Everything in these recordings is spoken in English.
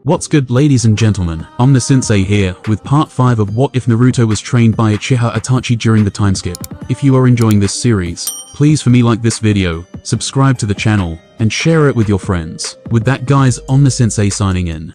What's good, ladies and gentlemen? I'm the Sensei here, with part 5 of What If Naruto Was Trained by Uchiha Itachi during the Timeskip. If you are enjoying this series, please for me like this video, subscribe to the channel, and share it with your friends. With that guys, I'm the Sensei signing in.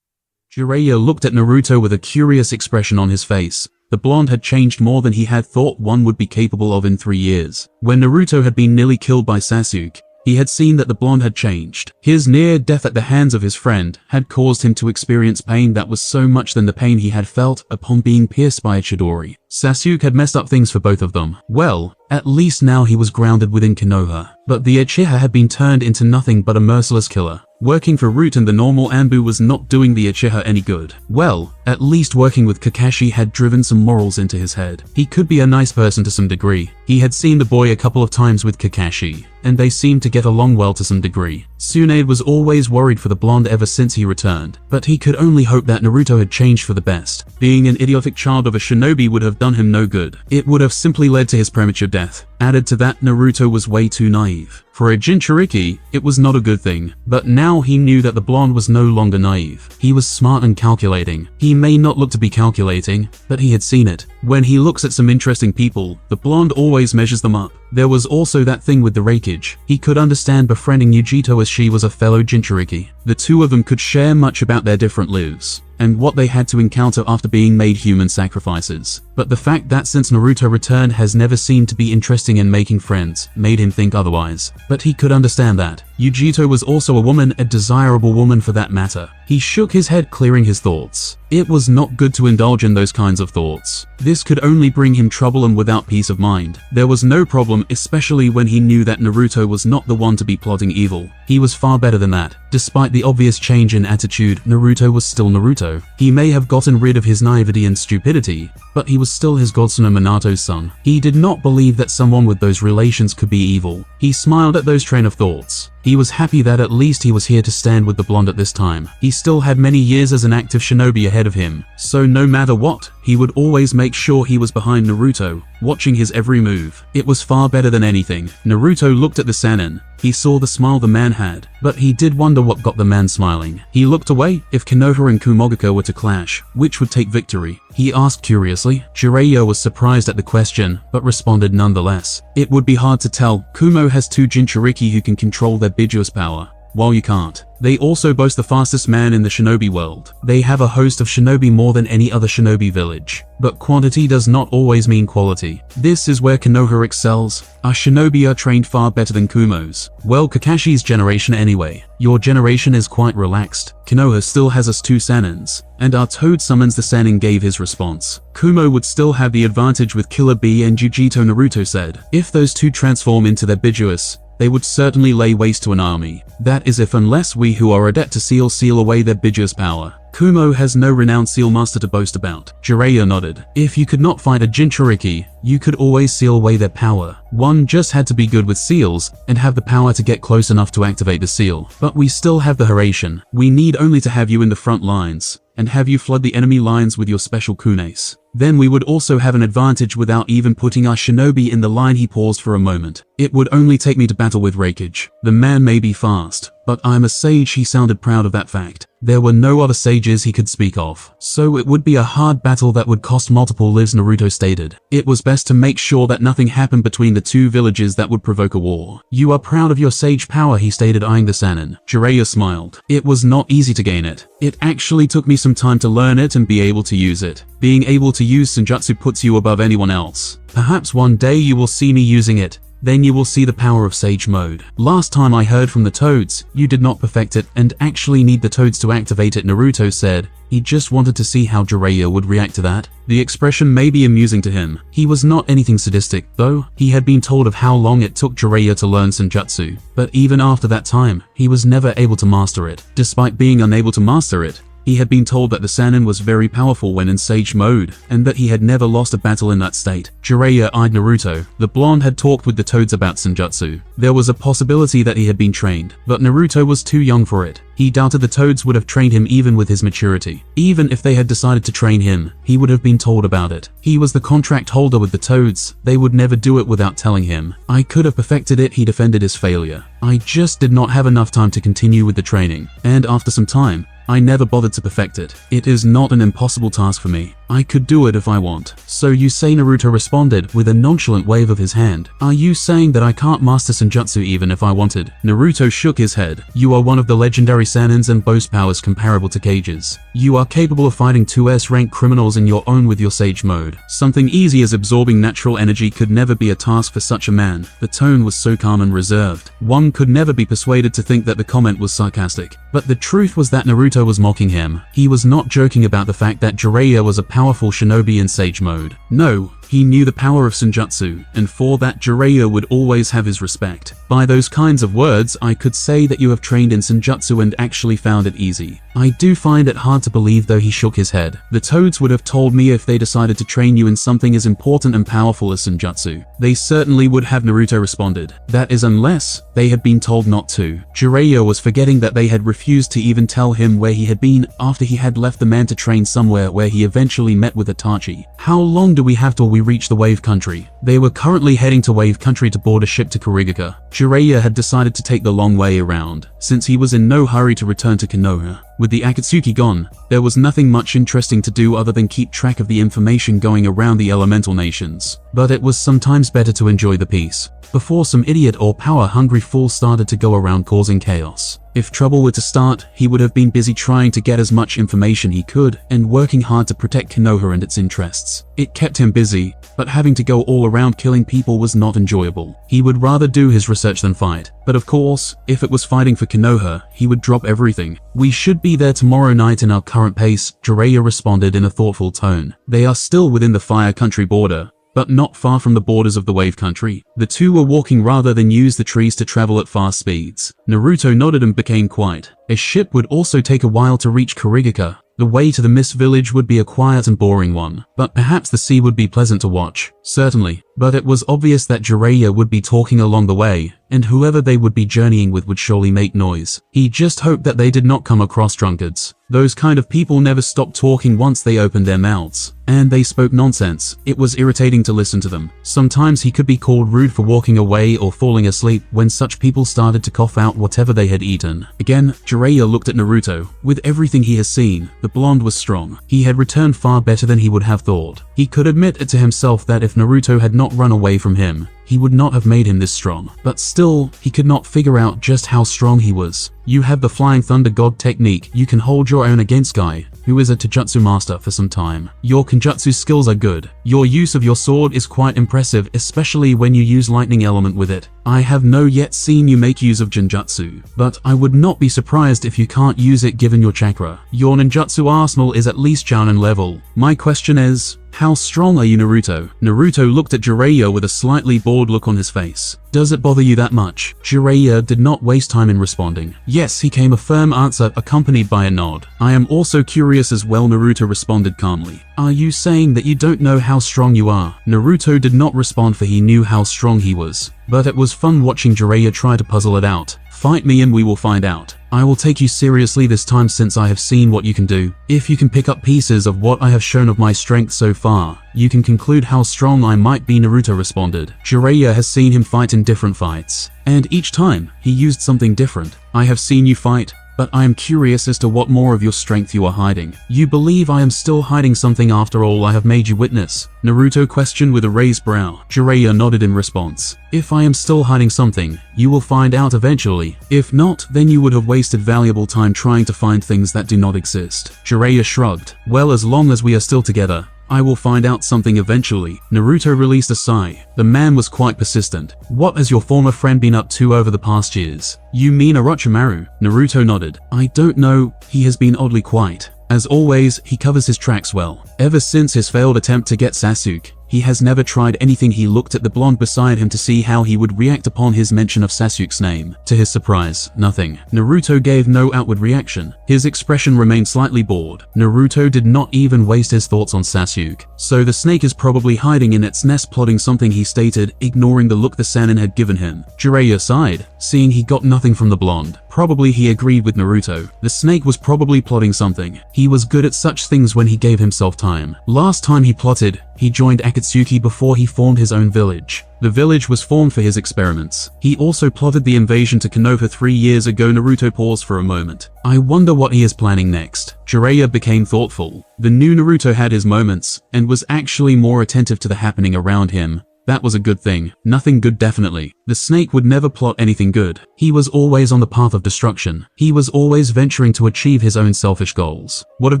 Jiraiya looked at Naruto with a curious expression on his face. The blonde had changed more than he had thought one would be capable of in 3 years. When Naruto had been nearly killed by Sasuke, he had seen that the blonde had changed. His near death at the hands of his friend had caused him to experience pain that was so much than the pain he had felt upon being pierced by a Chidori. Sasuke had messed up things for both of them. Well, at least now he was grounded within Konoha. But the Uchiha had been turned into nothing but a merciless killer. Working for Root and the normal Anbu was not doing the Uchiha any good. Well, at least working with Kakashi had driven some morals into his head. He could be a nice person to some degree. He had seen the boy a couple of times with Kakashi, and they seemed to get along well to some degree. Tsunade was always worried for the blonde ever since he returned, but he could only hope that Naruto had changed for the best. Being an idiotic child of a shinobi would have done him no good. It would have simply led to his premature death. Added to that, Naruto was way too naive. For a Jinchuriki, it was not a good thing, but now he knew that the blonde was no longer naive. He was smart and calculating. He may not look to be calculating, but he had seen it. When he looks at some interesting people, the blonde always measures them up. There was also that thing with the rakeage. He could understand befriending Yujito as she was a fellow Jinchuriki. The two of them could share much about their different lives and what they had to encounter after being made human sacrifices. But the fact that since Naruto returned has never seemed to be interesting in making friends made him think otherwise. But he could understand that. Yujito was also a woman, a desirable woman for that matter. He shook his head, clearing his thoughts. It was not good to indulge in those kinds of thoughts. This could only bring him trouble and without peace of mind. There was no problem, especially when he knew that Naruto was not the one to be plotting evil. He was far better than that. Despite the obvious change in attitude, Naruto was still Naruto. He may have gotten rid of his naivety and stupidity, but he was still his godson and Minato's son. He did not believe that someone with those relations could be evil. He smiled at those train of thoughts. He was happy that at least he was here to stand with the blonde at this time. He still had many years as an active shinobi ahead of him, so no matter what, he would always make sure he was behind Naruto, watching his every move. It was far better than anything. Naruto looked at the Sannin. He saw the smile the man had, but he did wonder what got the man smiling. He looked away. If Konoha and Kumogaku were to clash, which would take victory? He asked curiously. Jiraiya was surprised at the question, but responded nonetheless. It would be hard to tell. Kumo has 2 Jinchuriki who can control their Biju's power, while you can't. They also boast the fastest man in the shinobi world. They have a host of shinobi more than any other shinobi village. But quantity does not always mean quality. This is where Konoha excels. Our shinobi are trained far better than Kumo's. Well, Kakashi's generation anyway. Your generation is quite relaxed. Konoha still has us 2 Sannins, and our Toad summons the Sannin gave his response. Kumo would still have the advantage with Killer Bee and Yujito, Naruto said. If those 2 transform into their Bijuus, they would certainly lay waste to an army. That is if unless we who are adept to seal away their Biju's power. Kumo has no renowned seal master to boast about. Jiraiya nodded. If you could not fight a Jinchuriki, you could always seal away their power. One just had to be good with seals, and have the power to get close enough to activate the seal. But we still have the Hiraishin. We need only to have you in the front lines, and have you flood the enemy lines with your special kunes. Then we would also have an advantage without even putting our shinobi in the line. He paused for a moment. It would only take me to battle with rakeage. The man may be fast, but I'm a sage. He sounded proud of that fact. There were no other sages he could speak of, so it would be a hard battle that would cost multiple lives, Naruto stated. It was best to make sure that nothing happened between the 2 villages that would provoke a war. You are proud of your sage power, he stated, eyeing the Sannin. Jiraiya smiled. It was not easy to gain it. It actually took me some time to learn it and be able to use it. Being able to use Senjutsu puts you above anyone else. Perhaps one day you will see me using it. Then you will see the power of Sage Mode. Last time I heard from the Toads, you did not perfect it and actually need the Toads to activate it, Naruto said. He just wanted to see how Jiraiya would react to that. The expression may be amusing to him. He was not anything sadistic, though. He had been told of how long it took Jiraiya to learn Senjutsu, but even after that time, he was never able to master it. Despite being unable to master it, He had been told that the Sannin was very powerful when in Sage mode, and that he had never lost a battle in that state. Jiraiya eyed Naruto. The blonde had talked with the toads about Senjutsu. There was a possibility that he had been trained, but Naruto was too young for it. He doubted the toads would have trained him even with his maturity. Even if they had decided to train him, he would have been told about it. He was the contract holder with the toads. They would never do it without telling him. I could have perfected it, he defended his failure. I just did not have enough time to continue with the training, and after some time, I never bothered to perfect it. It is not an impossible task for me. I could do it if I want. So you say, Naruto responded with a nonchalant wave of his hand. Are you saying that I can't master Senjutsu even if I wanted? Naruto shook his head. You are one of the legendary Saiyans and boast powers comparable to Kage's. You are capable of fighting 2S rank criminals in your own with your Sage mode. Something easy as absorbing natural energy could never be a task for such a man. The tone was so calm and reserved. One could never be persuaded to think that the comment was sarcastic. But the truth was that Naruto was mocking him. He was not joking about the fact that Jiraiya was a powerful shinobi in Sage mode. No, he knew the power of Senjutsu, and for that Jiraiya would always have his respect. By those kinds of words, I could say that you have trained in Senjutsu and actually found it easy. I do find it hard to believe, though. He shook his head. The toads would have told me if they decided to train you in something as important and powerful as Senjutsu. They certainly would have, Naruto responded. That is unless they had been told not to. Jiraiya was forgetting that they had refused to even tell him where he had been after he had left the man to train somewhere where he eventually met with Itachi. How long do we have till we reach the Wave Country? They were currently heading to Wave Country to board a ship to Kurigaka. Jiraiya had decided to take the long way around, since he was in no hurry to return to Konoha. With the Akatsuki gone, there was nothing much interesting to do other than keep track of the information going around the elemental nations. But it was sometimes better to enjoy the peace, before some idiot or power-hungry fool started to go around causing chaos. If trouble were to start, he would have been busy trying to get as much information he could and working hard to protect Konoha and its interests. It kept him busy, but having to go all around killing people was not enjoyable. He would rather do his research than fight. But of course, if it was fighting for Konoha, he would drop everything. We should be there tomorrow night in our current pace, Jiraiya responded in a thoughtful tone. They are still within the Fire Country border, but not far from the borders of the Wave Country. The two were walking rather than use the trees to travel at fast speeds. Naruto nodded and became quiet. A ship would also take a while to reach Kurigaka. The way to the Mist Village would be a quiet and boring one, but perhaps the sea would be pleasant to watch. Certainly, but it was obvious that Jiraiya would be talking along the way, and whoever they would be journeying with would surely make noise. He just hoped that they did not come across drunkards. Those kind of people never stopped talking once they opened their mouths, and they spoke nonsense. It was irritating to listen to them. Sometimes he could be called rude for walking away or falling asleep when such people started to cough out whatever they had eaten. Again, Jiraiya looked at Naruto. With everything he has seen, the blonde was strong. He had returned far better than he would have thought. He could admit it to himself that if Naruto had not run away from him, he would not have made him this strong. But still, he could not figure out just how strong he was. You have the Flying Thunder God technique. You can hold your own against Guy, who is a Taijutsu master for some time. Your Kenjutsu skills are good. Your use of your sword is quite impressive, especially when you use lightning element with it. I have no yet seen you make use of Genjutsu, but I would not be surprised if you can't use it given your chakra. Your ninjutsu arsenal is at least Jounin level. My question is, how strong are you, Naruto? Naruto looked at Jiraiya with a slightly bored look on his face. Does it bother you that much? Jiraiya did not waste time in responding. Yes, he came a firm answer accompanied by a nod. I am also curious as well, Naruto responded calmly. Are you saying that you don't know how strong you are? Naruto did not respond, for he knew how strong he was. But it was fun watching Jiraiya try to puzzle it out. Fight me and we will find out. I will take you seriously this time since I have seen what you can do. If you can pick up pieces of what I have shown of my strength so far, you can conclude how strong I might be, Naruto responded. Jiraiya has seen him fight in different fights, and each time, he used something different. I have seen you fight, but I am curious as to what more of your strength you are hiding. You believe I am still hiding something after all I have made you witness? Naruto questioned with a raised brow. Jiraiya nodded in response. If I am still hiding something, you will find out eventually. If not, then you would have wasted valuable time trying to find things that do not exist. Jiraiya shrugged. Well, as long as we are still together, I will find out something eventually. Naruto released a sigh. The man was quite persistent. What has your former friend been up to over the past years? You mean Orochimaru? Naruto nodded. I don't know, he has been oddly quiet. As always, he covers his tracks well. Ever since his failed attempt to get Sasuke, He has never tried anything. He looked at the blonde beside him to see how he would react upon his mention of Sasuke's name. To his surprise, nothing. Naruto gave no outward reaction. His expression remained slightly bored. Naruto did not even waste his thoughts on Sasuke. So the snake is probably hiding in its nest plotting something, he stated, ignoring the look the Sannin had given him. Jiraiya sighed, seeing he got nothing from the blonde. Probably he agreed with Naruto. The snake was probably plotting something. He was good at such things when he gave himself time. Last time he plotted, he joined Akatsuki before he formed his own village. The village was formed for his experiments. He also plotted the invasion to Konoha 3 years ago. Naruto paused for a moment. I wonder what he is planning next. Jiraiya became thoughtful. The new Naruto had his moments, and was actually more attentive to the happening around him. That was a good thing. Nothing good, definitely. The snake would never plot anything good. He was always on the path of destruction. He was always venturing to achieve his own selfish goals. What of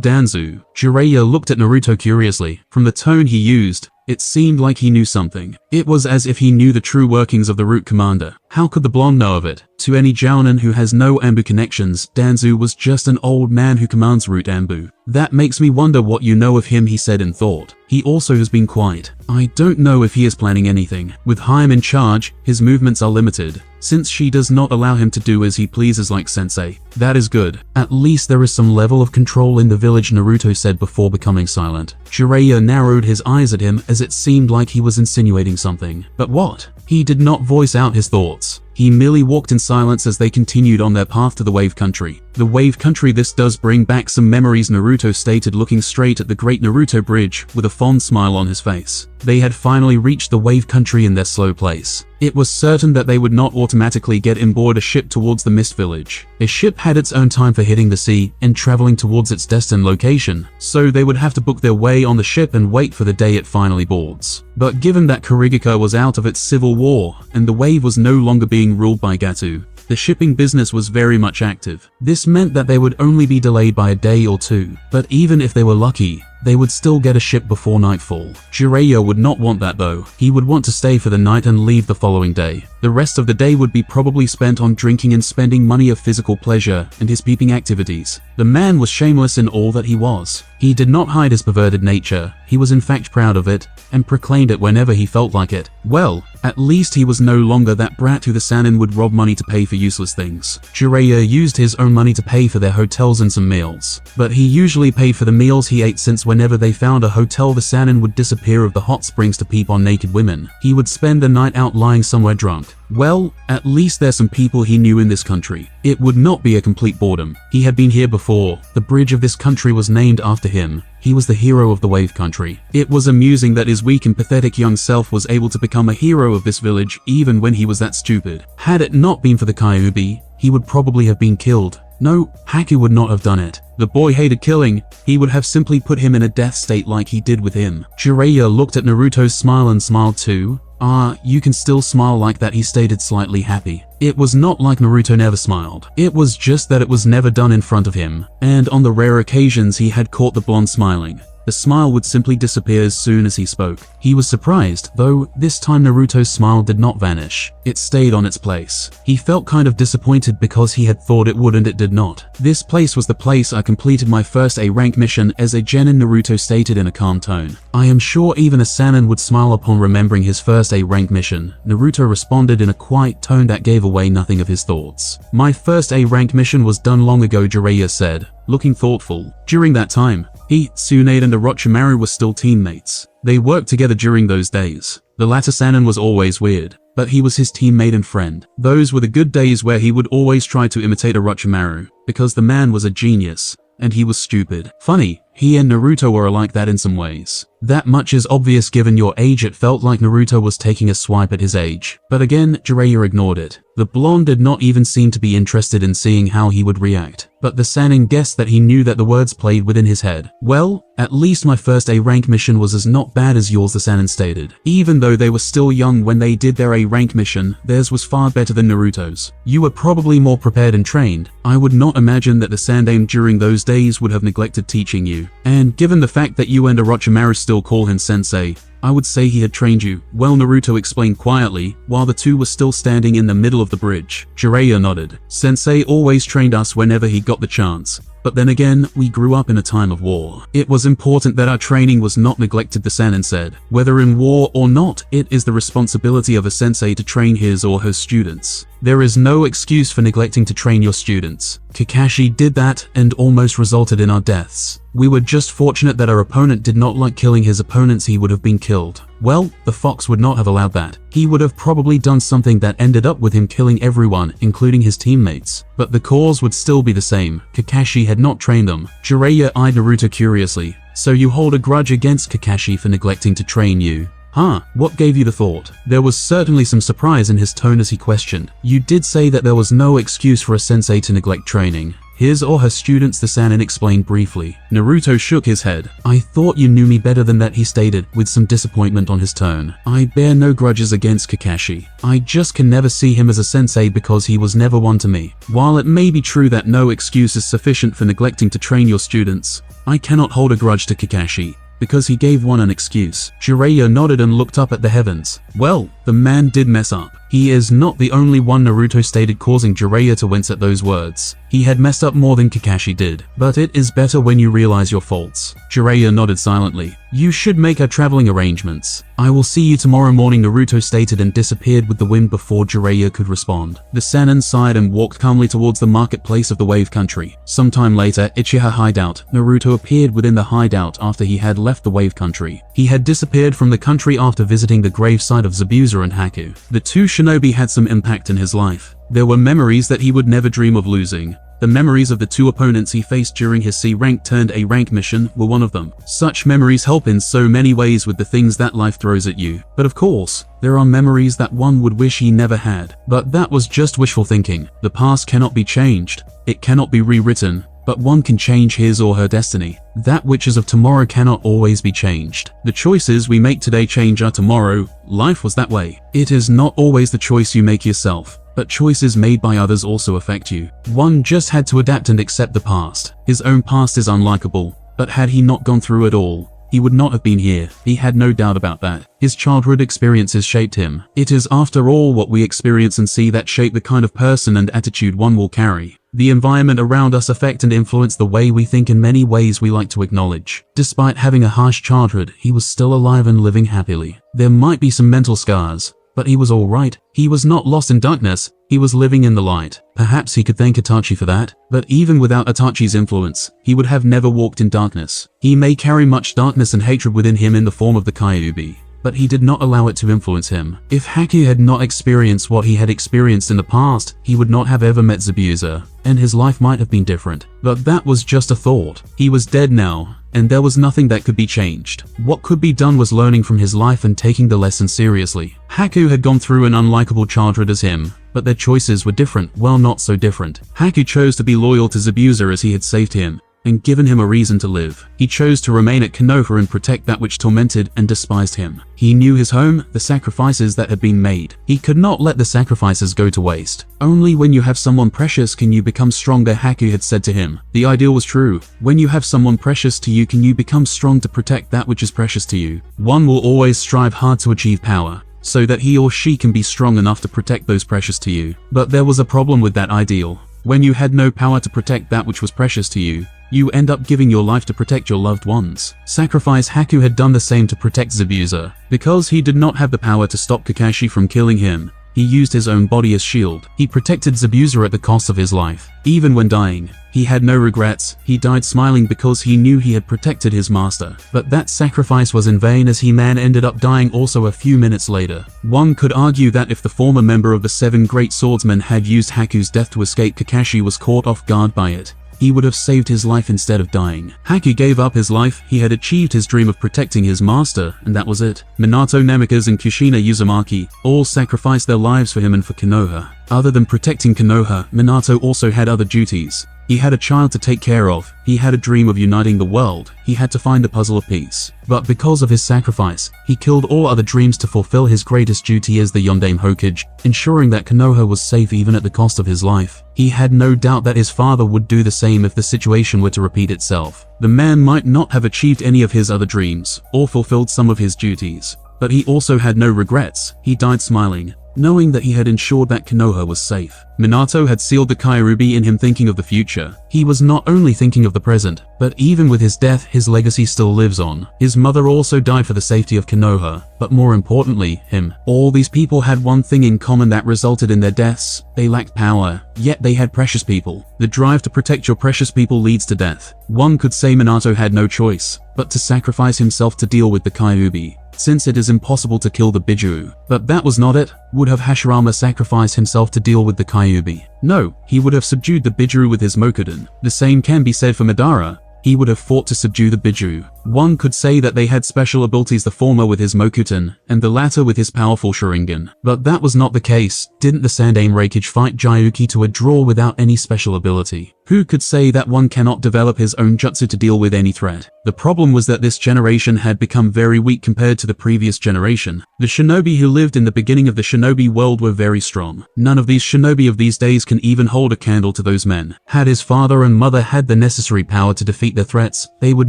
Danzu? Jiraiya looked at Naruto curiously. From the tone he used, it seemed like he knew something. It was as if he knew the true workings of the Root Commander. How could the blonde know of it? To any Jounin who has no Anbu connections, Danzu was just an old man who commands Root Anbu. That makes me wonder what you know of him, he said in thought. He also has been quiet. I don't know if he is planning anything. With Haim in charge, his movements are limited, since she does not allow him to do as he pleases like Sensei. That is good. At least there is some level of control in the village, Naruto said before becoming silent. Jiraiya narrowed his eyes at him as it seemed like he was insinuating something. But what? He did not voice out his thoughts. He merely walked in silence as they continued on their path to the Wave Country. The Wave Country, this does bring back some memories, Naruto stated, looking straight at the Great Naruto Bridge with a fond smile on his face. They had finally reached the Wave Country in their slow place. It was certain that they would not automatically get in board a ship towards the Mist Village. A ship had its own time for hitting the sea and traveling towards its destined location, so they would have to book their way on the ship and wait for the day it finally boards. But given that Kurigaka was out of its civil war and the wave was no longer being ruled by Gato, the shipping business was very much active. This meant that they would only be delayed by a day or two, but even if they were lucky, they would still get a ship before nightfall. Jiraiya would not want that though. He would want to stay for the night and leave the following day. The rest of the day would be probably spent on drinking and spending money of physical pleasure and his peeping activities. The man was shameless in all that he was. He did not hide his perverted nature. He was in fact proud of it, and proclaimed it whenever he felt like it. Well, at least he was no longer that brat who the Sannin would rob money to pay for useless things. Jiraiya used his own money to pay for their hotels and some meals. But he usually paid for the meals he ate, since whenever they found a hotel, the Sannin would disappear of the hot springs to peep on naked women. He would spend the night out lying somewhere drunk. Well, at least there's some people he knew in this country. It would not be a complete boredom. He had been here before. The bridge of this country was named after him. He was the hero of the Wave Country. It was amusing that his weak and pathetic young self was able to become a hero of this village even when he was that stupid. Had it not been for the Kyuubi, he would probably have been killed. No, Haku would not have done it. The boy hated killing. He would have simply put him in a death state like he did with him. Jiraiya looked at Naruto's smile and smiled too. Ah, you can still smile like that, he stated, slightly happy. It was not like Naruto never smiled. It was just that it was never done in front of him, and on the rare occasions he had caught the blonde smiling, the smile would simply disappear as soon as he spoke. He was surprised, though, this time Naruto's smile did not vanish. It stayed on its place. He felt kind of disappointed because he had thought it would and it did not. This place was the place I completed my first A-rank mission as a genin, Naruto stated in a calm tone. I am sure even a Sannin would smile upon remembering his first A-rank mission. Naruto responded in a quiet tone that gave away nothing of his thoughts. My first A-rank mission was done long ago, Jiraiya said, looking thoughtful. During that time, he, Tsunade and Orochimaru were still teammates. They worked together during those days. The latter Sannin was always weird, but he was his teammate and friend. Those were the good days where he would always try to imitate Orochimaru, because the man was a genius, and he was stupid. Funny, he and Naruto were alike that in some ways. That much is obvious given your age. It felt like Naruto was taking a swipe at his age. But again, Jiraiya ignored it. The blonde did not even seem to be interested in seeing how he would react. But the Sannin guessed that he knew that the words played within his head. Well, at least my first A-rank mission was as not bad as yours, the Sannin stated. Even though they were still young when they did their A-rank mission, theirs was far better than Naruto's. You were probably more prepared and trained. I would not imagine that the Sandaime during those days would have neglected teaching you. And given the fact that you and Orochimaru still call him sensei, I would say he had trained you. Well, Naruto explained quietly, while the two were still standing in the middle of the bridge. Jiraiya nodded. Sensei always trained us whenever he got the chance. But then again, we grew up in a time of war. It was important that our training was not neglected, the Sannin said. Whether in war or not, it is the responsibility of a sensei to train his or her students. There is no excuse for neglecting to train your students. Kakashi did that and almost resulted in our deaths. We were just fortunate that our opponent did not like killing his opponents. He would have been killed. Well, the fox would not have allowed that. He would have probably done something that ended up with him killing everyone, including his teammates. But the cause would still be the same. Kakashi had not trained them. Jiraiya eyed Naruto curiously. So you hold a grudge against Kakashi for neglecting to train you? Huh, what gave you the thought? There was certainly some surprise in his tone as he questioned. You did say that there was no excuse for a sensei to neglect training. His or her students, the Sannin explained briefly. Naruto shook his head. I thought you knew me better than that, he stated, with some disappointment on his tone. I bear no grudges against Kakashi. I just can never see him as a sensei because he was never one to me. While it may be true that no excuse is sufficient for neglecting to train your students, I cannot hold a grudge to Kakashi, because he gave one an excuse. Jiraiya nodded and looked up at the heavens. Well, the man did mess up. He is not the only one, Naruto stated, causing Jiraiya to wince at those words. He had messed up more than Kakashi did. But it is better when you realize your faults. Jiraiya nodded silently. You should make our traveling arrangements. I will see you tomorrow morning, Naruto stated and disappeared with the wind before Jiraiya could respond. The Sannin sighed and walked calmly towards the marketplace of the Wave Country. Sometime later, Uchiha hideout. Naruto appeared within the hideout after he had left the Wave Country. He had disappeared from the country after visiting the gravesite of Zabuza and Haku. The two shinobi had some impact in his life. There were memories that he would never dream of losing. The memories of the two opponents he faced during his C-rank turned A-rank mission were one of them. Such memories help in so many ways with the things that life throws at you. But of course, there are memories that one would wish he never had. But that was just wishful thinking. The past cannot be changed. It cannot be rewritten. But one can change his or her destiny. That which is of tomorrow cannot always be changed. The choices we make today change our tomorrow. Life was that way. It is not always the choice you make yourself, but choices made by others also affect you. One just had to adapt and accept the past. His own past is unlikable, but had he not gone through it all, he would not have been here. He had no doubt about that. His childhood experiences shaped him. It is after all what we experience and see that shape the kind of person and attitude one will carry. The environment around us affect and influence the way we think in many ways we like to acknowledge. Despite having a harsh childhood, he was still alive and living happily. There might be some mental scars, but he was alright. He was not lost in darkness, he was living in the light. Perhaps he could thank Itachi for that, but even without Itachi's influence, he would have never walked in darkness. He may carry much darkness and hatred within him in the form of the Kyuubi, but he did not allow it to influence him. If Haku had not experienced what he had experienced in the past, he would not have ever met Zabuza, and his life might have been different. But that was just a thought. He was dead now, and there was nothing that could be changed. What could be done was learning from his life and taking the lesson seriously. Haku had gone through an unlikable childhood as him, but their choices were different. Well, not so different. Haku chose to be loyal to Zabuza as he had saved him and given him a reason to live. He chose to remain at Konoha and protect that which tormented and despised him. He knew his home, the sacrifices that had been made. He could not let the sacrifices go to waste. Only when you have someone precious can you become stronger, Haku had said to him. The ideal was true. When you have someone precious to you, can you become strong to protect that which is precious to you. One will always strive hard to achieve power, so that he or she can be strong enough to protect those precious to you. But there was a problem with that ideal. When you had no power to protect that which was precious to you, you end up giving your life to protect your loved ones. Sacrifice. Haku had done the same to protect Zabuza. Because he did not have the power to stop Kakashi from killing him, he used his own body as shield. He protected Zabuza at the cost of his life. Even when dying, he had no regrets. He died smiling because he knew he had protected his master. But that sacrifice was in vain, as He-Man ended up dying also a few minutes later. One could argue that if the former member of the 7 Great Swordsmen had used Haku's death to escape, Kakashi was caught off guard by it, he would have saved his life instead of dying. Haku gave up his life. He had achieved his dream of protecting his master, and that was it. Minato Namikaze and Kushina Uzumaki all sacrificed their lives for him and for Konoha. Other than protecting Konoha, Minato also had other duties. He had a child to take care of. He had a dream of uniting the world. He had to find the puzzle of peace. But because of his sacrifice, he killed all other dreams to fulfill his greatest duty as the Yondaime Hokage, ensuring that Konoha was safe even at the cost of his life. He had no doubt that his father would do the same if the situation were to repeat itself. The man might not have achieved any of his other dreams, or fulfilled some of his duties, but he also had no regrets. He died smiling. knowing that he had ensured that Konoha was safe. Minato had sealed the Kyuubi in him, thinking of the future. He was not only thinking of the present, but even with his death, his legacy still lives on. His mother also died for the safety of Konoha, but more importantly, him. All these people had one thing in common that resulted in their deaths. They lacked power, yet they had precious people. The drive to protect your precious people leads to death. One could say Minato had no choice but to sacrifice himself to deal with the Kyuubi, since it is impossible to kill the Biju. But that was not it. Would have Hashirama sacrificed himself to deal with the Kyuubi? No, he would have subdued the Biju with his Mokudan. The same can be said for Madara. He would have fought to subdue the Biju. One could say that they had special abilities, the former with his Mokutan, and the latter with his powerful Sharingan. But that was not the case. Didn't the Sandaime Reikage fight Gyuki to a draw without any special ability? Who could say that one cannot develop his own jutsu to deal with any threat? The problem was that this generation had become very weak compared to the previous generation. The shinobi who lived in the beginning of the shinobi world were very strong. None of these shinobi of these days can even hold a candle to those men. Had his father and mother had the necessary power to defeat their threats, they would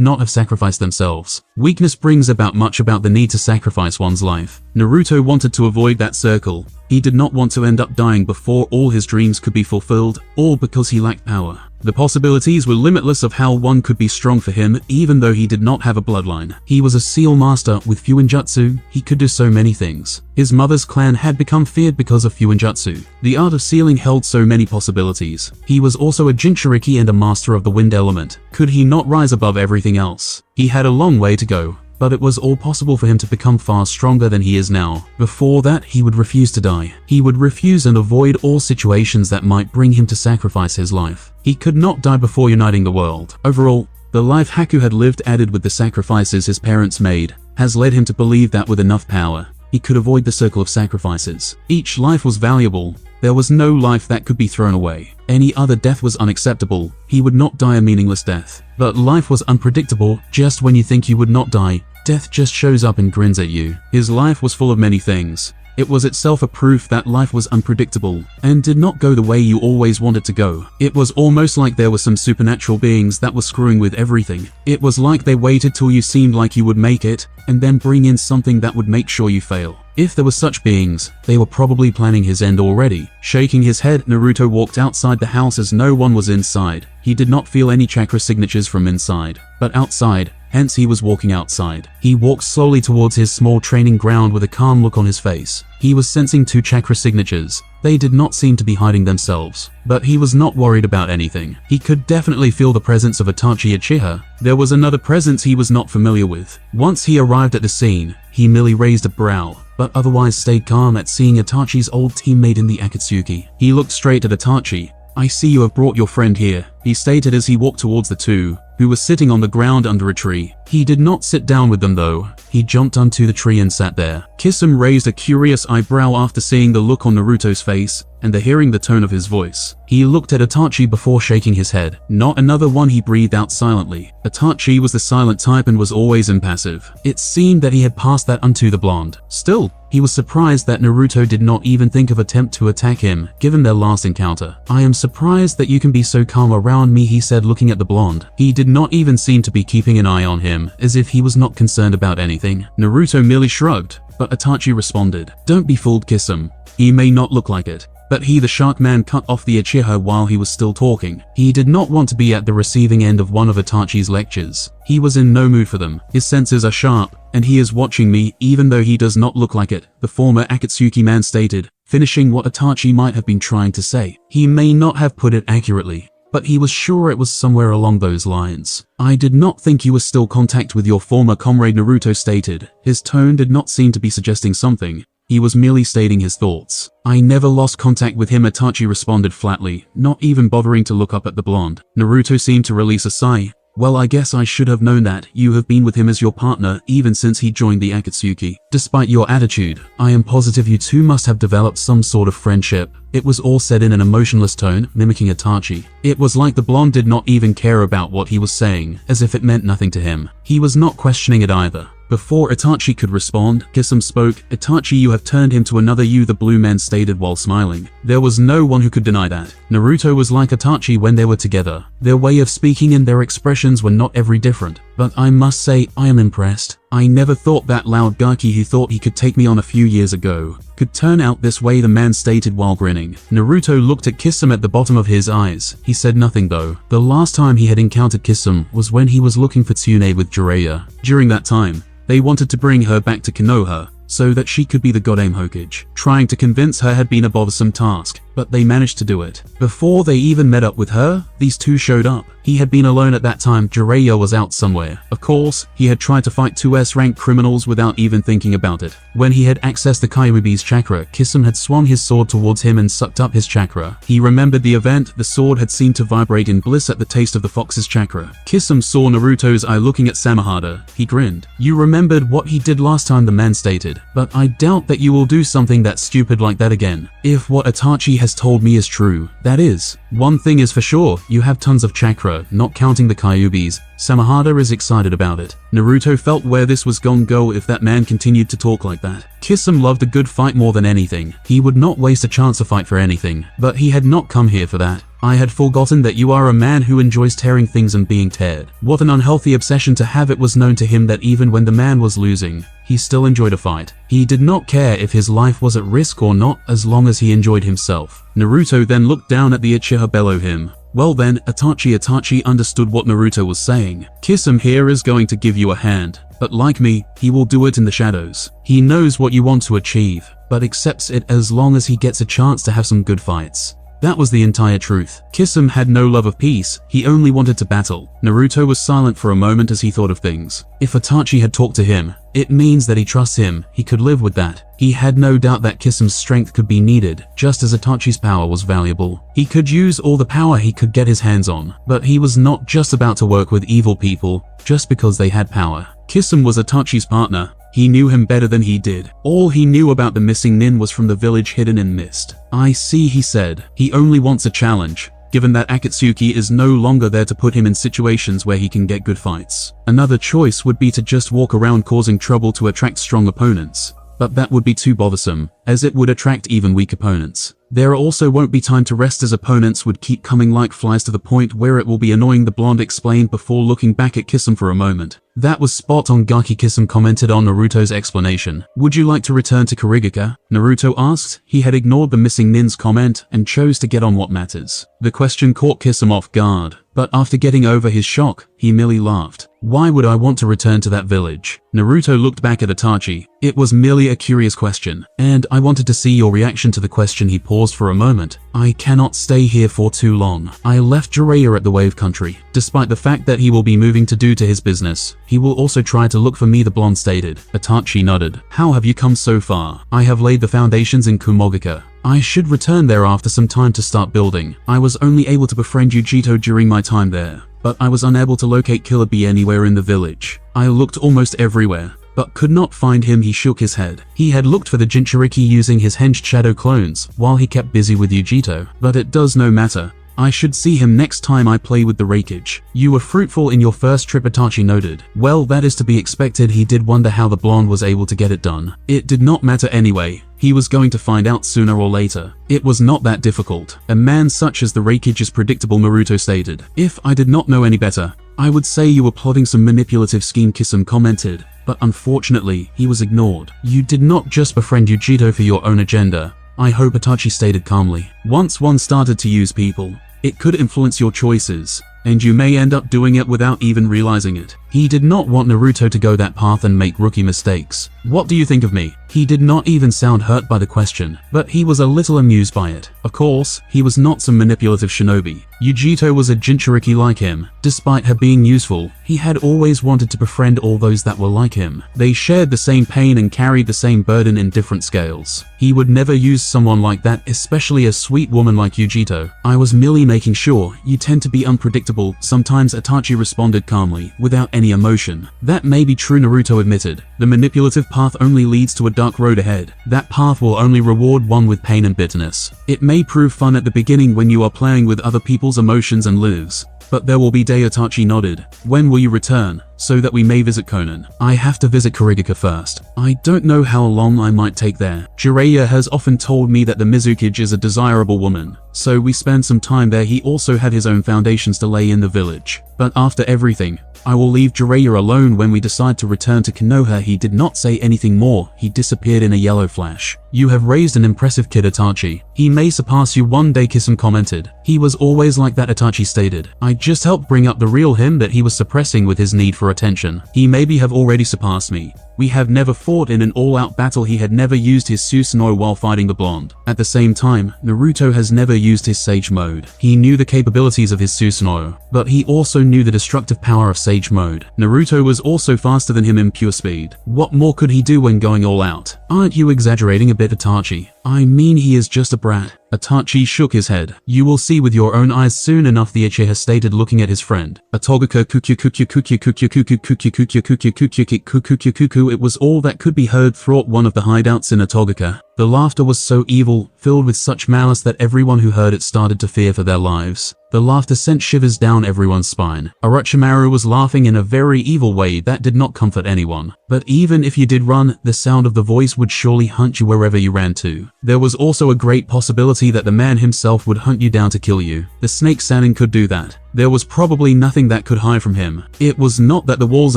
not have sacrificed themselves. Weakness brings about much about the need to sacrifice one's life. Naruto wanted to avoid that circle. He did not want to end up dying before all his dreams could be fulfilled, all because he lacked power. The possibilities were limitless of how one could be strong for him, even though he did not have a bloodline. He was a seal master with Fuinjutsu. He could do so many things. His mother's clan had become feared because of Fuinjutsu. The art of sealing held so many possibilities. He was also a Jinchuriki and a master of the wind element. Could he not rise above everything else? He had a long way to go, but it was all possible for him to become far stronger than he is now. Before that, he would refuse to die. He would refuse and avoid all situations that might bring him to sacrifice his life. He could not die before uniting the world. Overall, the life Haku had lived, added with the sacrifices his parents made, has led him to believe that with enough power, he could avoid the circle of sacrifices. Each life was valuable. There was no life that could be thrown away. Any other death was unacceptable. He would not die a meaningless death. But life was unpredictable. Just when you think you would not die, death just shows up and grins at you. His life was full of many things. It was itself a proof that life was unpredictable and did not go the way you always wanted to go. It was almost like there were some supernatural beings that were screwing with everything. It was like they waited till you seemed like you would make it and then bring in something that would make sure you fail. If there were such beings, they were probably planning his end already. Shaking his head, Naruto walked outside the house as no one was inside. He did not feel any chakra signatures from inside, but outside. Hence he was walking outside. He walked slowly towards his small training ground with a calm look on his face. He was sensing 2 chakra signatures. They did not seem to be hiding themselves, but he was not worried about anything. He could definitely feel the presence of Itachi Uchiha. There was another presence he was not familiar with. Once he arrived at the scene, he merely raised a brow, but otherwise stayed calm at seeing Itachi's old teammate in the Akatsuki. He looked straight at Itachi. "I see you have brought your friend here," he stated as he walked towards the two, who was sitting on the ground under a tree. He did not sit down with them though. He jumped onto the tree and sat there. Kisame raised a curious eyebrow after seeing the look on Naruto's face and hearing the tone of his voice. He looked at Itachi before shaking his head. "Not another one," he breathed out silently. Itachi was the silent type and was always impassive. It seemed that he had passed that onto the blonde. Still, he was surprised that Naruto did not even think of attempt to attack him, given their last encounter. "I am surprised that you can be so calm around me," he said, looking at the blonde. He did not even seem to be keeping an eye on him, as if he was not concerned about anything. Naruto merely shrugged, but Itachi responded, "Don't be fooled, Kisame. He may not look like it." But he, the shark man, cut off the Uchiha while he was still talking. He did not want to be at the receiving end of one of Itachi's lectures. He was in no mood for them. "His senses are sharp, and he is watching me, even though he does not look like it," the former Akatsuki man stated, finishing what Itachi might have been trying to say. He may not have put it accurately, but he was sure it was somewhere along those lines. "I did not think you were still contact with your former comrade," Naruto stated. His tone did not seem to be suggesting something. He was merely stating his thoughts. "I never lost contact with him," Itachi responded flatly, not even bothering to look up at the blonde. Naruto seemed to release a sigh. "Well, I guess I should have known that. You have been with him as your partner even since he joined the Akatsuki. Despite your attitude, I am positive you two must have developed some sort of friendship." It was all said in an emotionless tone, mimicking Itachi. It was like the blonde did not even care about what he was saying, as if it meant nothing to him. He was not questioning it either. Before Itachi could respond, Kisame spoke. "Itachi, you have turned him to another you," the blue man stated while smiling. There was no one who could deny that. Naruto was like Itachi when they were together. Their way of speaking and their expressions were not every different. but I must say I am impressed. I never thought that loud Gaki who thought he could take me on a few years ago could turn out this way, the man stated while grinning. Naruto looked at Kisame at the bottom of his eyes. He said nothing though. The last time he had encountered Kisame was when he was looking for Tsunade with Jiraiya. During that time, they wanted to bring her back to Konoha so that she could be the Godame Hokage. Trying to convince her had been a bothersome task, but they managed to do it. Before they even met up with her, these two showed up. He had been alone at that time. Jiraiya was out somewhere. Of course, he had tried to fight 2S rank criminals without even thinking about it. When he had accessed the Kyuubi's chakra, Kisame had swung his sword towards him and sucked up his chakra. He remembered the event. The sword had seemed to vibrate in bliss at the taste of the fox's chakra. Kisame saw Naruto's eye looking at Samehada. He grinned. You remembered what he did last time, the man stated, but I doubt that you will do something that stupid like that again. If what Itachi has told me is true, that is. One thing is for sure, you have tons of chakra, not counting the Kyuubis. Samehada is excited about it. Naruto felt where this was gonna go if that man continued to talk like that. Kisame loved a good fight more than anything. He would not waste a chance to fight for anything, but he had not come here for that. I had forgotten that you are a man who enjoys tearing things and being teared. What an unhealthy obsession to have. It was known to him that even when the man was losing, he still enjoyed a fight. He did not care if his life was at risk or not, as long as he enjoyed himself. Naruto then looked down at the Uchiha below him. Well then, Itachi understood what Naruto was saying. Kisame here is going to give you a hand, but like me, he will do it in the shadows. He knows what you want to achieve, but accepts it as long as he gets a chance to have some good fights. That was the entire truth. Kisame had no love of peace, he only wanted to battle. Naruto was silent for a moment as he thought of things. If Itachi had talked to him, it means that he trusts him. He could live with that. He had no doubt that Kisame's strength could be needed, just as Itachi's power was valuable. He could use all the power he could get his hands on, but he was not just about to work with evil people just because they had power. Kisame was Itachi's partner. He knew him better than he did. All he knew about the missing nin was from the village hidden in mist. I see, he said. He only wants a challenge, given that Akatsuki is no longer there to put him in situations where he can get good fights. Another choice would be to just walk around causing trouble to attract strong opponents, but that would be too bothersome, as it would attract even weak opponents. There also won't be time to rest as opponents would keep coming like flies to the point where it will be annoying, the blonde explained before looking back at Kisame for a moment. That was spot on, Gaki. Kisame commented on Naruto's explanation. Would you like to return to Kurigaka? Naruto asked. He had ignored the missing nin's comment and chose to get on what matters. The question caught Kisame off guard, but after getting over his shock, he merely laughed. Why would I want to return to that village? Naruto looked back at Itachi. It was merely a curious question, and I wanted to see your reaction to the question. He paused for a moment. I cannot stay here for too long. I left Jiraiya at the Wave Country. Despite the fact that he will be moving to due to his business, he will also try to look for me, the blonde stated. Itachi nodded. How have you come so far? I have laid the foundations in Kumogaka. I should return there after some time to start building. I was only able to befriend Ujito during my time there, but I was unable to locate Killer Bee anywhere in the village. I looked almost everywhere, but could not find him. He shook his head. He had looked for the Jinchuriki using his henged shadow clones while he kept busy with Ujito, but it does no matter. I should see him next time I play with the Raikage. You were fruitful in your first trip, Itachi noted. Well, that is to be expected. He did wonder how the blonde was able to get it done. It did not matter anyway. He was going to find out sooner or later. It was not that difficult. A man such as the Raikage is predictable, Naruto stated. If I did not know any better, I would say you were plotting some manipulative scheme, Kisame commented. But unfortunately, he was ignored. You did not just befriend Ujito for your own agenda. I hope, Itachi stated calmly. Once one started to use people, it could influence your choices, and you may end up doing it without even realizing it. He did not want Naruto to go that path and make rookie mistakes. What do you think of me? He did not even sound hurt by the question, but he was a little amused by it. Of course, he was not some manipulative shinobi. Ujito was a Jinchuriki like him. Despite her being useful, he had always wanted to befriend all those that were like him. They shared the same pain and carried the same burden in different scales. He would never use someone like that, especially a sweet woman like Ujito. I was merely making sure. You tend to be unpredictable sometimes, Itachi responded calmly, without any emotion. That may be true, Naruto admitted. The manipulative path only leads to a dark road ahead. That path will only reward one with pain and bitterness. It may prove fun at the beginning when you are playing with other people's emotions and lives, but there will be day. Itachi nodded. When will you return? so that we may visit Konan. I have to visit Kurigaka first. I don't know how long I might take there. Jiraiya has often told me that the Mizukage is a desirable woman, so we spend some time there. He also had his own foundations to lay in the village. But after everything, I will leave Jiraiya alone when we decide to return to Konoha. He did not say anything more. He disappeared in a yellow flash. You have raised an impressive kid, Itachi. He may surpass you one day, Kisame commented. He was always like that, Itachi stated. I just helped bring up the real him that he was suppressing with his need for attention. He maybe have already surpassed me. We have never fought in an all-out battle. He had never used his Susanoo while fighting the blonde. At the same time, Naruto has never used his Sage Mode. He knew the capabilities of his Susanoo, but he also knew the destructive power of Sage Mode. Naruto was also faster than him in pure speed. What more could he do when going all out? Aren't you exaggerating a bit, Itachi? I mean, he is just a brat. Itachi shook his head. You will see with your own eyes soon enough, the Uchiha stated, looking at his friend. Atogaka kukyu kukyu kukyu kukyu kukyu kukyu kukyu kukyu kukyu kukyu kukyu. It was all that could be heard throughout one of the hideouts in Atogaka. The laughter was so evil, filled with such malice that everyone who heard it started to fear for their lives. The laughter sent shivers down everyone's spine. Orochimaru was laughing in a very evil way that did not comfort anyone. But even if you did run, the sound of the voice would surely hunt you wherever you ran to. There was also a great possibility that the man himself would hunt you down to kill you. The snake Sannin could do that. There was probably nothing that could hide from him. It was not that the walls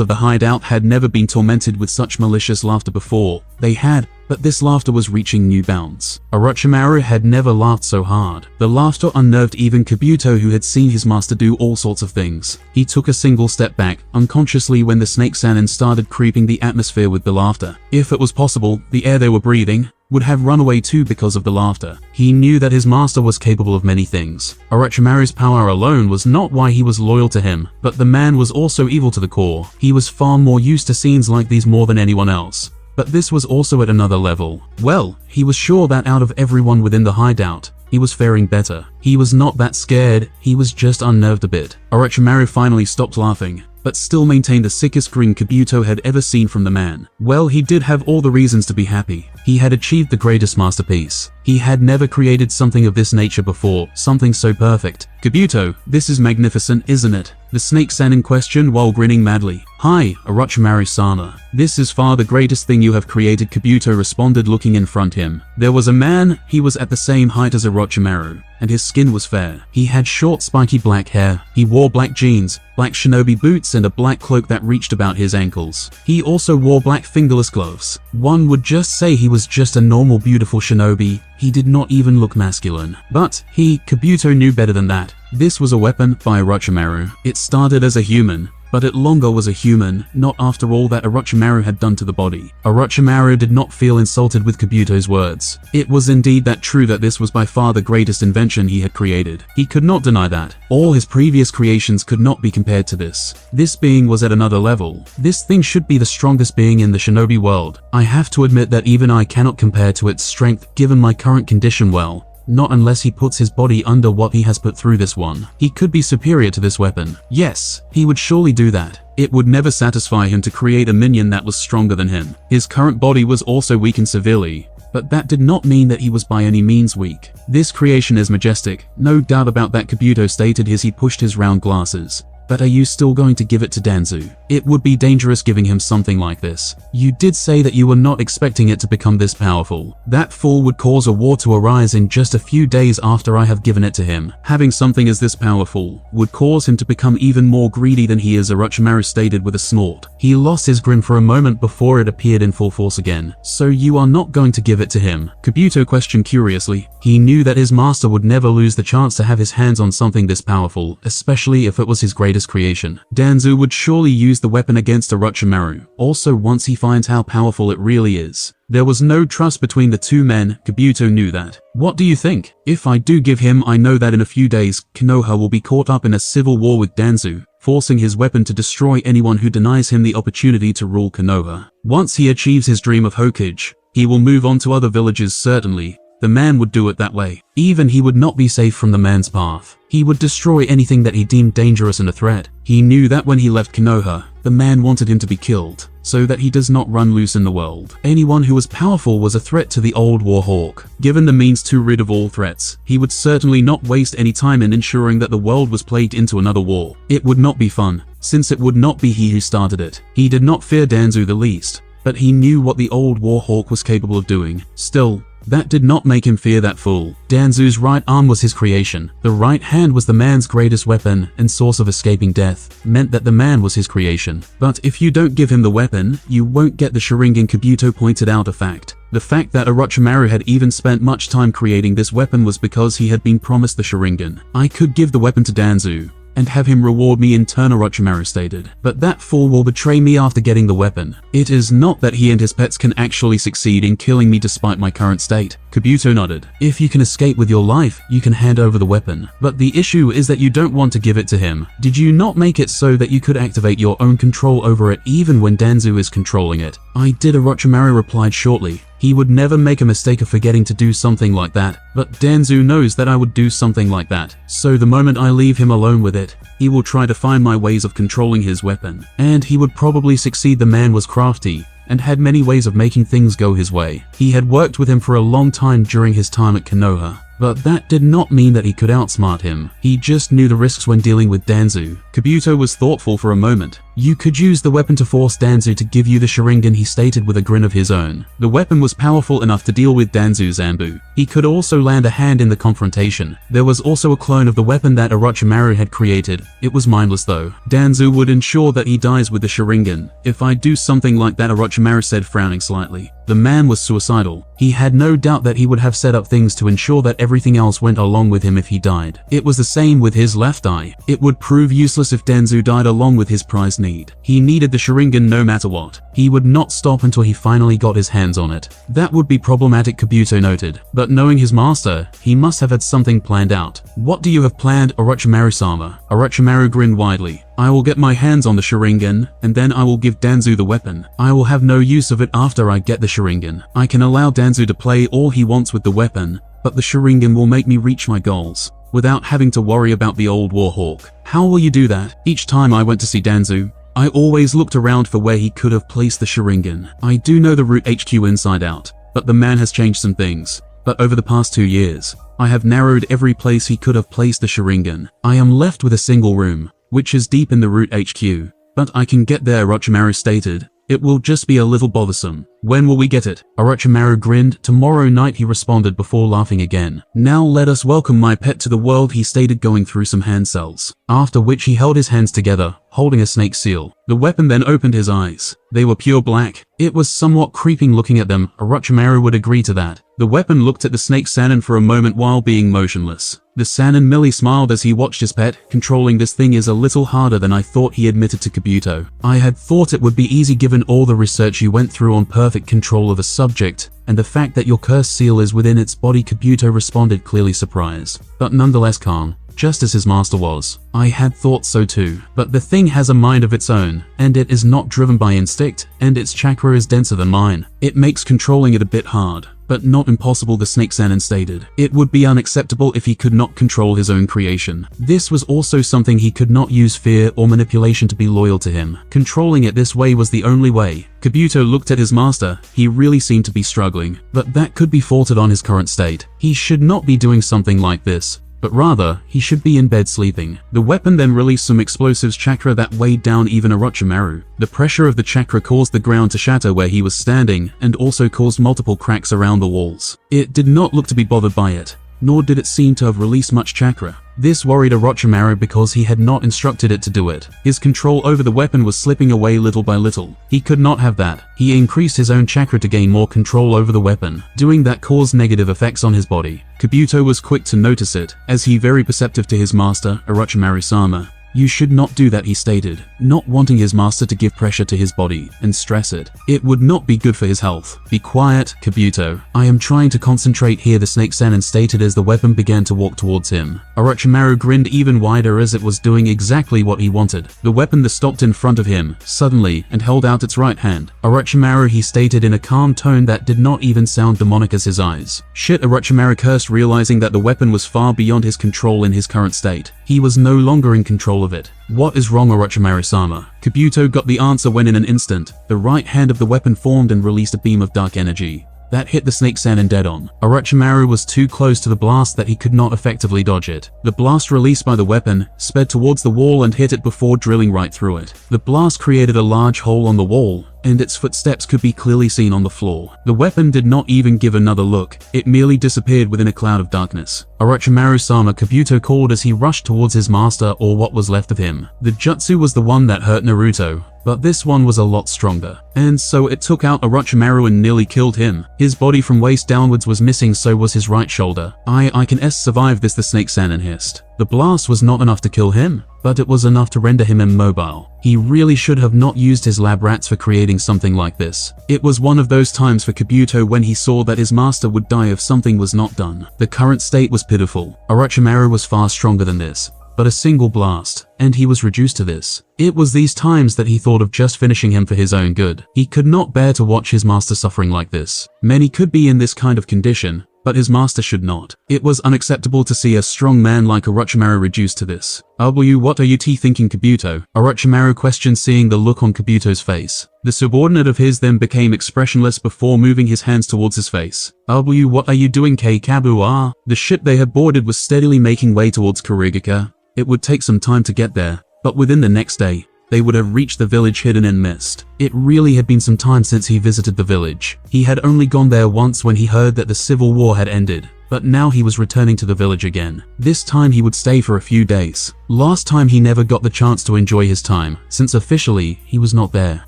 of the hideout had never been tormented with such malicious laughter before. They had, but this laughter was reaching new bounds. Orochimaru had never laughed so hard. The laughter unnerved even Kabuto, who had seen his master do all sorts of things. He took a single step back, unconsciously, when the snake Sannin started creeping the atmosphere with the laughter. If it was possible, the air they were breathing would have run away too because of the laughter. He knew that his master was capable of many things. Orochimaru's power alone was not why he was loyal to him, but the man was also evil to the core. He was far more used to scenes like these more than anyone else. But this was also at another level. Well, he was sure that out of everyone within the hideout, he was faring better. He was not that scared, he was just unnerved a bit. Orochimaru finally stopped laughing, but still maintained the sickest grin Kabuto had ever seen from the man. Well, he did have all the reasons to be happy. He had achieved the greatest masterpiece. He had never created something of this nature before, something so perfect. Kabuto, this is magnificent, isn't it? The snake Sannin questioned while grinning madly. Hi, Orochimaru-sama. This is far the greatest thing you have created, Kabuto responded, looking in front him. There was a man. He was at the same height as Orochimaru, and his skin was fair. He had short spiky black hair. He wore black jeans, black shinobi boots, and a black cloak that reached about his ankles. He also wore black fingerless gloves. One would just say he was just a normal beautiful shinobi. He did not even look masculine. But Kabuto knew better than that. This was a weapon by Orochimaru. It started as a human, but it longer was a human, not after all that Orochimaru had done to the body. Orochimaru did not feel insulted with Kabuto's words. It was indeed that true that this was by far the greatest invention he had created. He could not deny that. All his previous creations could not be compared to this. This being was at another level. This thing should be the strongest being in the shinobi world. I have to admit that even I cannot compare to its strength given my current condition. Well, not unless he puts his body under what he has put through this one. He could be superior to this weapon. Yes, he would surely do that. It would never satisfy him to create a minion that was stronger than him. His current body was also weakened severely, but that did not mean that he was by any means weak. This creation is majestic, no doubt about that, Kabuto stated as he pushed his round glasses. But are you still going to give it to Danzu? It would be dangerous giving him something like this. You did say that you were not expecting it to become this powerful. That fool would cause a war to arise in just a few days after I have given it to him. Having something as this powerful would cause him to become even more greedy than he is, Orochimaru stated with a snort. He lost his grin for a moment before it appeared in full force again. So you are not going to give it to him? Kabuto questioned curiously. He knew that his master would never lose the chance to have his hands on something this powerful, especially if it was his greatest creation. Danzu would surely use the weapon against Orochimaru, also once he finds how powerful it really is. There was no trust between the two men. Kabuto knew that. What do you think? If I do give him, I know that in a few days, Konoha will be caught up in a civil war with Danzu, forcing his weapon to destroy anyone who denies him the opportunity to rule Konoha. Once he achieves his dream of Hokage, he will move on to other villages certainly, the man would do it that way. Even he would not be safe from the man's path. He would destroy anything that he deemed dangerous and a threat. He knew that when he left Konoha, the man wanted him to be killed, so that he does not run loose in the world. Anyone who was powerful was a threat to the old Warhawk. Given the means to rid of all threats, he would certainly not waste any time in ensuring that the world was plagued into another war. It would not be fun, since it would not be he who started it. He did not fear Danzu the least, but he knew what the old Warhawk was capable of doing. Still, that did not make him fear that fool. Danzu's right arm was his creation. The right hand was the man's greatest weapon and source of escaping death, meant that the man was his creation. But if you don't give him the weapon, you won't get the Sharingan. Kabuto pointed out a fact. The fact that Orochimaru had even spent much time creating this weapon was because he had been promised the Sharingan. I could give the weapon to Danzu and have him reward me in turn, Orochimaru stated. But that fool will betray me after getting the weapon. It is not that he and his pets can actually succeed in killing me despite my current state. Kabuto nodded. If you can escape with your life, you can hand over the weapon. But the issue is that you don't want to give it to him. Did you not make it so that you could activate your own control over it even when Danzu is controlling it? I did, Orochimaru replied shortly. He would never make a mistake of forgetting to do something like that, but Danzu knows that I would do something like that. So the moment I leave him alone with it, he will try to find my ways of controlling his weapon. And he would probably succeed. The man was crafty and had many ways of making things go his way. He had worked with him for a long time during his time at Konoha, but that did not mean that he could outsmart him. He just knew the risks when dealing with Danzu. Kabuto was thoughtful for a moment. You could use the weapon to force Danzu to give you the Sharingan, he stated with a grin of his own. The weapon was powerful enough to deal with Danzu's Zanbu. He could also lend a hand in the confrontation. There was also a clone of the weapon that Orochimaru had created. It was mindless though. Danzu would ensure that he dies with the Sharingan. If I do something like that, Orochimaru said, frowning slightly. The man was suicidal. He had no doubt that he would have set up things to ensure that everything else went along with him if he died. It was the same with his left eye. It would prove useless if Danzu died along with his prized need. He needed the Sharingan no matter what. He would not stop until he finally got his hands on it. That would be problematic, Kabuto noted. But knowing his master, he must have had something planned out. What do you have planned, Orochimaru-sama? Orochimaru grinned widely. I will get my hands on the Sharingan, and then I will give Danzu the weapon. I will have no use of it after I get the Sharingan. I can allow Danzu to play all he wants with the weapon, but the Sharingan will make me reach my goals, without having to worry about the old Warhawk. How will you do that? Each time I went to see Danzu, I always looked around for where he could have placed the Sharingan. I do know the root HQ inside out, but the man has changed some things. But over the past 2 years, I have narrowed every place he could have placed the Sharingan. I am left with a single room, which is deep in the root HQ. But I can get there, Orochimaru stated. It will just be a little bothersome. When will we get it? Orochimaru grinned. Tomorrow night, he responded before laughing again. Now let us welcome my pet to the world, he stated, going through some hand cells. After which he held his hands together, holding a snake seal. The weapon then opened his eyes. They were pure black. It was somewhat creeping looking at them. Orochimaru would agree to that. The weapon looked at the snake Sannin for a moment while being motionless. The Sannin merely smiled as he watched his pet. Controlling this thing is a little harder than I thought, he admitted to Kabuto. I had thought it would be easy given all the research you went through on perfect control of a subject, and the fact that your cursed seal is within its body, Kabuto responded, clearly surprised, but nonetheless calm. Just as his master was. I had thought so too. But the thing has a mind of its own, and it is not driven by instinct, and its chakra is denser than mine. It makes controlling it a bit hard, but not impossible, the snake Sannin stated. It would be unacceptable if he could not control his own creation. This was also something he could not use fear or manipulation to be loyal to him. Controlling it this way was the only way. Kabuto looked at his master. He really seemed to be struggling, but that could be faulted on his current state. He should not be doing something like this, but rather, he should be in bed sleeping. The weapon then released some explosives chakra that weighed down even Orochimaru. The pressure of the chakra caused the ground to shatter where he was standing, and also caused multiple cracks around the walls. It did not look to be bothered by it, nor did it seem to have released much chakra. This worried Orochimaru because he had not instructed it to do it. His control over the weapon was slipping away little by little. He could not have that. He increased his own chakra to gain more control over the weapon. Doing that caused negative effects on his body. Kabuto was quick to notice it, as he very perceptive to his master, Orochimaru-sama. You should not do that, he stated, not wanting his master to give pressure to his body and stress it. It would not be good for his health. Be quiet, Kabuto. I am trying to concentrate here, the Snake Sannin stated as the weapon began to walk towards him. Orochimaru grinned even wider as it was doing exactly what he wanted. The weapon that stopped in front of him, suddenly, and held out its right hand. Orochimaru, he stated in a calm tone that did not even sound demonic as his eyes. Shit, Orochimaru cursed, realizing that the weapon was far beyond his control in his current state. He was no longer in control of it. What is wrong, Orochimaru-sama? Kabuto got the answer when in an instant, the right hand of the weapon formed and released a beam of dark energy that hit the Snake Sannin dead on. Orochimaru was too close to the blast that he could not effectively dodge it. The blast released by the weapon sped towards the wall and hit it before drilling right through it. The blast created a large hole on the wall, and its footsteps could be clearly seen on the floor. The weapon did not even give another look. It merely disappeared within a cloud of darkness. Orochimaru-sama, Kabuto called as he rushed towards his master, or what was left of him. The jutsu was the one that hurt Naruto, but this one was a lot stronger. And so it took out Orochimaru and nearly killed him. His body from waist downwards was missing, so was his right shoulder. I can survive this, the Snake Sannin hissed. The blast was not enough to kill him, but it was enough to render him immobile. He really should have not used his lab rats for creating something like this. It was one of those times for Kabuto when he saw that his master would die if something was not done. The current state was pitiful. Orochimaru was far stronger than this, but a single blast, and he was reduced to this. It was these times that he thought of just finishing him for his own good. He could not bear to watch his master suffering like this. Many could be in this kind of condition, but his master should not. It was unacceptable to see a strong man like Orochimaru reduced to this. What are you thinking, Kabuto? Orochimaru questioned, seeing the look on Kabuto's face. The subordinate of his then became expressionless before moving his hands towards his face. What are you doing, Kabu? The ship they had boarded was steadily making way towards Kurigaka. It would take some time to get there, but within the next day, they would have reached the village hidden in mist. It really had been some time since he visited the village. He had only gone there once when he heard that the civil war had ended, but now he was returning to the village again. This time he would stay for a few days. Last time he never got the chance to enjoy his time, since officially he was not there.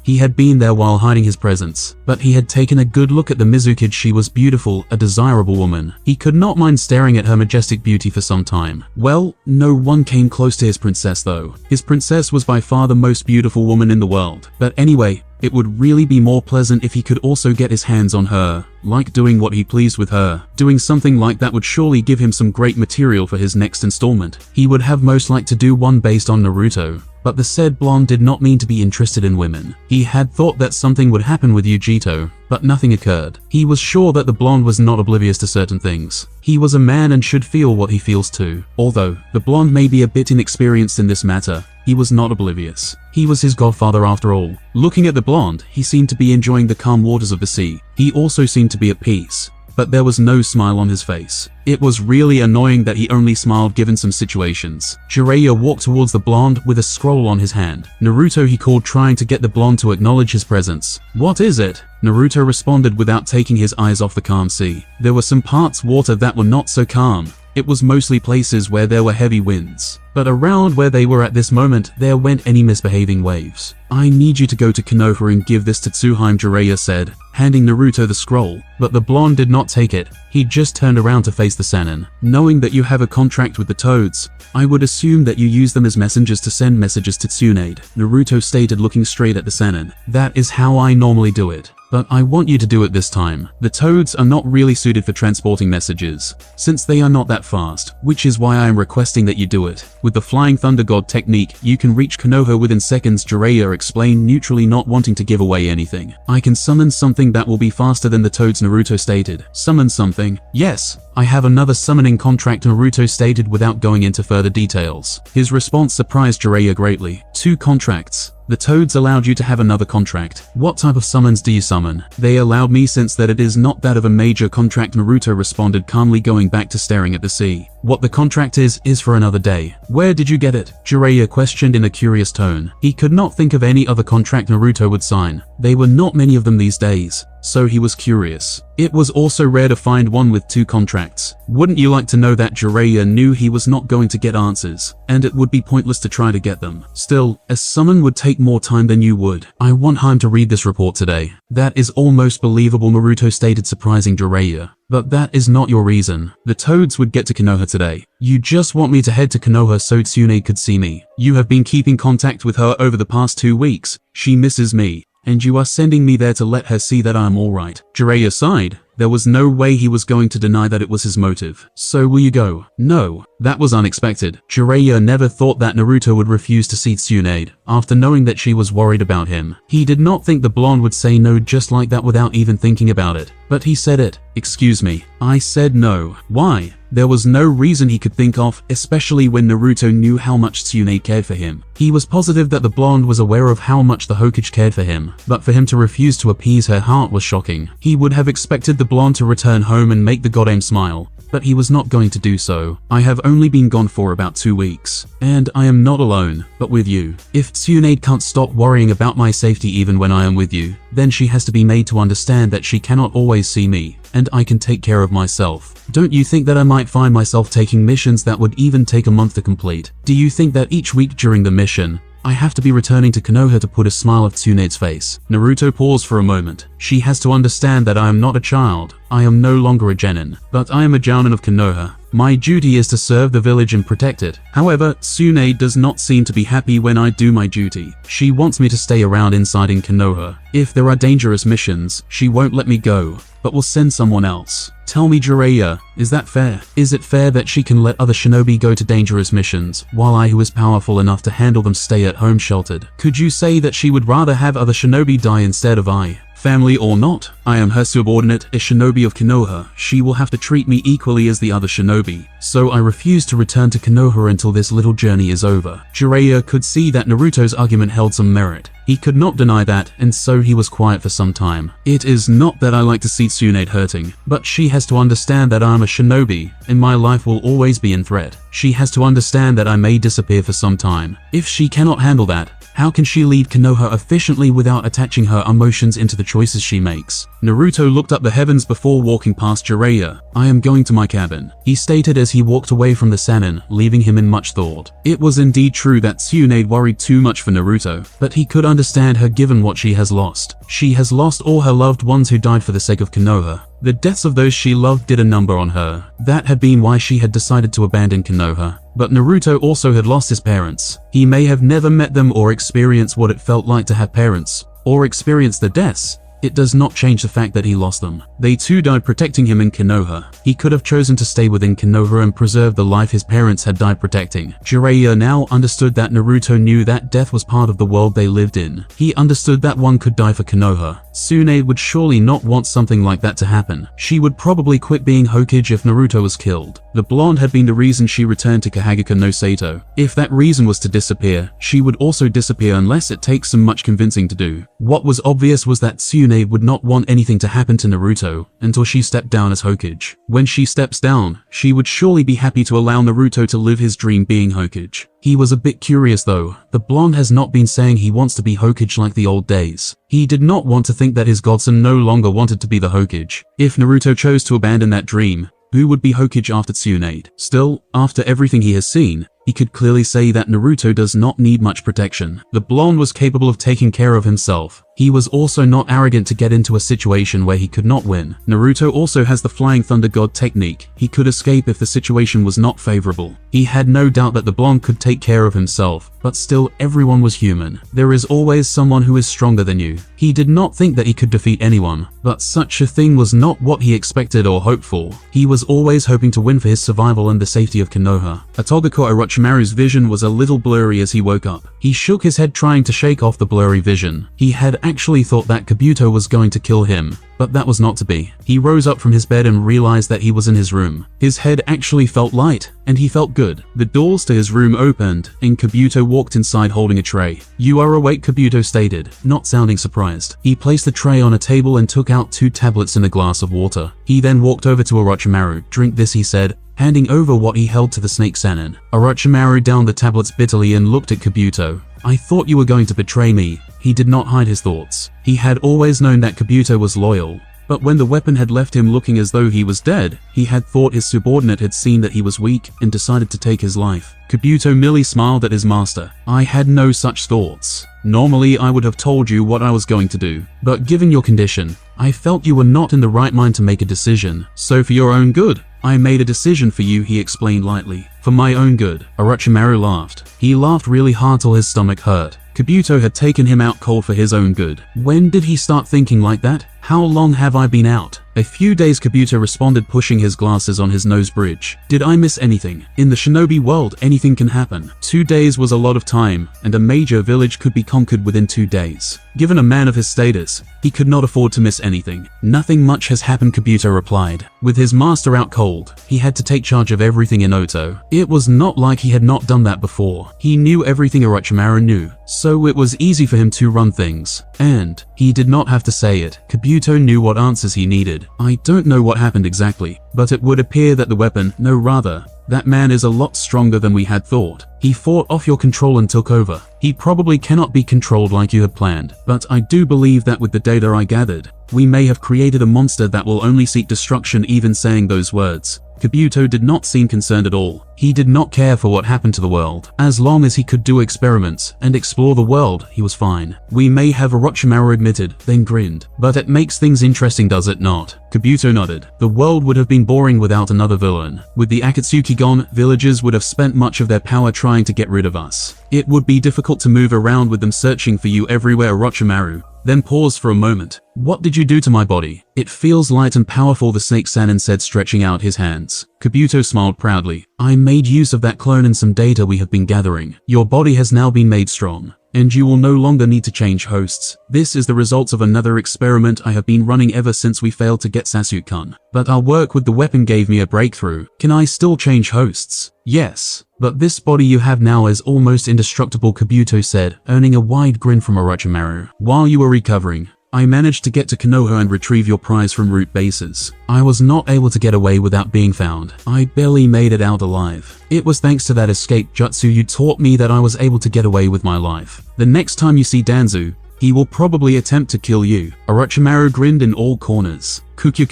He had been there while hiding his presence, but he had taken a good look at the Mizukage. She was beautiful, a desirable woman. He could not mind staring at her majestic beauty for some time. Well, no one came close to his princess though. His princess was by far the most beautiful woman in the world. But anyway, it would really be more pleasant if he could also get his hands on her, like doing what he pleased with her. Doing something like that would surely give him some great material for his next installment. He would have most liked to do one based on Naruto, but the said blonde did not mean to be interested in women. He had thought that something would happen with Ujito, but nothing occurred. He was sure that the blonde was not oblivious to certain things. He was a man and should feel what he feels too. Although, the blonde may be a bit inexperienced in this matter, he was not oblivious. He was his godfather after all. Looking at the blonde, he seemed to be enjoying the calm waters of the sea. He also seemed to be at peace, but there was no smile on his face. It was really annoying that he only smiled given some situations. Jiraiya walked towards the blonde with a scroll on his hand. Naruto, he called, trying to get the blonde to acknowledge his presence. What is it? Naruto responded without taking his eyes off the calm sea. There were some parts water that were not so calm. It was mostly places where there were heavy winds. But around where they were at this moment, there weren't any misbehaving waves. I need you to go to Konoha and give this to Tsuhime, Jiraiya said, handing Naruto the scroll. But the blonde did not take it. He just turned around to face the Sannin. Knowing that you have a contract with the Toads, I would assume that you use them as messengers to send messages to Tsunade, Naruto stated, looking straight at the Sannin. That is how I normally do it. But I want you to do it this time. The Toads are not really suited for transporting messages, since they are not that fast, which is why I am requesting that you do it. With the Flying Thunder God technique, you can reach Konoha within seconds, Jiraiya explained, neutrally, not wanting to give away anything. I can summon something that will be faster than the Toads, Naruto stated. Summon something? Yes, I have another summoning contract, Naruto stated without going into further details. His response surprised Jiraiya greatly. 2 contracts. The Toads allowed you to have another contract. What type of summons do you summon? They allowed me, since that it is not that of a major contract, Naruto responded calmly, going back to staring at the sea. What the contract is for another day. Where did you get it? Jiraiya questioned in a curious tone. He could not think of any other contract Naruto would sign. There were not many of them these days. so he was curious. It was also rare to find one with 2 contracts. Wouldn't you like to know that Jiraiya knew he was not going to get answers, and it would be pointless to try to get them. Still, a summon would take more time than you would. I want him to read this report today. That is almost believable, Naruto stated, surprising Jiraiya. But that is not your reason. The Toads would get to Konoha today. You just want me to head to Konoha so Tsunade could see me. You have been keeping contact with her over the past 2 weeks. She misses me, and you are sending me there to let her see that I am alright. Jiraiya sighed. There was no way he was going to deny that it was his motive. So will you go? No. That was unexpected. Jiraiya never thought that Naruto would refuse to see Tsunade, after knowing that she was worried about him. He did not think the blonde would say no just like that without even thinking about it. But he said it. Excuse me. I said no. Why? There was no reason he could think of, especially when Naruto knew how much Tsunade cared for him. He was positive that the blonde was aware of how much the Hokage cared for him, but for him to refuse to appease her heart was shocking. He would have expected the blonde to return home and make the goddamn smile, but he was not going to do so. I have only been gone for about 2 weeks, and I am not alone, but with you. If Tsunade can't stop worrying about my safety even when I am with you, then she has to be made to understand that she cannot always see me, and I can take care of myself. Don't you think that I might find myself taking missions that would even take a month to complete? Do you think that each week during the mission, I have to be returning to Konoha to put a smile on Tsunade's face? Naruto paused for a moment. She has to understand that I am not a child. I am no longer a genin, but I am a jounin of Konoha. My duty is to serve the village and protect it. However, Tsunade does not seem to be happy when I do my duty. She wants me to stay around inside in Konoha. If there are dangerous missions, she won't let me go, but will send someone else. Tell me, Jiraiya, is that fair? Is it fair that she can let other shinobi go to dangerous missions, while I, who is powerful enough to handle them, stay at home sheltered? Could you say that she would rather have other shinobi die instead of I? Family or not, I am her subordinate, a shinobi of Konoha. She will have to treat me equally as the other shinobi. So I refuse to return to Konoha until this little journey is over. Jiraiya could see that Naruto's argument held some merit. He could not deny that, and so he was quiet for some time. It is not that I like to see Tsunade hurting, but she has to understand that I am a shinobi, and my life will always be in threat. She has to understand that I may disappear for some time. If she cannot handle that, how can she leave Konoha efficiently without attaching her emotions into the choices she makes? Naruto looked up the heavens before walking past Jiraiya. I am going to my cabin, he stated as he walked away from the Sannin, leaving him in much thought. It was indeed true that Tsunade worried too much for Naruto, but he could understand her given what she has lost. She has lost all her loved ones who died for the sake of Konoha. The deaths of those she loved did a number on her. That had been why she had decided to abandon Konoha. But Naruto also had lost his parents. He may have never met them or experienced what it felt like to have parents, or experienced their deaths. It does not change the fact that he lost them. They too died protecting him in Konoha. He could have chosen to stay within Konoha and preserve the life his parents had died protecting. Jiraiya now understood that Naruto knew that death was part of the world they lived in. He understood that one could die for Konoha. Tsunade would surely not want something like that to happen. She would probably quit being Hokage if Naruto was killed. The blonde had been the reason she returned to Kahagaka no Sato. If that reason was to disappear, she would also disappear unless it takes some much convincing to do. What was obvious was that Tsunade would not want anything to happen to Naruto until she stepped down as Hokage. When she steps down, she would surely be happy to allow Naruto to live his dream being Hokage. He was a bit curious though. The blonde has not been saying he wants to be Hokage like the old days. He did not want to think that his godson no longer wanted to be the Hokage. If Naruto chose to abandon that dream, who would be Hokage after Tsunade? Still, after everything he has seen, he could clearly say that Naruto does not need much protection. The blonde was capable of taking care of himself. He was also not arrogant to get into a situation where he could not win. Naruto also has the Flying Thunder God technique. He could escape if the situation was not favorable. He had no doubt that the blonde could take care of himself, but still everyone was human. There is always someone who is stronger than you. He did not think that he could defeat anyone, but such a thing was not what he expected or hoped for. He was always hoping to win for his survival and the safety of Konoha. Atogako Orochimaru's vision was a little blurry as he woke up. He shook his head trying to shake off the blurry vision. He had actually thought that Kabuto was going to kill him, but that was not to be. He rose up from his bed and realized that he was in his room. His head actually felt light, and he felt good. The doors to his room opened, and Kabuto walked inside holding a tray. "You are awake," Kabuto stated, not sounding surprised. He placed the tray on a table and took out 2 tablets and a glass of water. He then walked over to Orochimaru. "Drink this," he said, handing over what he held to the snake Sannin. Orochimaru downed the tablets bitterly and looked at Kabuto. I thought you were going to betray me. He did not hide his thoughts. He had always known that Kabuto was loyal. But when the weapon had left him looking as though he was dead, he had thought his subordinate had seen that he was weak and decided to take his life. Kabuto merely smiled at his master. I had no such thoughts. Normally I would have told you what I was going to do, but given your condition, I felt you were not in the right mind to make a decision. So for your own good, I made a decision for you, he explained lightly. For my own good. Orochimaru laughed. He laughed really hard till his stomach hurt. Kabuto had taken him out cold for his own good. When did he start thinking like that? How long have I been out? A few days, Kabuto responded, pushing his glasses on his nose bridge. Did I miss anything? In the shinobi world, anything can happen. 2 days was a lot of time, and a major village could be conquered within 2 days. Given a man of his status, he could not afford to miss anything. Nothing much has happened, Kabuto replied. With his master out cold, he had to take charge of everything in Oto. It was not like he had not done that before. He knew everything Orochimaru knew, so it was easy for him to run things. And he did not have to say it. Kabuto knew what answers he needed. I don't know what happened exactly, but it would appear that the weapon, no rather, that man is a lot stronger than we had thought. He fought off your control and took over. He probably cannot be controlled like you had planned, but I do believe that with the data I gathered, we may have created a monster that will only seek destruction. Even saying those words, Kabuto did not seem concerned at all. He did not care for what happened to the world. As long as he could do experiments and explore the world, he was fine. We may have, Orochimaru admitted, then grinned. But it makes things interesting, does it not? Kabuto nodded. The world would have been boring without another villain. With the Akatsuki gone, villagers would have spent much of their power trying to get rid of us. It would be difficult to move around with them searching for you everywhere, Orochimaru. Then paused for a moment. What did you do to my body? It feels light and powerful, the snake Sannin said, stretching out his hands. Kabuto smiled proudly. I made use of that clone and some data we have been gathering. Your body has now been made strong, and you will no longer need to change hosts. This is the results of another experiment I have been running ever since we failed to get Sasuke-kun. But our work with the weapon gave me a breakthrough. Can I still change hosts? Yes. But this body you have now is almost indestructible, Kabuto said, earning a wide grin from Orochimaru. While you were recovering, I managed to get to Konoha and retrieve your prize from root bases. I was not able to get away without being found. I barely made it out alive. It was thanks to that escape jutsu you taught me that I was able to get away with my life. The next time you see Danzu, he will probably attempt to kill you. Orochimaru grinned in all corners. Kuku,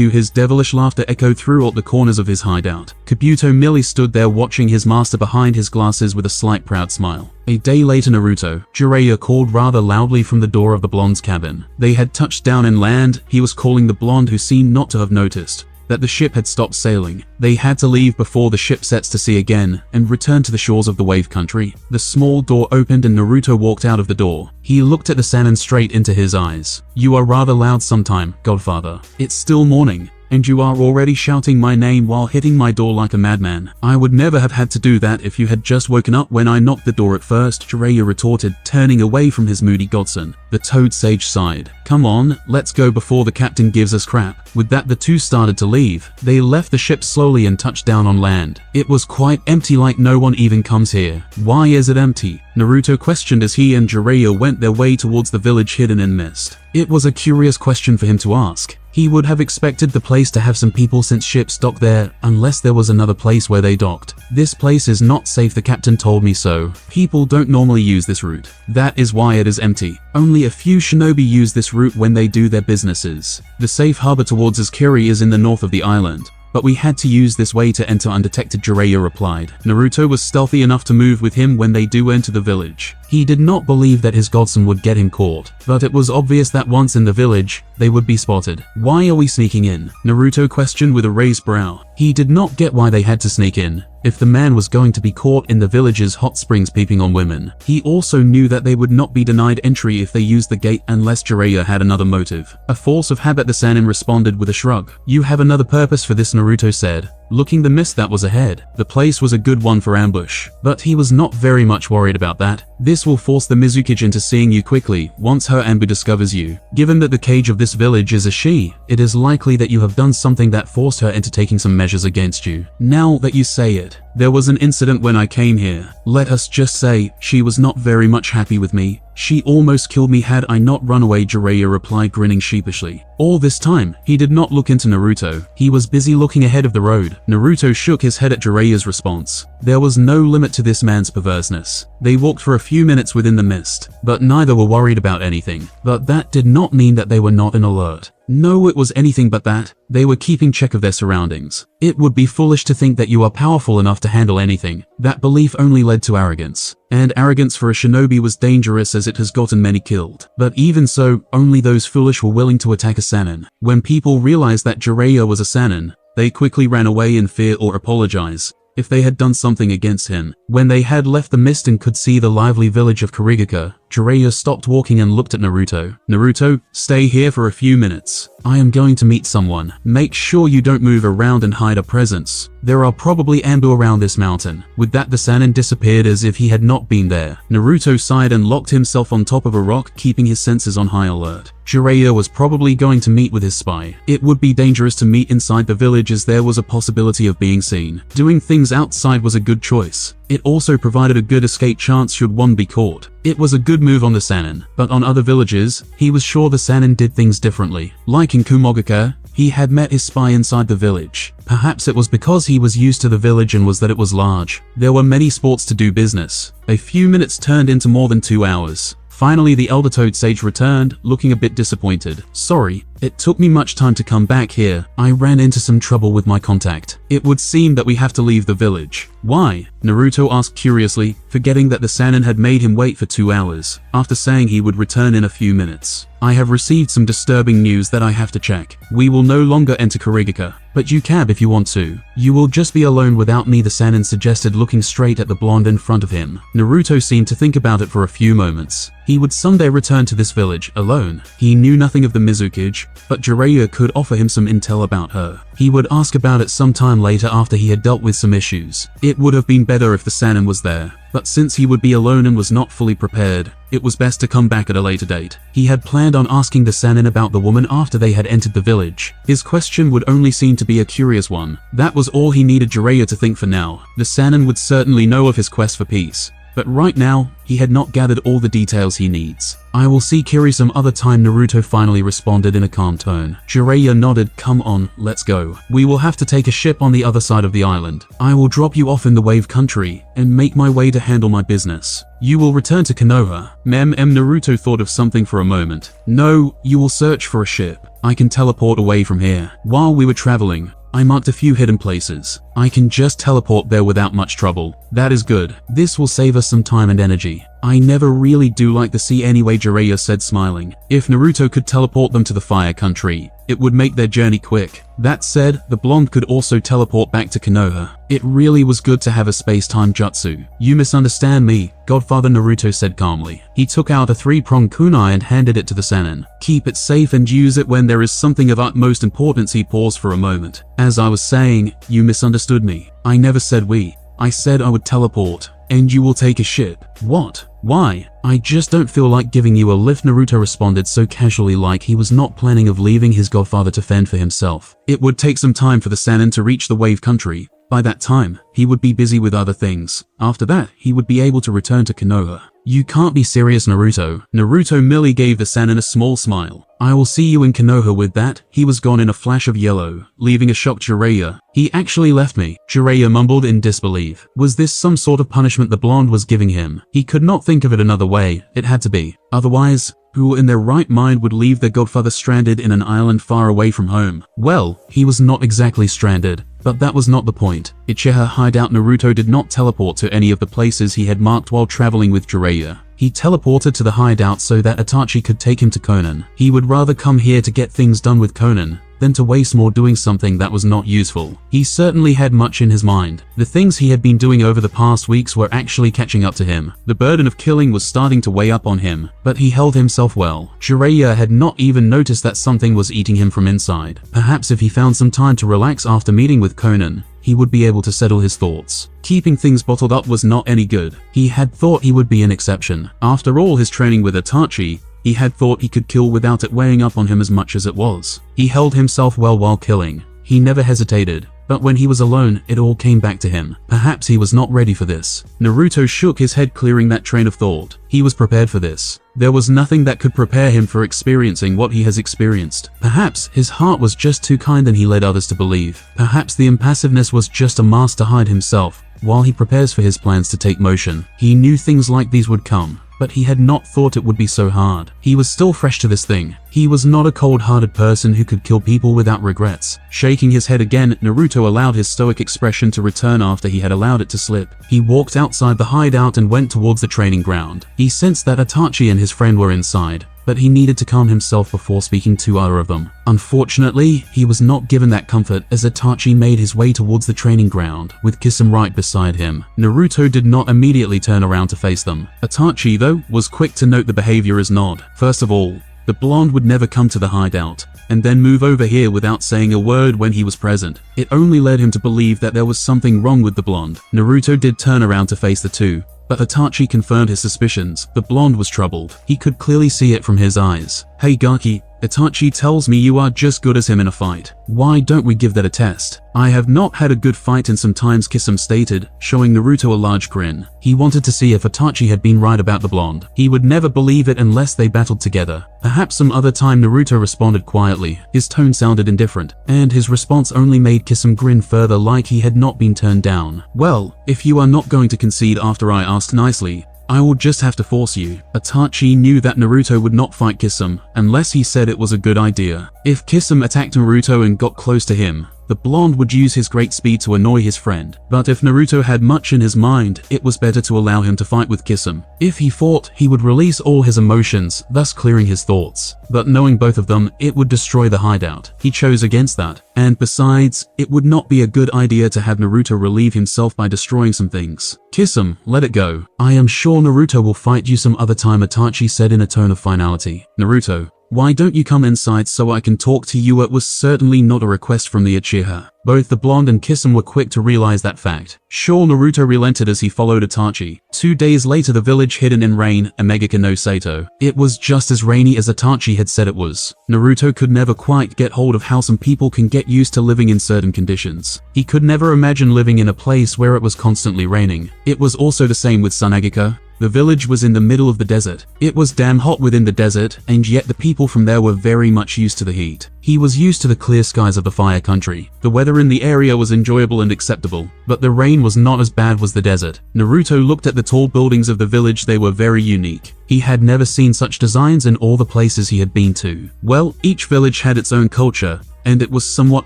his devilish laughter echoed through all the corners of his hideout. Kabuto merely stood there watching his master behind his glasses with a slight proud smile. A day later, Naruto, Jiraiya called rather loudly from the door of the blonde's cabin. They had touched down in land. He was calling the blonde, who seemed not to have noticed that the ship had stopped sailing. They had to leave before the ship sets to sea again and return to the shores of the wave country. The small door opened and Naruto walked out of the door. He looked at the Sannin straight into his eyes. You are rather loud sometime, Godfather. It's still morning, and you are already shouting my name while hitting my door like a madman. I would never have had to do that if you had just woken up when I knocked the door at first, Jiraiya retorted, turning away from his moody godson. The Toad Sage sighed. Come on, let's go before the captain gives us crap. With that, the two started to leave. They left the ship slowly and touched down on land. It was quite empty, like no one even comes here. Why is it empty? Naruto questioned as he and Jiraiya went their way towards the village hidden in mist. It was a curious question for him to ask. He would have expected the place to have some people since ships docked there, unless there was another place where they docked. This place is not safe, the captain told me so. People don't normally use this route. That is why it is empty. Only a few shinobi use this route when they do their businesses. The safe harbor towards Azkiri is in the north of the island, but we had to use this way to enter undetected, Jiraiya replied. Naruto was stealthy enough to move with him when they do enter the village. He did not believe that his godson would get him caught, but it was obvious that once in the village, they would be spotted. Why are we sneaking in? Naruto questioned with a raised brow. He did not get why they had to sneak in. If the man was going to be caught in the village's hot springs peeping on women, he also knew that they would not be denied entry if they used the gate unless Jiraiya had another motive. A force of habit, the Sannin responded with a shrug. You have another purpose for this, Naruto said, looking the mist that was ahead. The place was a good one for ambush, but he was not very much worried about that. This will force the Mizukage into seeing you quickly once her Anbu discovers you. Given that the cage of this village is a she, it is likely that you have done something that forced her into taking some measures against you. Now that you say it, There was an incident when I came here. Let us just say, she was not very much happy with me. She almost killed me had I not run away, Jiraiya replied, grinning sheepishly. All this time, he did not look into Naruto. He was busy looking ahead of the road. Naruto shook his head at Jiraiya's response. There was no limit to this man's perverseness. They walked for a few minutes within the mist, but neither were worried about anything. But that did not mean that they were not in alert. No, it was anything but that. They were keeping check of their surroundings. It would be foolish to think that you are powerful enough to handle anything. That belief only led to arrogance. And arrogance for a shinobi was dangerous as it has gotten many killed. But even so, only those foolish were willing to attack a Sannin. When people realized that Jiraiya was a Sannin, they quickly ran away in fear or apologize if they had done something against him. When they had left the mist and could see the lively village of Kurigaka, Jiraiya stopped walking and looked at Naruto. Naruto, stay here for a few minutes. I am going to meet someone. Make sure you don't move around and hide a presence. There are probably ambu around this mountain. With that, the Sannin disappeared as if he had not been there. Naruto sighed and locked himself on top of a rock, keeping his senses on high alert. Jiraiya was probably going to meet with his spy. It would be dangerous to meet inside the village as there was a possibility of being seen. Doing things outside was a good choice. It also provided a good escape chance should one be caught. It was a good move on the Sannin, but on other villages, he was sure the Sannin did things differently. Like in Kumogaka, he had met his spy inside the village. Perhaps it was because he was used to the village and was that it was large. There were many spots to do business. A few minutes turned into more than 2 hours. Finally, the Elder Toad Sage returned, looking a bit disappointed. Sorry, it took me much time to come back here. I ran into some trouble with my contact. It would seem that we have to leave the village. Why? Naruto asked curiously, forgetting that the Sannin had made him wait for 2 hours, after saying he would return in a few minutes. I have received some disturbing news that I have to check. We will no longer enter Kurigaka, but you can if you want to. You will just be alone without me, the Sannin suggested, looking straight at the blonde in front of him. Naruto seemed to think about it for a few moments. He would someday return to this village, alone. He knew nothing of the Mizukage, but Jiraiya could offer him some intel about her. He would ask about it sometime later after he had dealt with some issues. It would have been better if the Sannin was there, but since he would be alone and was not fully prepared, it was best to come back at a later date. He had planned on asking the Sannin about the woman after they had entered the village. His question would only seem to be a curious one. That was all he needed Jiraiya to think for now. The Sannin would certainly know of his quest for peace, but right now, he had not gathered all the details he needs. I will see Kiri some other time, Naruto finally responded in a calm tone. Jiraiya nodded. Come on, let's go. We will have to take a ship on the other side of the island. I will drop you off in the wave country and make my way to handle my business. You will return to Konoha. Naruto thought of something for a moment. No, you will search for a ship. I can teleport away from here. While we were traveling, I marked a few hidden places. I can just teleport there without much trouble. That is good. This will save us some time and energy. I never really do like the sea anyway, Jiraiya said, smiling. If Naruto could teleport them to the fire country, it would make their journey quick. That said, the blonde could also teleport back to Konoha. It really was good to have a space-time jutsu. You misunderstand me, Godfather, Naruto said calmly. He took out a 3-pronged kunai and handed it to the Sannin. Keep it safe and use it when there is something of utmost importance. He paused for a moment. As I was saying, you misunderstood me. I never said we. I said I would teleport, and you will take a ship. What? Why? I just don't feel like giving you a lift, Naruto responded so casually, like he was not planning of leaving his godfather to fend for himself. It would take some time for the Sannin to reach the wave country. By that time, he would be busy with other things. After that, he would be able to return to Konoha. You can't be serious, Naruto. Naruto merely gave the Sannin a small smile. I will see you in Konoha. With that, he was gone in a flash of yellow, leaving a shocked Jiraiya. He actually left me, Jiraiya mumbled in disbelief. Was this some sort of punishment the blonde was giving him? He could not think of it another way. It had to be. Otherwise, who in their right mind would leave their godfather stranded in an island far away from home? Well, he was not exactly stranded, but that was not the point. Uchiha hideout. Naruto did not teleport to any of the places he had marked while traveling with Jiraiya. He teleported to the hideout so that Itachi could take him to Konan. He would rather come here to get things done with Konan than to waste more doing something that was not useful. He certainly had much in his mind. The things he had been doing over the past weeks were actually catching up to him. The burden of killing was starting to weigh up on him, but he held himself well. Jiraiya had not even noticed that something was eating him from inside. Perhaps if he found some time to relax after meeting with Konan, he would be able to settle his thoughts. Keeping things bottled up was not any good. He had thought he would be an exception. After all his training with Itachi, he had thought he could kill without it weighing up on him as much as it was. He held himself well while killing. He never hesitated. But when he was alone, it all came back to him. Perhaps he was not ready for this. Naruto shook his head, clearing that train of thought. He was prepared for this. There was nothing that could prepare him for experiencing what he has experienced. Perhaps his heart was just too kind and he led others to believe. Perhaps the impassiveness was just a mask to hide himself while he prepares for his plans to take motion. He knew things like these would come, but he had not thought it would be so hard. He was still fresh to this thing. He was not a cold-hearted person who could kill people without regrets. Shaking his head again, Naruto allowed his stoic expression to return after he had allowed it to slip. He walked outside the hideout and went towards the training ground. He sensed that Itachi and his friend were inside, but he needed to calm himself before speaking to either of them. Unfortunately, he was not given that comfort as Itachi made his way towards the training ground, with Kisame right beside him. Naruto did not immediately turn around to face them. Itachi, though, was quick to note the behavior as nod. First of all, the blonde would never come to the hideout, and then move over here without saying a word when he was present. It only led him to believe that there was something wrong with the blonde. Naruto did turn around to face the two, but Itachi confirmed his suspicions. The blonde was troubled. He could clearly see it from his eyes. Hey Gaki, Itachi tells me you are just good as him in a fight. Why don't we give that a test? I have not had a good fight in some times, Kisame stated, showing Naruto a large grin. He wanted to see if Itachi had been right about the blonde. He would never believe it unless they battled together. Perhaps some other time. Naruto responded quietly. His tone sounded indifferent, and his response only made Kisame grin further, like he had not been turned down. Well, if you are not going to concede after I asked nicely, I will just have to force you. Itachi knew that Naruto would not fight Kisame unless he said it was a good idea. If Kisame attacked Naruto and got close to him, the blonde would use his great speed to annoy his friend. But if Naruto had much in his mind, it was better to allow him to fight with Kisame. If he fought, he would release all his emotions, thus clearing his thoughts. But knowing both of them, it would destroy the hideout. He chose against that. And besides, it would not be a good idea to have Naruto relieve himself by destroying some things. Kisame, let it go. I am sure Naruto will fight you some other time, Itachi said in a tone of finality. Naruto, why don't you come inside so I can talk to you? It was certainly not a request from the Uchiha. Both the blonde and Kisame were quick to realize that fact. Sure, Naruto relented as he followed Itachi. 2 days later, the village hidden in rain, Amegaka no Sato. It was just as rainy as Itachi had said it was. Naruto could never quite get hold of how some people can get used to living in certain conditions. He could never imagine living in a place where it was constantly raining. It was also the same with Sunagika. The village was in the middle of the desert. It was damn hot within the desert, and yet the people from there were very much used to the heat. He was used to the clear skies of the fire country. The weather in the area was enjoyable and acceptable, but the rain was not as bad as the desert. Naruto looked at the tall buildings of the village. They were very unique. He had never seen such designs in all the places he had been to. Well, each village had its own culture, and it was somewhat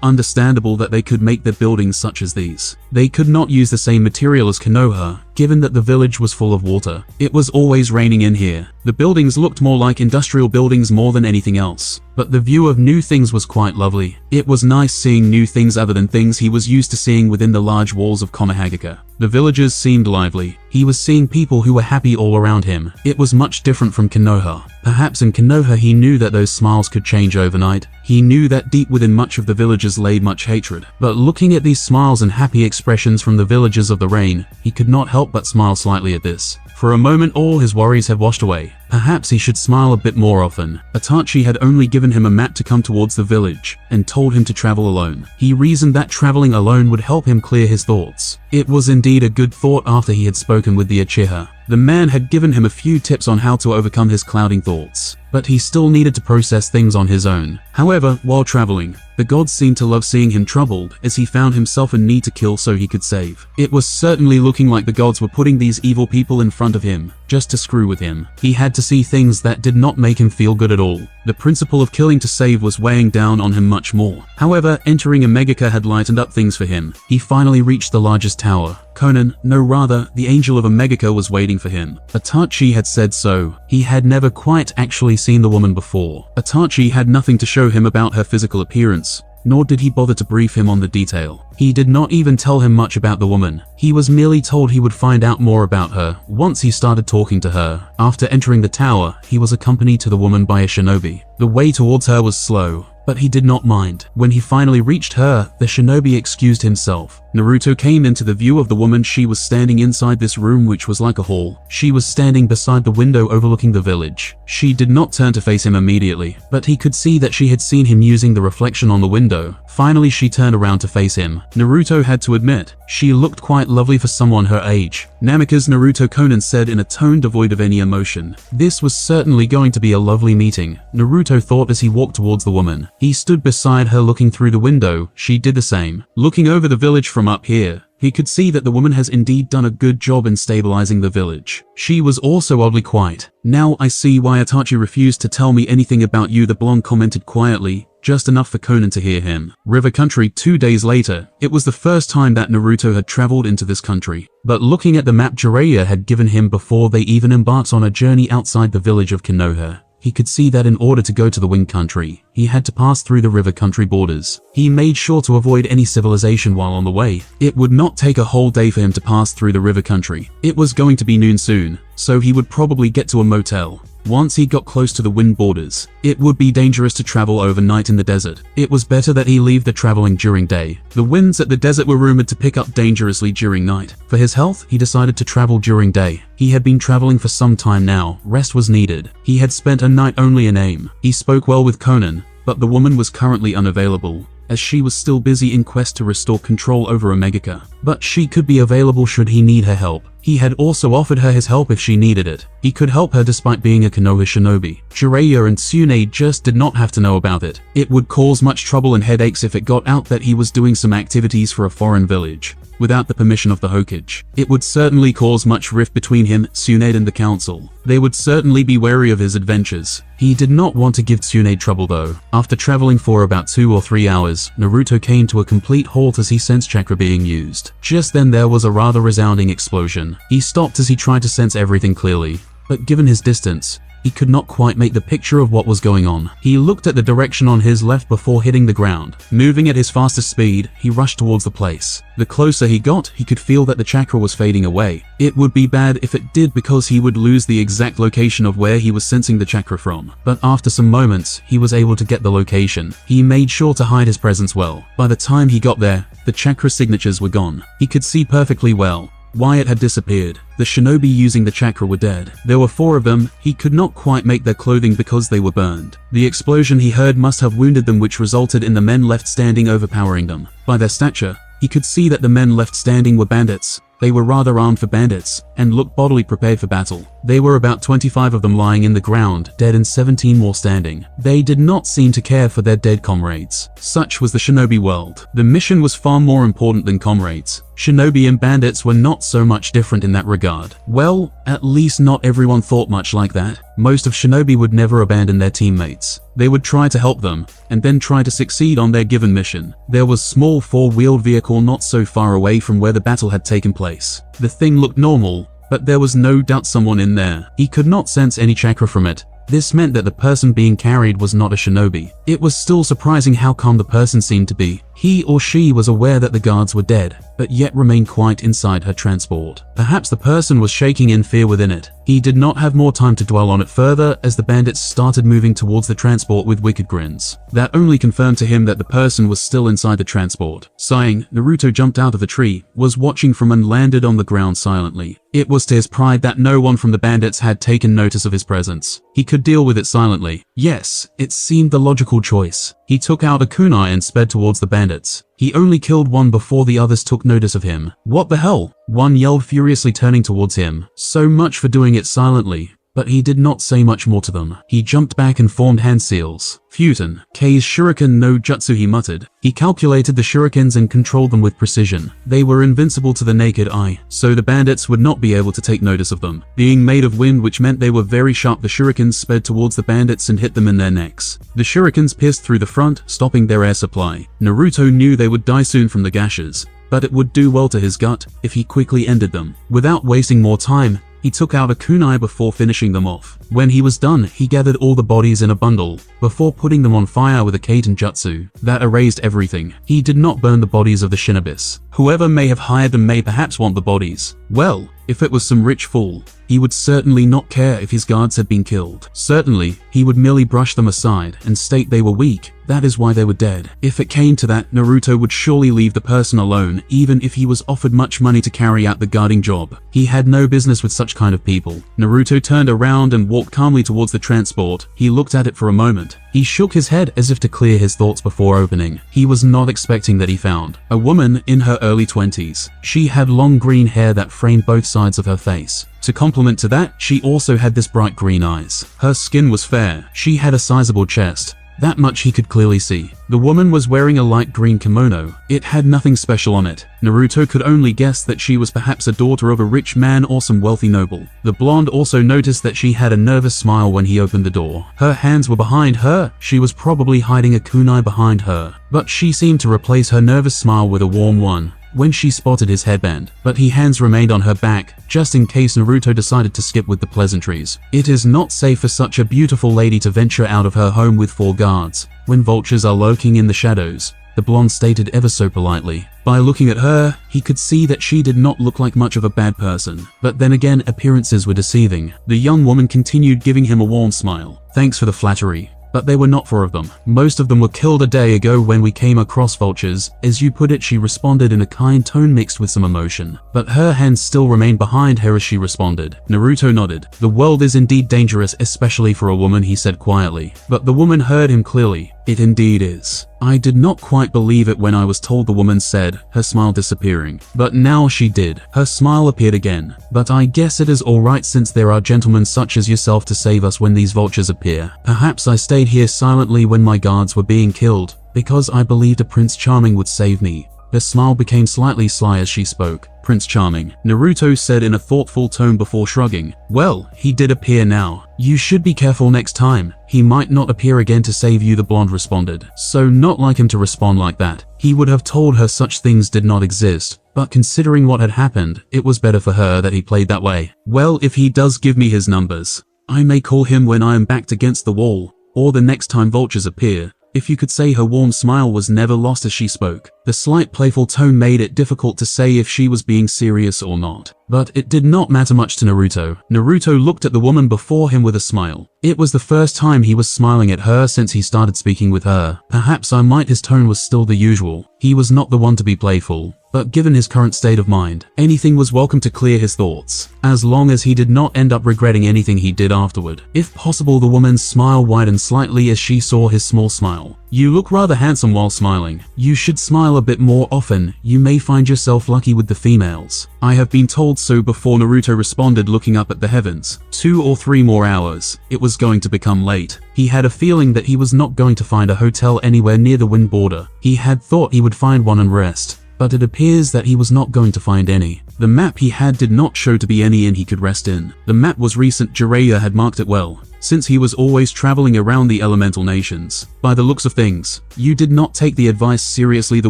understandable that they could make their buildings such as these. They could not use the same material as Konoha, given that the village was full of water. It was always raining in here. The buildings looked more like industrial buildings more than anything else, but the view of new things was quite lovely. It was nice seeing new things other than things he was used to seeing within the large walls of Konohagaka. The villagers seemed lively. He was seeing people who were happy all around him. It was much different from Konoha. Perhaps in Konoha he knew that those smiles could change overnight. He knew that deep within much of the villagers laid much hatred. But looking at these smiles and happy expressions from the villagers of the rain, he could not help but smile slightly at this. For a moment all his worries had washed away. Perhaps he should smile a bit more often. Itachi had only given him a map to come towards the village, and told him to travel alone. He reasoned that traveling alone would help him clear his thoughts. It was indeed a good thought after he had spoken with the Uchiha. The man had given him a few tips on how to overcome his clouding thoughts, but he still needed to process things on his own. However, while traveling, the gods seemed to love seeing him troubled, as he found himself in need to kill so he could save. It was certainly looking like the gods were putting these evil people in front of him, just to screw with him. He had to see things that did not make him feel good at all. The principle of killing to save was weighing down on him much more. However, entering Amegaka had lightened up things for him. He finally reached the largest tower. Conan, no rather, the angel of Amegaka was waiting for him. Itachi had said so. He had never quite actually seen the woman before. Itachi had nothing to show him about her physical appearance, nor did he bother to brief him on the detail. He did not even tell him much about the woman. He was merely told he would find out more about her once he started talking to her. After entering the tower, he was accompanied to the woman by a shinobi. The way towards her was slow, but he did not mind. When he finally reached her, the shinobi excused himself. Naruto came into the view of the woman. She was standing inside this room, which was like a hall. She was standing beside the window overlooking the village. She did not turn to face him immediately, but he could see that she had seen him using the reflection on the window. Finally she turned around to face him. Naruto had to admit, she looked quite lovely for someone her age. "Namikaze Naruto," Conan said in a tone devoid of any emotion. This was certainly going to be a lovely meeting, Naruto thought as he walked towards the woman. He stood beside her looking through the window. She did the same. Looking over the village from up here, he could see that the woman has indeed done a good job in stabilizing the village. She was also oddly quiet. "Now I see why Itachi refused to tell me anything about you," the blonde commented quietly, just enough for Conan to hear him. River Country 2 days later. It was the first time that Naruto had traveled into this country. But looking at the map Jiraiya had given him before they even embarked on a journey outside the village of Konoha, he could see that in order to go to the Wind Country, he had to pass through the River Country borders. He made sure to avoid any civilization while on the way. It would not take a whole day for him to pass through the River Country. It was going to be noon soon, so he would probably get to a motel. Once he got close to the wind borders, it would be dangerous to travel overnight in the desert. It was better that he leave the traveling during day. The winds at the desert were rumored to pick up dangerously during night. For his health, he decided to travel during day. He had been traveling for some time now. Rest was needed. He had spent a night only in aim. He spoke well with Conan, but the woman was currently unavailable, as she was still busy in quest to restore control over Omegaka. But she could be available should he need her help. He had also offered her his help if she needed it. He could help her despite being a Konoha shinobi. Jiraiya and Tsunade just did not have to know about it. It would cause much trouble and headaches if it got out that he was doing some activities for a foreign village without the permission of the Hokage. It would certainly cause much rift between him, Tsunade, and the council. They would certainly be wary of his adventures. He did not want to give Tsunade trouble though. After traveling for about 2 or 3 hours, Naruto came to a complete halt as he sensed chakra being used. Just then there was a rather resounding explosion. He stopped as he tried to sense everything clearly, but given his distance, he could not quite make the picture of what was going on. He looked at the direction on his left before hitting the ground. Moving at his fastest speed, he rushed towards the place. The closer he got, he could feel that the chakra was fading away. It would be bad if it did because he would lose the exact location of where he was sensing the chakra from. But after some moments, he was able to get the location. He made sure to hide his presence well. By the time he got there, the chakra signatures were gone. He could see perfectly well why it had disappeared. The shinobi using the chakra were dead. There were 4 of them. He could not quite make their clothing because they were burned. The explosion he heard must have wounded them, which resulted in the men left standing overpowering them. By their stature, he could see that the men left standing were bandits. They were rather armed for bandits, and looked bodily prepared for battle. There were about 25 of them lying in the ground, dead, and 17 more standing. They did not seem to care for their dead comrades. Such was the shinobi world. The mission was far more important than comrades. Shinobi and bandits were not so much different in that regard. Well, at least not everyone thought much like that. Most of shinobi would never abandon their teammates. They would try to help them, and then try to succeed on their given mission. There was a small 4-wheeled vehicle not so far away from where the battle had taken place. The thing looked normal, but there was no doubt someone in there. He could not sense any chakra from it. This meant that the person being carried was not a shinobi. It was still surprising how calm the person seemed to be. He or she was aware that the guards were dead, but yet remained quiet inside her transport. Perhaps the person was shaking in fear within it. He did not have more time to dwell on it further as the bandits started moving towards the transport with wicked grins. That only confirmed to him that the person was still inside the transport. Sighing, Naruto jumped out of the tree, was watching from and landed on the ground silently. It was to his pride that no one from the bandits had taken notice of his presence. He could deal with it silently. Yes, it seemed the logical choice. He took out a kunai and sped towards the bandits. He only killed one before the others took notice of him. "What the hell?" one yelled, furiously turning towards him. So much for doing it silently. But he did not say much more to them. He jumped back and formed hand seals. "Futon, K's shuriken no jutsu," he muttered. He calculated the shurikens and controlled them with precision. They were invincible to the naked eye, so the bandits would not be able to take notice of them. Being made of wind, which meant they were very sharp, the shurikens sped towards the bandits and hit them in their necks. The shurikens pierced through the front, stopping their air supply. Naruto knew they would die soon from the gashes, but it would do well to his gut if he quickly ended them. Without wasting more time, he took out a kunai before finishing them off. When he was done, he gathered all the bodies in a bundle, before putting them on fire with a kaiten jutsu. That erased everything. He did not burn the bodies of the shinobis. Whoever may have hired them may perhaps want the bodies. Well, if it was some rich fool, he would certainly not care if his guards had been killed. Certainly, he would merely brush them aside and state they were weak. That is why they were dead. If it came to that, Naruto would surely leave the person alone, even if he was offered much money to carry out the guarding job. He had no business with such kind of people. Naruto turned around and walked calmly towards the transport. He looked at it for a moment, He shook his head as if to clear his thoughts before opening. He was not expecting that he found a woman in her early 20s. She had long green hair that framed both sides of her face. To complement to that, she also had this bright green eyes. Her skin was fair. She had a sizable chest. That much he could clearly see. The woman was wearing a light green kimono. It had nothing special on it. Naruto could only guess that she was perhaps a daughter of a rich man or some wealthy noble. The blonde also noticed that she had a nervous smile when he opened the door. Her hands were behind her. She was probably hiding a kunai behind her. But she seemed to replace her nervous smile with a warm one when she spotted his headband, but his hands remained on her back, just in case Naruto decided to skip with the pleasantries. It is not safe for such a beautiful lady to venture out of her home with 4 guards, when vultures are lurking in the shadows, the blonde stated ever so politely. By looking at her, he could see that she did not look like much of a bad person, but then again appearances were deceiving. The young woman continued giving him a warm smile. Thanks for the flattery. But there were not 4 of them. Most of them were killed a day ago when we came across vultures. As you put it, she responded in a kind tone mixed with some emotion. But her hands still remained behind her as she responded. Naruto nodded. The world is indeed dangerous, especially for a woman, he said quietly. But the woman heard him clearly. It indeed is. I did not quite believe it when I was told, the woman said, her smile disappearing. But now she did. Her smile appeared again. But I guess it is alright since there are gentlemen such as yourself to save us when these vultures appear. Perhaps I stayed here silently when my guards were being killed, because I believed a Prince Charming would save me. Her smile became slightly sly as she spoke. Prince Charming, Naruto said in a thoughtful tone before shrugging. Well, he did appear now. You should be careful next time. He might not appear again to save you, the blonde responded. So not like him to respond like that. He would have told her such things did not exist. But considering what had happened, it was better for her that he played that way. Well, if he does give me his numbers, I may call him when I am backed against the wall, or the next time vultures appear. If you could say. Her warm smile was never lost as she spoke. The slight playful tone made it difficult to say if she was being serious or not. But it did not matter much to Naruto. Naruto looked at the woman before him with a smile. It was the first time he was smiling at her since he started speaking with her. Perhaps his tone was still the usual. He was not the one to be playful. But given his current state of mind, anything was welcome to clear his thoughts, as long as he did not end up regretting anything he did afterward. If possible, the woman's smile widened slightly as she saw his small smile. You look rather handsome while smiling. You should smile a bit more often. You may find yourself lucky with the females. I have been told so before, Naruto responded, looking up at the heavens. 2 or 3 more hours. It was going to become late. He had a feeling that he was not going to find a hotel anywhere near the wind border. He had thought he would find one and rest, but it appears that he was not going to find any. The map he had did not show to be any inn he could rest in. The map was recent. Jiraiya had marked it well, since he was always traveling around the elemental nations. By the looks of things, you did not take the advice seriously, the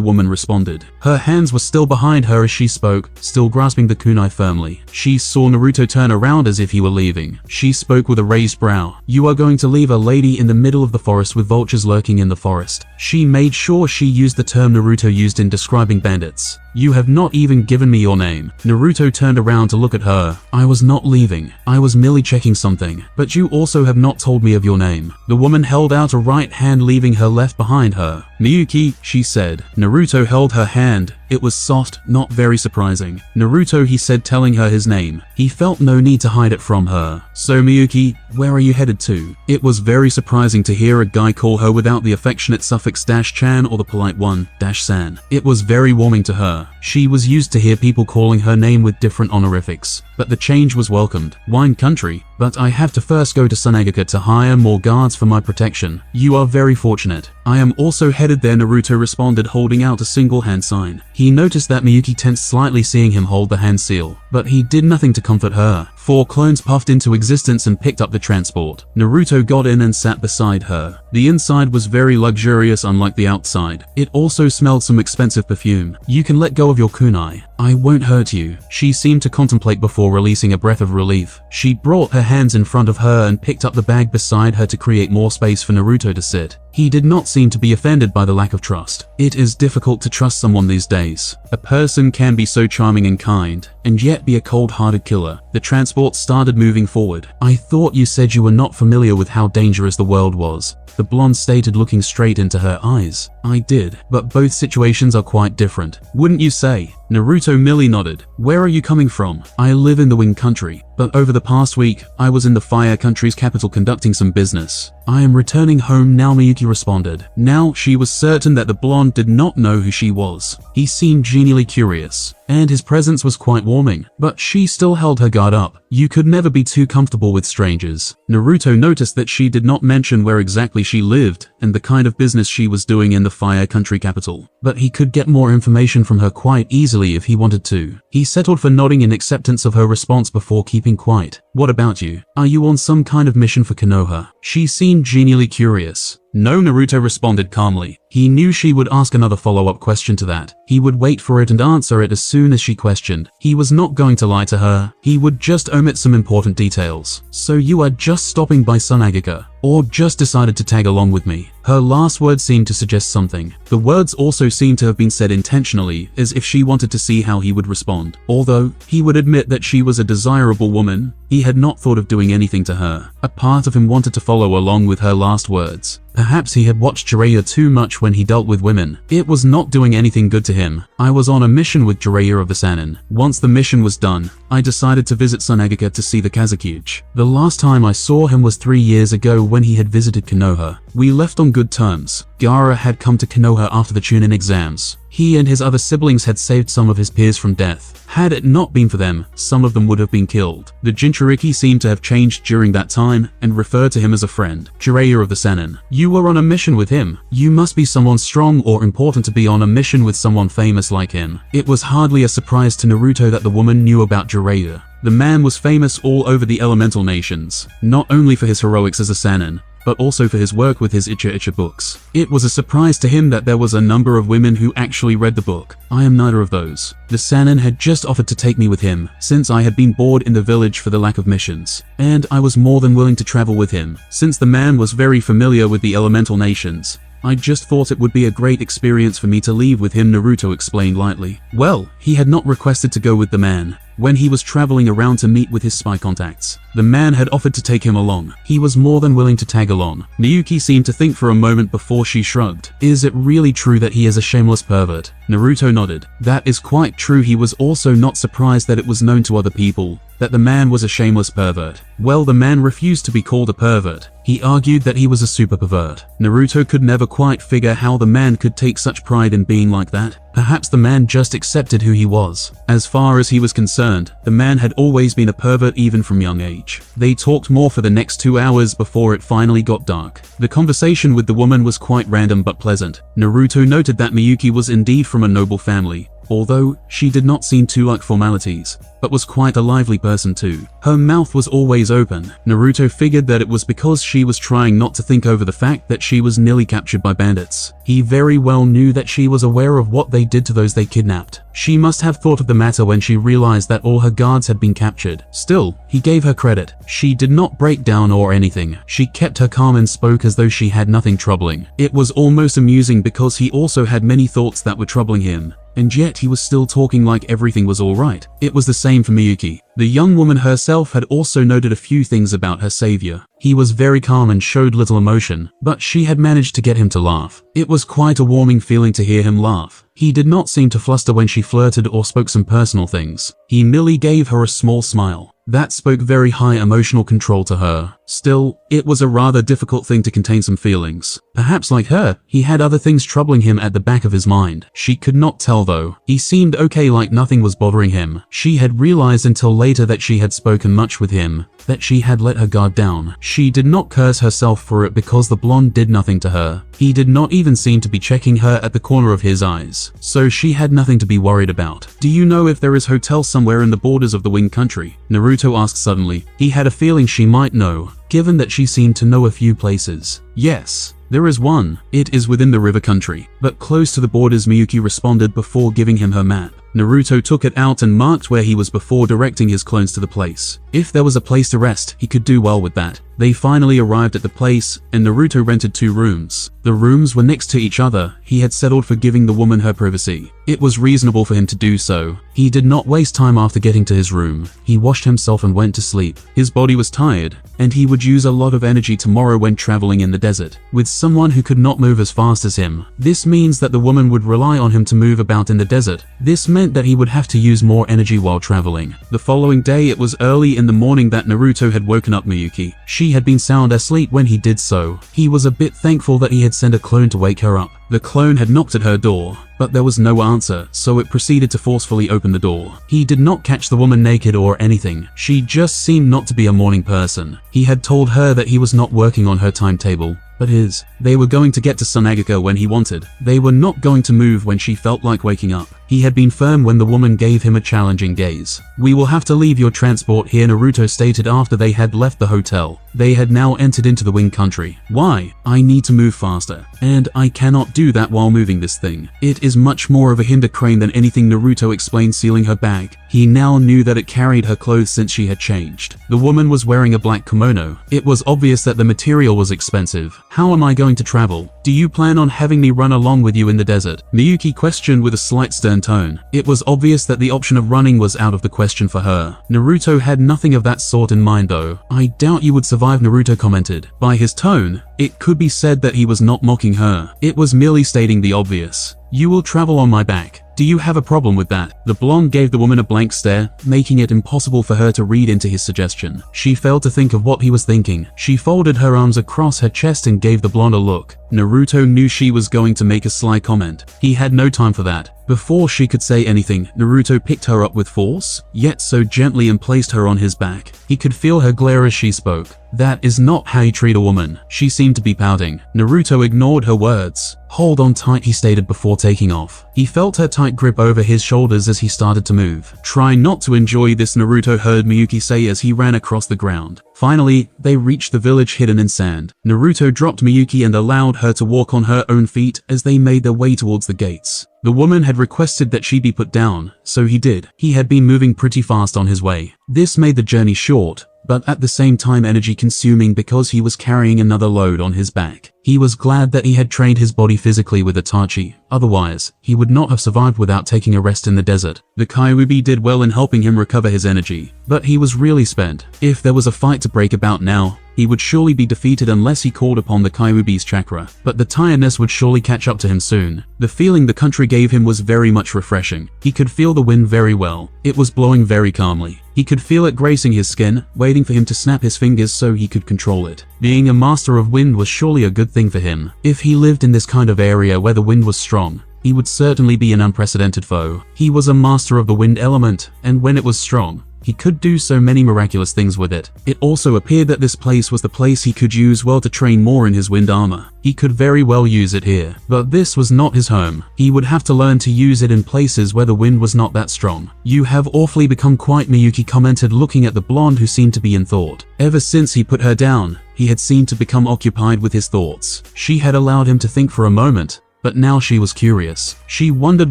woman responded. Her hands were still behind her as she spoke, still grasping the kunai firmly. She saw Naruto turn around as if he were leaving. She spoke with a raised brow. You are going to leave a lady in the middle of the forest with vultures lurking in the forest. She made sure she used the term Naruto used in describing bandits. You have not even given me your name. Naruto turned around to look at her. I was not leaving. I was merely checking something. But you also have not told me of your name. The woman held out a right hand, leaving her left behind her. Miyuki, she said. Naruto held her hand. It was soft, not very surprising. Naruto, he said, telling her his name. He felt no need to hide it from her. So Miyuki, where are you headed to? It was very surprising to hear a guy call her without the affectionate suffix -chan or the polite one, -san. It was very warming to her. She was used to hear people calling her name with different honorifics, but the change was welcomed. Wine country, but I have to first go to Sunagaka to hire more guards for my protection. You are very fortunate. I am also headed there, Naruto responded, holding out a single hand sign. He noticed that Miyuki tensed slightly seeing him hold the hand seal, but he did nothing to comfort her. 4 clones puffed into existence and picked up the transport. Naruto got in and sat beside her. The inside was very luxurious, unlike the outside. It also smelled some expensive perfume. You can let go of your kunai. I won't hurt you. She seemed to contemplate before releasing a breath of relief. She brought her hands in front of her and picked up the bag beside her to create more space for Naruto to sit. He did not seem to be offended by the lack of trust. It is difficult to trust someone these days. A person can be so charming and kind, and yet be a cold-hearted killer. The transport started moving forward. I thought you said you were not familiar with how dangerous the world was, the blonde stated, looking straight into her eyes. I did, but both situations are quite different, wouldn't you say? Naruto merely nodded. Where are you coming from? I live in the Wind Country, but over the past week, I was in the Fire Country's capital conducting some business. I am returning home now, Miyuki responded. Now, she was certain that the blonde did not know who she was. He seemed genuinely curious, and his presence was quite warming, but she still held her guard up. You could never be too comfortable with strangers. Naruto noticed that she did not mention where exactly she lived and the kind of business she was doing in the Fire Country capital, but he could get more information from her quite easily if he wanted to. He settled for nodding in acceptance of her response before keeping quiet. What about you? Are you on some kind of mission for Konoha? She seemed genuinely curious. No, Naruto responded calmly. He knew she would ask another follow-up question to that. He would wait for it and answer it as soon as she questioned. He was not going to lie to her. He would just omit some important details. So you are just stopping by Sunagaga, or just decided to tag along with me? Her last words seemed to suggest something. The words also seemed to have been said intentionally, as if she wanted to see how he would respond. Although he would admit that she was a desirable woman, he had not thought of doing anything to her. A part of him wanted to follow along with her last words. Perhaps he had watched Jiraiya too much when he dealt with women. It was not doing anything good to him. I was on a mission with Jiraiya of the Sannin. Once the mission was done, I decided to visit Sunagaga to see the Kazakuchi. The last time I saw him was 3 years ago when he had visited Konoha. We left on good terms. Gaara had come to Konoha after the Chunin exams. He and his other siblings had saved some of his peers from death. Had it not been for them, some of them would have been killed. The Jinchuriki seemed to have changed during that time and referred to him as a friend. Jiraiya of the Sannin. You were on a mission with him. You must be someone strong or important to be on a mission with someone famous like him. It was hardly a surprise to Naruto that the woman knew about Jiraiya. The man was famous all over the elemental nations, not only for his heroics as a Sannin, but also for his work with his Icha books. It was a surprise to him that there was a number of women who actually read the book. I am neither of those. The Sannin had just offered to take me with him, since I had been bored in the village for the lack of missions, and I was more than willing to travel with him. Since the man was very familiar with the elemental nations, I just thought it would be a great experience for me to leave with him, Naruto explained lightly. Well, he had not requested to go with the man. When he was traveling around to meet with his spy contacts, the man had offered to take him along. He was more than willing to tag along. Miyuki seemed to think for a moment before she shrugged. Is it really true that he is a shameless pervert? Naruto nodded. That is quite true. He was also not surprised that it was known to other people that the man was a shameless pervert. Well, the man refused to be called a pervert. He argued that he was a super pervert. Naruto could never quite figure how the man could take such pride in being like that. Perhaps the man just accepted who he was. As far as he was concerned, the man had always been a pervert even from young age. They talked more for the next 2 hours before it finally got dark. The conversation with the woman was quite random but pleasant. Naruto noted that Miyuki was indeed from a noble family, although she did not seem to like formalities, but was quite a lively person too. Her mouth was always open. Naruto figured that it was because she was trying not to think over the fact that she was nearly captured by bandits. He very well knew that she was aware of what they did to those they kidnapped. She must have thought of the matter when she realized that all her guards had been captured. Still, he gave her credit. She did not break down or anything. She kept her calm and spoke as though she had nothing troubling. It was almost amusing because he also had many thoughts that were troubling him, and yet he was still talking like everything was alright. It was the same for Miyuki. The young woman herself had also noted a few things about her savior. He was very calm and showed little emotion, but she had managed to get him to laugh. It was quite a warming feeling to hear him laugh. He did not seem to fluster when she flirted or spoke some personal things. He merely gave her a small smile. That spoke very high emotional control to her. Still, it was a rather difficult thing to contain some feelings. Perhaps like her, he had other things troubling him at the back of his mind. She could not tell though. He seemed okay, like nothing was bothering him. She had realized until later that she had spoken much with him, that she had let her guard down. She did not curse herself for it because the blonde did nothing to her. He did not even seem to be checking her at the corner of his eyes, so she had nothing to be worried about. Do you know if there is a hotel somewhere in the borders of the Wind Country? Naruto asked suddenly. He had a feeling she might know, given that she seemed to know a few places. Yes, there is one. It is within the river country, but close to the borders, Miyuki responded before giving him her map. Naruto took it out and marked where he was before directing his clones to the place. If there was a place to rest, he could do well with that. They finally arrived at the place, and Naruto rented 2 rooms. The rooms were next to each other. He had settled for giving the woman her privacy. It was reasonable for him to do so. He did not waste time after getting to his room. He washed himself and went to sleep. His body was tired, and he would use a lot of energy tomorrow when traveling in the desert with someone who could not move as fast as him. This means that the woman would rely on him to move about in the desert. This meant that he would have to use more energy while traveling. The following day, it was early in the morning that Naruto had woken up Miyuki. She had been sound asleep when he did so. He was a bit thankful that he had sent a clone to wake her up. The clone had knocked at her door, but there was no answer, so it proceeded to forcefully open the door. He did not catch the woman naked or anything. She just seemed not to be a morning person. He had told her that he was not working on her timetable, but his. They were going to get to Sunagaga when he wanted. They were not going to move when she felt like waking up. He had been firm when the woman gave him a challenging gaze. "We will have to leave your transport here," Naruto stated after they had left the hotel. They had now entered into the Wind Country. "Why? I need to move faster, and I cannot do that while moving this thing. It is much more of a hinder crane than anything," Naruto explained, sealing her bag. He now knew that it carried her clothes since she had changed. The woman was wearing a black kimono. It was obvious that the material was expensive. "How am I going to travel? Do you plan on having me run along with you in the desert?" Miyuki questioned with a slight stern tone. It was obvious that the option of running was out of the question for her. Naruto had nothing of that sort in mind though. "I doubt you would survive," Naruto commented. By his tone, it could be said that he was not mocking her. It was merely stating the obvious. "You will travel on my back. Do you have a problem with that?" The blonde gave the woman a blank stare, making it impossible for her to read into his suggestion. She failed to think of what he was thinking. She folded her arms across her chest and gave the blonde a look. Naruto knew she was going to make a sly comment. He had no time for that. Before she could say anything, Naruto picked her up with force, yet so gently, and placed her on his back. He could feel her glare as she spoke. "That is not how you treat a woman." She seemed to be pouting. Naruto ignored her words. "Hold on tight," he stated before taking off. He felt her tight grip over his shoulders as he started to move. "Try not to enjoy this," Naruto heard Miyuki say as he ran across the ground. Finally, they reached the village hidden in sand. Naruto dropped Miyuki and allowed her to walk on her own feet as they made their way towards the gates. The woman had requested that she be put down, so he did. He had been moving pretty fast on his way. This made the journey short, but at the same time energy consuming because he was carrying another load on his back. He was glad that he had trained his body physically with Itachi. Otherwise, he would not have survived without taking a rest in the desert. The Kyuubi did well in helping him recover his energy, but he was really spent. If there was a fight to break about now, he would surely be defeated unless he called upon the Kyuubi's chakra, but the tiredness would surely catch up to him soon. The feeling the country gave him was very much refreshing. He could feel the wind very well. It was blowing very calmly. He could feel it gracing his skin, waiting for him to snap his fingers so he could control it. Being a master of wind was surely a good thing for him. If he lived in this kind of area where the wind was strong, he would certainly be an unprecedented foe. He was a master of the wind element, and when it was strong, he could do so many miraculous things with it. It also appeared that this place was the place he could use well to train more in his wind armor. He could very well use it here, but this was not his home. He would have to learn to use it in places where the wind was not that strong. "You have awfully become quiet," Miyuki commented, looking at the blonde who seemed to be in thought. Ever since he put her down, he had seemed to become occupied with his thoughts. She had allowed him to think for a moment, but now she was curious. She wondered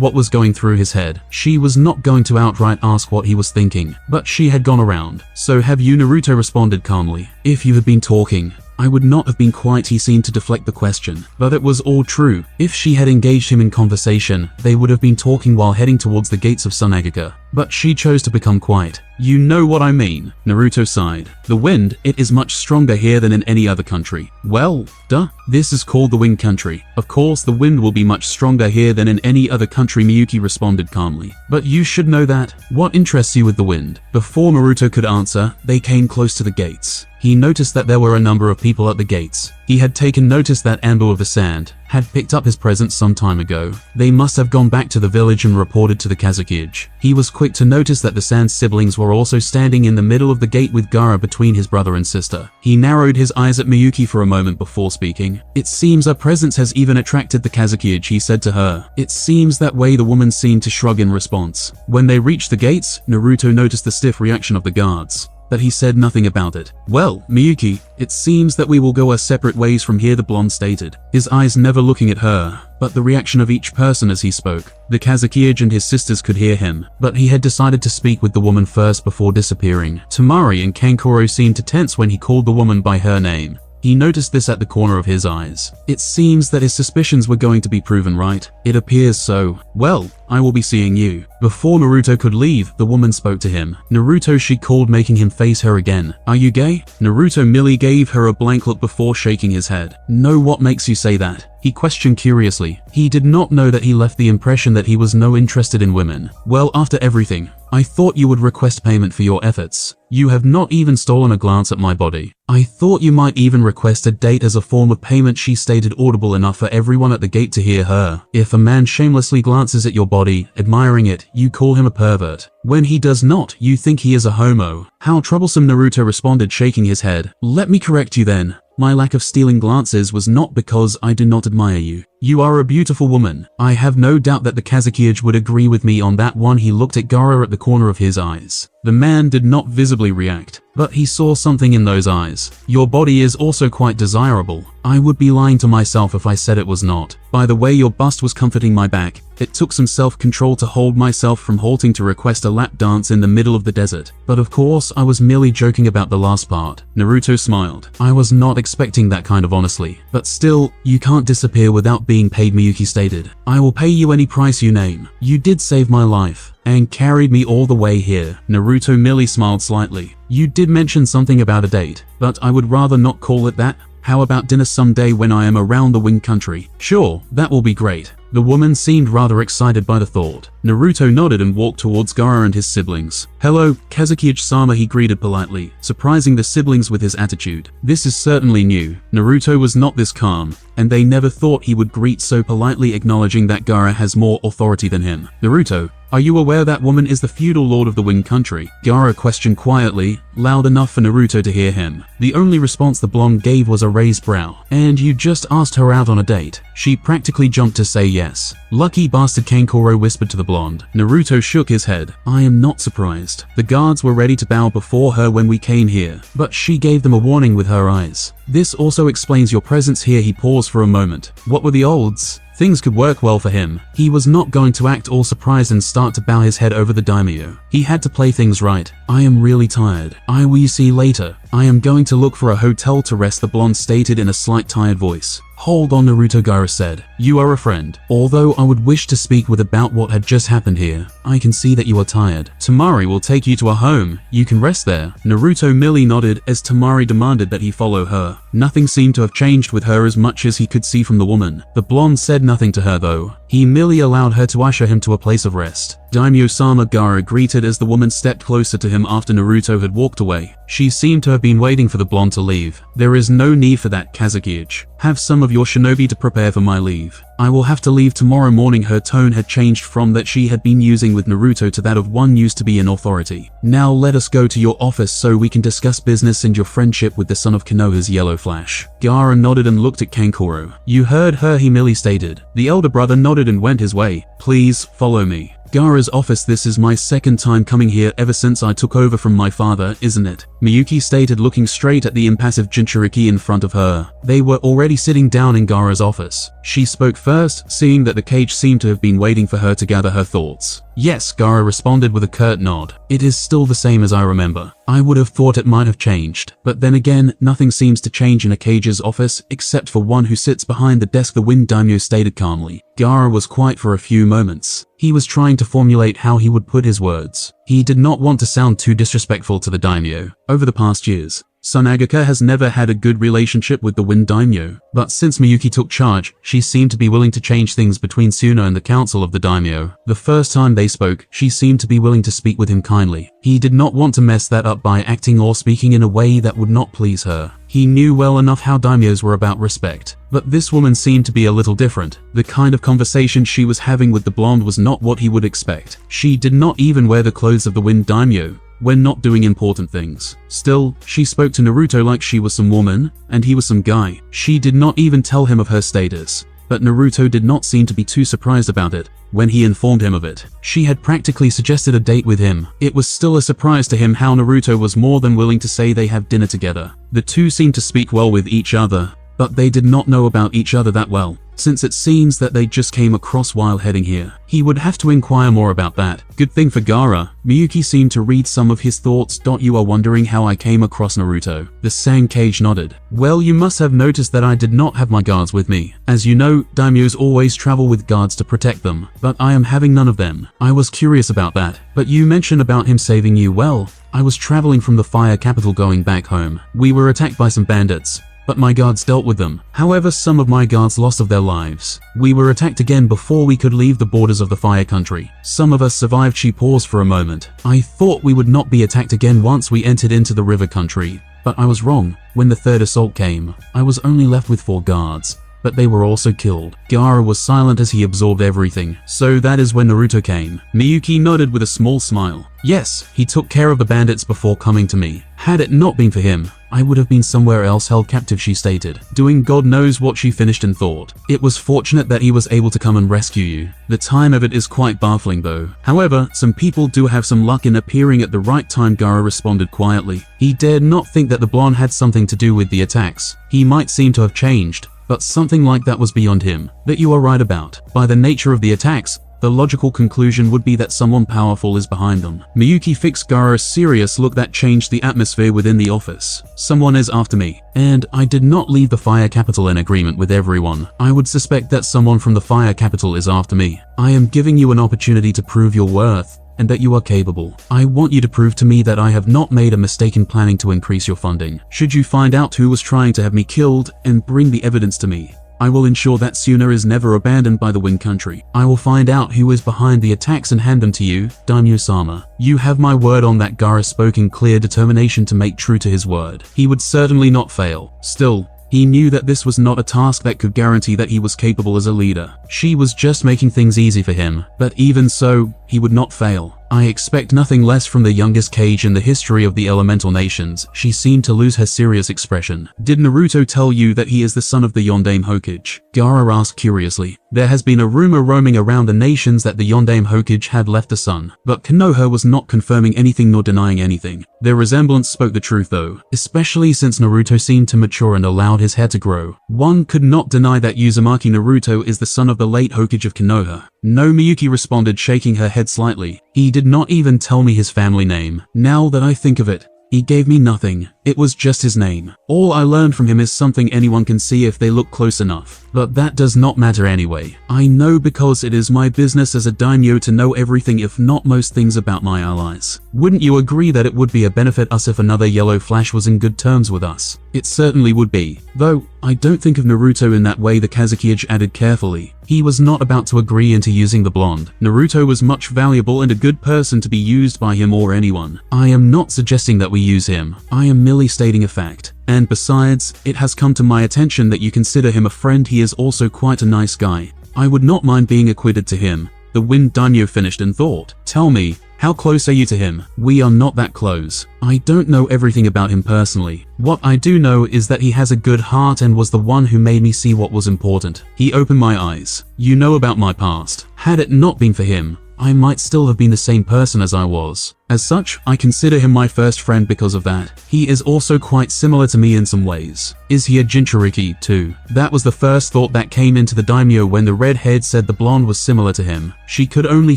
what was going through his head. She was not going to outright ask what he was thinking, but she had gone around. "So have you?" Naruto responded calmly. "If you had been talking, I would not have been quiet." He seemed to deflect the question, but it was all true. If she had engaged him in conversation, they would have been talking while heading towards the gates of Sunagaga. But she chose to become quiet. "You know what I mean," Naruto sighed. "The wind, it is much stronger here than in any other country." "Well, duh. This is called the Wind Country. Of course the wind will be much stronger here than in any other country," Miyuki responded calmly. "But you should know that. What interests you with the wind?" Before Naruto could answer, they came close to the gates. He noticed that there were a number of people at the gates. He had taken notice that Amber of the Sand had picked up his presence some time ago. They must have gone back to the village and reported to the Kazekage. He was quick to notice that the Sand siblings were also standing in the middle of the gate with Gaara between his brother and sister. He narrowed his eyes at Miyuki for a moment before speaking. "It seems our presence has even attracted the Kazekage," he said to her. "It seems that way," the woman seemed to shrug in response. When they reached the gates, Naruto noticed the stiff reaction of the guards. but he said nothing about it. Well, Miyuki, it seems that we will go our separate ways from here, the blonde stated, his eyes never looking at her, but the reaction of each person as he spoke. The Kazakage and his sisters could hear him, but he had decided to speak with the woman first before disappearing. Tamari and Kankuro seemed to tense when he called the woman by her name. He noticed this at the corner of his eyes. It seems that his suspicions were going to be proven right. It appears so. Well, I will be seeing you. Before Naruto could leave, the woman spoke to him. Naruto, she called, making him face her again. Are you gay? Naruto merely gave her a blank look before shaking his head. No, what makes you say that? He questioned curiously. He did not know that he left the impression that he was no interested in women. Well, after everything, I thought you would request payment for your efforts. You have not even stolen a glance at my body. I thought you might even request a date as a form of payment, she stated, audible enough for everyone at the gate to hear her. If a man shamelessly glances at your body, admiring it, you call him a pervert. When he does not, you think he is a homo. How troublesome, Naruto responded, shaking his head. Let me correct you then. My lack of stealing glances was not because I do not admire you. You are a beautiful woman. I have no doubt that the Kazakage would agree with me on that one. He looked at Gaara at the corner of his eyes. The man did not visibly react, but he saw something in those eyes. Your body is also quite desirable. I would be lying to myself if I said it was not. By the way, your bust was comforting my back. It took some self-control to hold myself from halting to request a lap dance in the middle of the desert. But of course, I was merely joking about the last part. Naruto smiled. I was not expecting that kind of honesty. But still, you can't disappear without being paid, Miyuki stated. I will pay you any price you name. You did save my life and carried me all the way here. Naruto merely smiled slightly. You did mention something about a date, but I would rather not call it that. How about dinner someday when I am around the Wind Country? Sure, that will be great. The woman seemed rather excited by the thought. Naruto nodded and walked towards Gaara and his siblings. Hello, Kazakage-sama, he greeted politely, surprising the siblings with his attitude. This is certainly new. Naruto was not this calm, and they never thought he would greet so politely, acknowledging that Gaara has more authority than him. Naruto, are you aware that woman is the feudal lord of the Wind Country? Gaara questioned quietly, loud enough for Naruto to hear him. The only response the blonde gave was a raised brow. And you just asked her out on a date? She practically jumped to say yes. Lucky bastard, Kankuro whispered to the blonde. Naruto shook his head. I am not surprised. The guards were ready to bow before her when we came here, but she gave them a warning with her eyes. This also explains your presence here. He paused for a moment. What were the odds? Things could work well for him. He was not going to act all surprised and start to bow his head over the daimyo. He had to play things right. I am really tired. I will see you later. I am going to look for a hotel to rest, the blonde stated in a slight tired voice. Hold on, Naruto, Gaara said. You are a friend. Although I would wish to speak with about what had just happened here. I can see that you are tired. Tamari will take you to a home. You can rest there. Naruto merely nodded as Tamari demanded that he follow her. Nothing seemed to have changed with her as much as he could see from the woman. The blonde said nothing to her though. He merely allowed her to usher him to a place of rest. Daimyo-sama, Gaara greeted as the woman stepped closer to him after Naruto had walked away. She seemed to have been waiting for the blonde to leave. There is no need for that, Kazakage. Have some of your shinobi to prepare for my leave. I will have to leave tomorrow morning. Her tone had changed from that she had been using with Naruto to that of one used to be in authority. Now let us go to your office so we can discuss business and your friendship with the son of Konoha's Yellow Flash. Gaara nodded and looked at Kankuro. You heard her, he merely stated. The elder brother nodded and went his way. Please, follow me. Gaara's office. This is my second time coming here ever since I took over from my father, isn't it? Miyuki stated, looking straight at the impassive Jinchuriki in front of her. They were already sitting down in Gaara's office. She spoke first, seeing that the cage seemed to have been waiting for her to gather her thoughts. Yes, Gaara responded with a curt nod. It is still the same as I remember. I would have thought it might have changed. But then again, nothing seems to change in a cage's office, except for one who sits behind the desk, the Wind Daimyo stated calmly. Gaara was quiet for a few moments. He was trying to formulate how he would put his words. He did not want to sound too disrespectful to the daimyo. Over the past years, Son Agaka has never had a good relationship with the Wind Daimyo, but since Miyuki took charge, she seemed to be willing to change things between Suna and the council of the daimyo. The first time they spoke, she seemed to be willing to speak with him kindly. He did not want to mess that up by acting or speaking in a way that would not please her. He knew well enough how daimyos were about respect. But this woman seemed to be a little different. The kind of conversation she was having with the blonde was not what he would expect. She did not even wear the clothes of the Wind Daimyo when not doing important things. Still, she spoke to Naruto like she was some woman, and he was some guy. She did not even tell him of her status. but Naruto did not seem to be too surprised about it. When he informed him of it, she had practically suggested a date with him. It was still a surprise to him how Naruto was more than willing to say they have dinner together. The two seemed to speak well with each other, but they did not know about each other that well, since it seems that they just came across while heading here. He would have to inquire more about that. Good thing for Gaara, Miyuki seemed to read some of his thoughts. You are wondering how I came across Naruto. The Sankage nodded. Well, you must have noticed that I did not have my guards with me. As you know, daimyos always travel with guards to protect them, but I am having none of them. I was curious about that, but you mentioned about him saving you. Well, I was traveling from the fire capital going back home. We were attacked by some bandits, but my guards dealt with them. However, some of my guards lost of their lives. We were attacked again before we could leave the borders of the fire country. Some of us survived. She paused for a moment. I thought we would not be attacked again once we entered into the river country, but I was wrong. When the third assault came, I was only left with 4 guards, but they were also killed. Gaara was silent as he absorbed everything. So that is when Naruto came. Miyuki nodded with a small smile. Yes, he took care of the bandits before coming to me. Had it not been for him, I would have been somewhere else held captive, she stated, doing God knows what. She finished and thought. It was fortunate that he was able to come and rescue you. The time of it is quite baffling though. However, some people do have some luck in appearing at the right time. Gaara responded quietly. He dared not think that the blonde had something to do with the attacks. He might seem to have changed, but something like that was beyond him. That you are right about. By the nature of the attacks, the logical conclusion would be that someone powerful is behind them. Miyuki fixed Gaara's serious look that changed the atmosphere within the office. Someone is after me, and I did not leave the fire capital in agreement with everyone. I would suspect that someone from the fire capital is after me. I am giving you an opportunity to prove your worth, and that you are capable. I want you to prove to me that I have not made a mistake in planning to increase your funding. Should you find out who was trying to have me killed and bring the evidence to me, I will ensure that Suna is never abandoned by the Wind Country. I will find out who is behind the attacks and hand them to you, Daimyo-sama. You have my word on that. Gaara spoke in clear determination to make true to his word. He would certainly not fail. Still, he knew that this was not a task that could guarantee that he was capable as a leader. She was just making things easy for him, but even so, he would not fail. I expect nothing less from the youngest Kage in the history of the elemental nations. She seemed to lose her serious expression. Did Naruto tell you that he is the son of the Yondaime Hokage? Gaara asked curiously. There has been a rumor roaming around the nations that the Yondaime Hokage had left a son, but Konoha was not confirming anything nor denying anything. Their resemblance spoke the truth though, especially since Naruto seemed to mature and allowed his hair to grow. One could not deny that Uzumaki Naruto is the son of the late Hokage of Konoha. No, Miyuki responded, shaking her head slightly. He did not even tell me his family name. Now that I think of it, he gave me nothing. It was just his name. All I learned from him is something anyone can see if they look close enough. But that does not matter anyway. I know because it is my business as a daimyo to know everything, if not most things, about my allies. Wouldn't you agree that it would be a benefit us if another Yellow Flash was in good terms with us? It certainly would be. Though, I don't think of Naruto in that way, the Kazekage added carefully. He was not about to agree into using the blonde. Naruto was much valuable and a good person to be used by him or anyone. I am not suggesting that we use him. I am merely stating a fact. And besides, it has come to my attention that you consider him a friend. He is also quite a nice guy. I would not mind being acquitted to him. The Wind Daimyo finished and thought. Tell me, how close are you to him? We are not that close. I don't know everything about him personally. What I do know is that he has a good heart and was the one who made me see what was important. He opened my eyes. You know about my past. Had it not been for him, I might still have been the same person as I was. As such, I consider him my first friend because of that. He is also quite similar to me in some ways. Is he a Jinchuriki too? That was the first thought that came into the daimyo when the redhead said the blonde was similar to him. She could only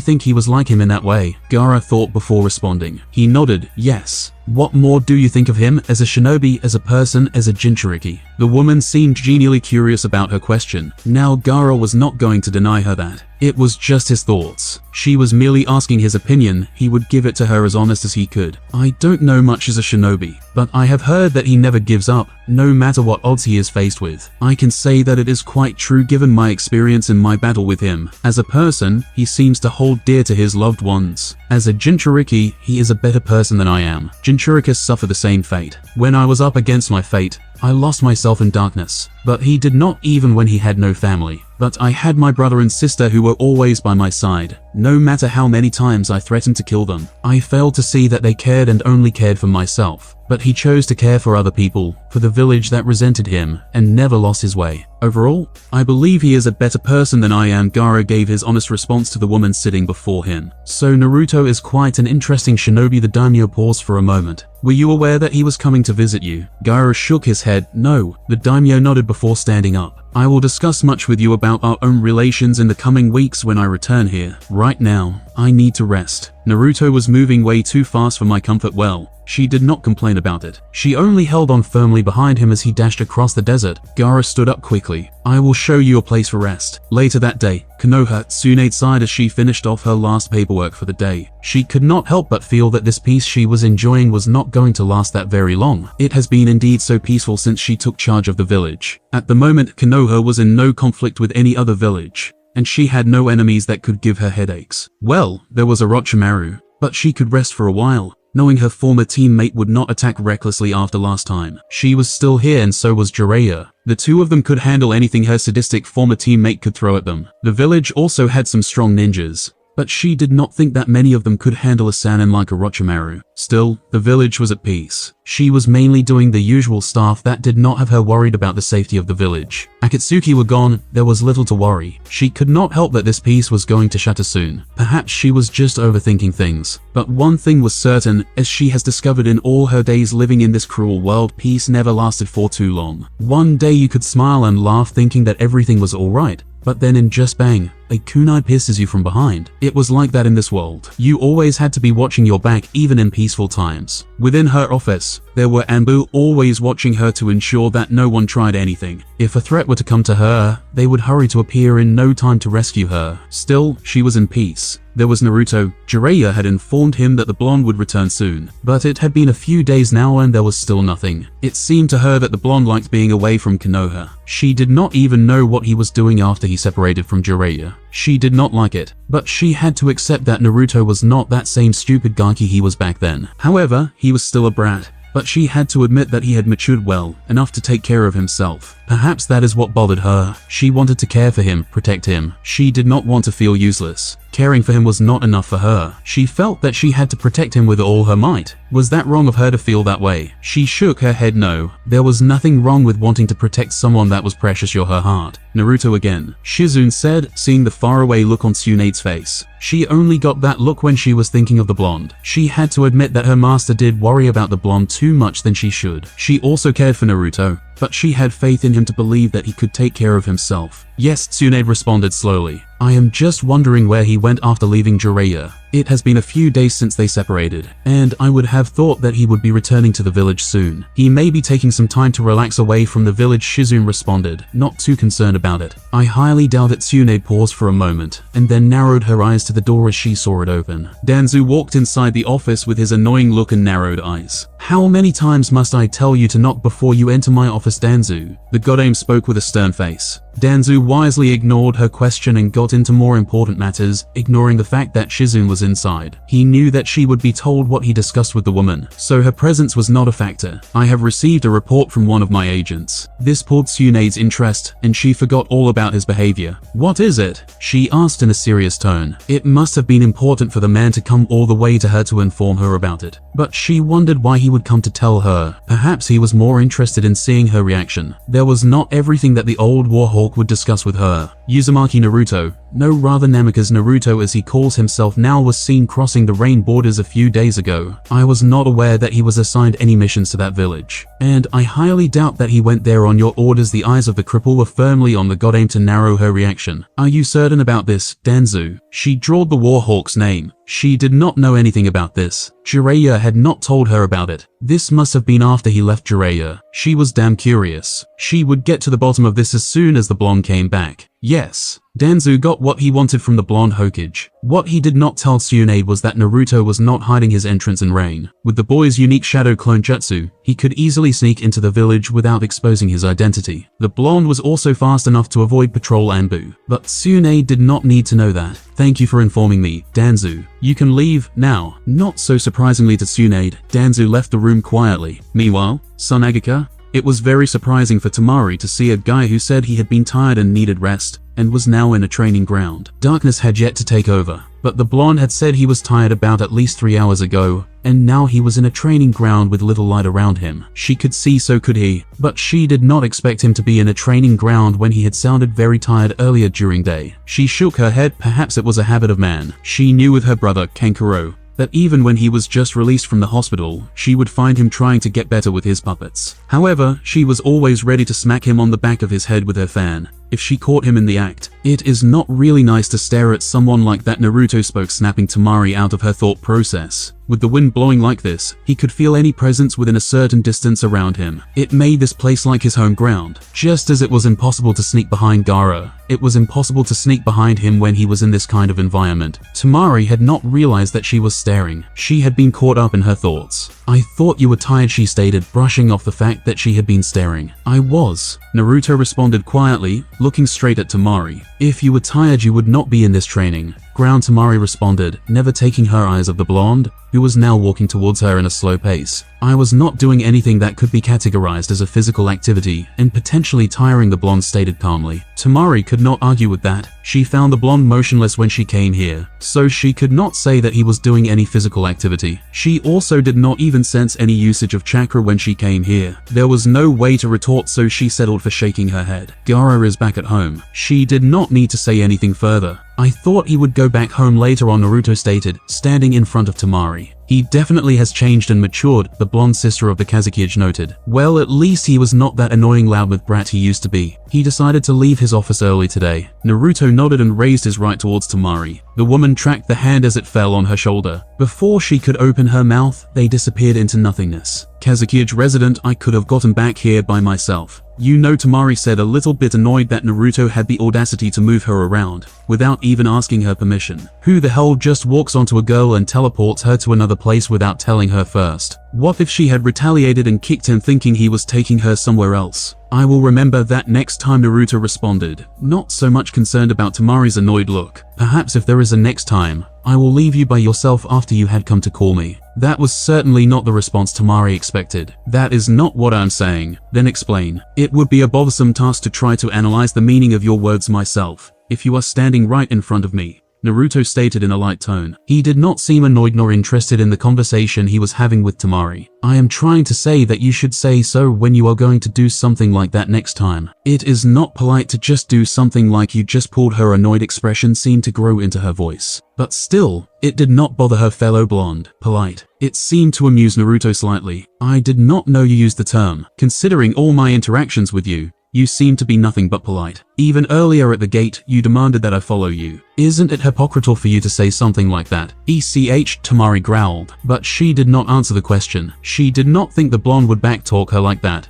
think he was like him in that way. Gaara thought before responding. He nodded, yes. What more do you think of him as a shinobi, as a person, as a Jinchuriki? The woman seemed genially curious about her question. Now Gaara was not going to deny her that. It was just his thoughts. She was merely asking his opinion. He would give it to her as honest as he could. I don't know much as a shinobi, but I have heard that he never gives up, no matter what odds he is faced with. I can say that it is quite true given my experience in my battle with him. As a person, he seems to hold dear to his loved ones. As a Jinchuriki, he is a better person than I am. Jinchurikis suffer the same fate. When I was up against my fate, I lost myself in darkness, but he did not, even when he had no family. But I had my brother and sister who were always by my side. No matter how many times I threatened to kill them, I failed to see that they cared and only cared for myself. but he chose to care for other people, for the village that resented him, and never lost his way. Overall, I believe he is a better person than I am. Gaara gave his honest response to the woman sitting before him. So Naruto is quite an interesting shinobi. The daimyo paused for a moment. Were you aware that he was coming to visit you? Gaara shook his head. No. The daimyo nodded before standing up. I will discuss much with you about our own relations in the coming weeks when I return here. Right now, I need to rest. Naruto was moving way too fast for my comfort. Well, she did not complain about it. She only held on firmly behind him as he dashed across the desert. Gaara stood up quickly. I will show you a place for rest. Later that day, Konoha, Tsunade sighed as she finished off her last paperwork for the day. She could not help but feel that this peace she was enjoying was not going to last that very long. It has been indeed so peaceful since she took charge of the village. At the moment, Konoha was in no conflict with any other village, and she had no enemies that could give her headaches. Well, there was Orochimaru, but she could rest for a while, knowing her former teammate would not attack recklessly after last time. She was still here and so was Jiraiya. The two of them could handle anything her sadistic former teammate could throw at them. The village also had some strong ninjas, but she did not think that many of them could handle a Sannin like Orochimaru. Still, the village was at peace. She was mainly doing the usual stuff that did not have her worried about the safety of the village. Akatsuki were gone, there was little to worry. She could not help that this peace was going to shatter soon. Perhaps she was just overthinking things. But one thing was certain, as she has discovered in all her days living in this cruel world, peace never lasted for too long. One day you could smile and laugh thinking that everything was alright, but then in just bang, a kunai pierces you from behind. It was like that in this world. You always had to be watching your back even in peaceful times. Within her office, there were Anbu always watching her to ensure that no one tried anything. If a threat were to come to her, they would hurry to appear in no time to rescue her. Still, she was in peace. There was Naruto. Jiraiya had informed him that the blonde would return soon, but it had been a few days now and there was still nothing. It seemed to her that the blonde liked being away from Konoha. She did not even know what he was doing after he separated from Jiraiya. She did not like it, but she had to accept that Naruto was not that same stupid gaki he was back then. However, he was still a brat, but she had to admit that he had matured well enough to take care of himself. Perhaps that is what bothered her. She wanted to care for him, protect him. She did not want to feel useless. Caring for him was not enough for her. She felt that she had to protect him with all her might. Was that wrong of her to feel that way? She shook her head no. There was nothing wrong with wanting to protect someone that was precious to her heart. Naruto again, Shizune said, seeing the faraway look on Tsunade's face. She only got that look when she was thinking of the blonde. She had to admit that her master did worry about the blonde too much than she should. She also cared for Naruto, but she had faith in him to believe that he could take care of himself. Yes, Tsunade responded slowly. I am just wondering where he went after leaving Jiraiya. It has been a few days since they separated, and I would have thought that he would be returning to the village soon. He may be taking some time to relax away from the village, Shizune responded, not too concerned about it. I highly doubt it. Tsunade paused for a moment, and then narrowed her eyes to the door as she saw it open. Danzu walked inside the office with his annoying look and narrowed eyes. How many times must I tell you to knock before you enter my office, Danzu? The godame spoke with a stern face. Danzu wisely ignored her question and got into more important matters, ignoring the fact that Shizune was inside. He knew that she would be told what he discussed with the woman, so her presence was not a factor. I have received a report from one of my agents. This pulled Tsunade's interest, and she forgot all about his behavior. What is it? She asked in a serious tone. It must have been important for the man to come all the way to her to inform her about it. But she wondered why he would come to tell her. Perhaps he was more interested in seeing her reaction. There was not everything that the old Warhawk would discuss with her. Uzumaki Naruto, no rather Namikaze Naruto as he calls himself now, was seen crossing the rain borders a few days ago. I was not aware that he was assigned any missions to that village, and I highly doubt that he went there on your orders. The eyes of the cripple were firmly on the godame to narrow her reaction. Are you certain about this, Danzu? She drawled the Warhawk's name. She did not know anything about this. Jiraiya had not told her about it. This must have been after he left Jiraiya. She was damn curious. She would get to the bottom of this as soon as the blonde came back. Yes, Danzu got what he wanted from the blonde Hokage. What he did not tell Tsunade was that Naruto was not hiding his entrance in rain. With the boy's unique shadow clone jutsu, he could easily sneak into the village without exposing his identity. The blonde was also fast enough to avoid patrol Anbu, but Tsunade did not need to know that. Thank you for informing me, Danzu. You can leave now. Not so surprisingly to Tsunade, Danzu left the room quietly. Meanwhile, Sunagika, it was very surprising for Tamari to see a guy who said he had been tired and needed rest, and was now in a training ground. Darkness had yet to take over, but the blonde had said he was tired about at least 3 hours ago, and now he was in a training ground with little light around him. She could see, so could he, but she did not expect him to be in a training ground when he had sounded very tired earlier during day. She shook her head. Perhaps it was a habit of man. She knew with her brother, Kankuro, that even when he was just released from the hospital, she would find him trying to get better with his puppets. However, she was always ready to smack him on the back of his head with her fan if she caught him in the act. It is not really nice to stare at someone like that. Naruto spoke, snapping Temari out of her thought process. With the wind blowing like this, he could feel any presence within a certain distance around him. It made this place like his home ground. Just as it was impossible to sneak behind Gaara, it was impossible to sneak behind him when he was in this kind of environment. Temari had not realized that she was staring. She had been caught up in her thoughts. "I thought you were tired," she stated, brushing off the fact that she had been staring. "I was," Naruto responded quietly, looking straight at Temari. "If you were tired, you would not be in this training." Ground, Temari responded, never taking her eyes off the blonde, who was now walking towards her in a slow pace. "I was not doing anything that could be categorized as a physical activity, and potentially tiring," the blonde stated calmly. Temari could not argue with that. She found the blonde motionless when she came here, so she could not say that he was doing any physical activity. She also did not even sense any usage of chakra when she came here. There was no way to retort, so she settled for shaking her head. Gaara is back at home. She did not need to say anything further. "I thought he would go back home later on," Naruto stated, standing in front of Temari. "He definitely has changed and matured," the blonde sister of the Kazekage noted. "Well, at least he was not that annoying loudmouth brat he used to be. He decided to leave his office early today." Naruto nodded and raised his right towards Temari. The woman tracked the hand as it fell on her shoulder. Before she could open her mouth, they disappeared into nothingness. "Kazekage resident, I could have gotten back here by myself. You know," Temari said, a little bit annoyed that Naruto had the audacity to move her around without even asking her permission. Who the hell just walks onto a girl and teleports her to another place without telling her first? What if she had retaliated and kicked him, thinking he was taking her somewhere else? "I will remember that next time," Naruto responded, not so much concerned about Temari's annoyed look. "Perhaps if there is a next time, I will leave you by yourself after you had come to call me." That was certainly not the response Temari expected. "That is not what I'm saying." "Then explain." "It would be a bothersome task to try to analyze the meaning of your words myself, if you are standing right in front of me," Naruto stated in a light tone. He did not seem annoyed nor interested in the conversation he was having with Temari. "I am trying to say that you should say so when you are going to do something like that next time. It is not polite to just do something like you just pulled." Her annoyed expression seemed to grow into her voice. But still, it did not bother her fellow blonde. "Polite." It seemed to amuse Naruto slightly. "I did not know you used the term. Considering all my interactions with you, you seem to be nothing but polite. Even earlier at the gate, you demanded that I follow you. Isn't it hypocritical for you to say something like that?" Temari growled, but she did not answer the question. She did not think the blonde would backtalk her like that.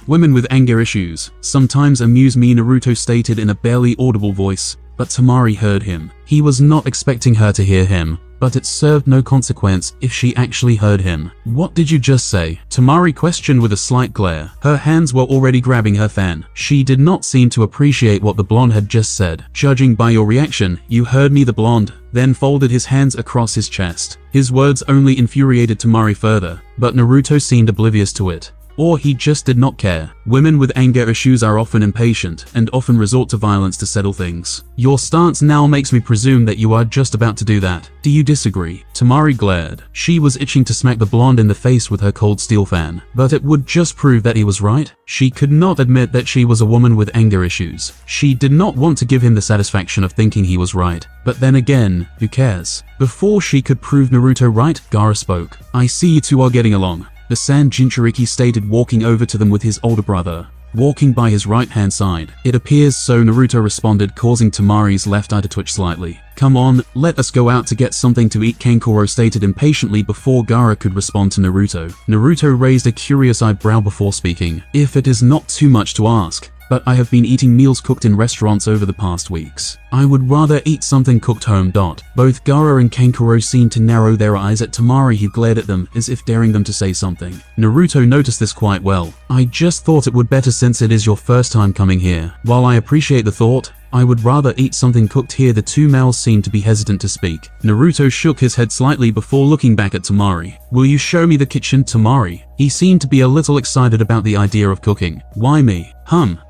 Women with anger issues sometimes amuse me," Naruto stated in a barely audible voice, but Temari heard him. He was not expecting her to hear him, but it served no consequence if she actually heard him. "What did you just say?" Temari questioned with a slight glare. Her hands were already grabbing her fan. She did not seem to appreciate what the blonde had just said. "Judging by your reaction, you heard me," the blonde then folded his hands across his chest. His words only infuriated Temari further, but Naruto seemed oblivious to it. Or he just did not care. Women with anger issues are often impatient and often resort to violence to settle things. Your stance now makes me presume that you are just about to do that. Do you disagree? Temari glared. She was itching to smack the blonde in the face with her cold steel fan, but it would just prove that he was right. She could not admit that she was a woman with anger issues. She did not want to give him the satisfaction of thinking he was right. But then again, who cares? Before she could prove Naruto right, Gaara spoke. "I see you two are getting along." The Sand Jinchuriki stated, walking over to them with his older brother walking by his right-hand side. "It appears so," Naruto responded, causing Temari's left eye to twitch slightly. "Come on, let us go out to get something to eat," Kankuro stated impatiently before Gaara could respond to Naruto. Naruto raised a curious eyebrow before speaking. "If it is not too much to ask, but I have been eating meals cooked in restaurants over the past weeks. I would rather eat something cooked home." Both Gaara and Kankuro seemed to narrow their eyes at Temari, who glared at them as if daring them to say something. Naruto noticed this quite well. "I just thought it would better since it is your first time coming here. While I appreciate the thought, I would rather eat something cooked here." The two males seemed to be hesitant to speak. Naruto shook his head slightly before looking back at Temari. "Will you show me the kitchen, Temari?" He seemed to be a little excited about the idea of cooking. "Why me?"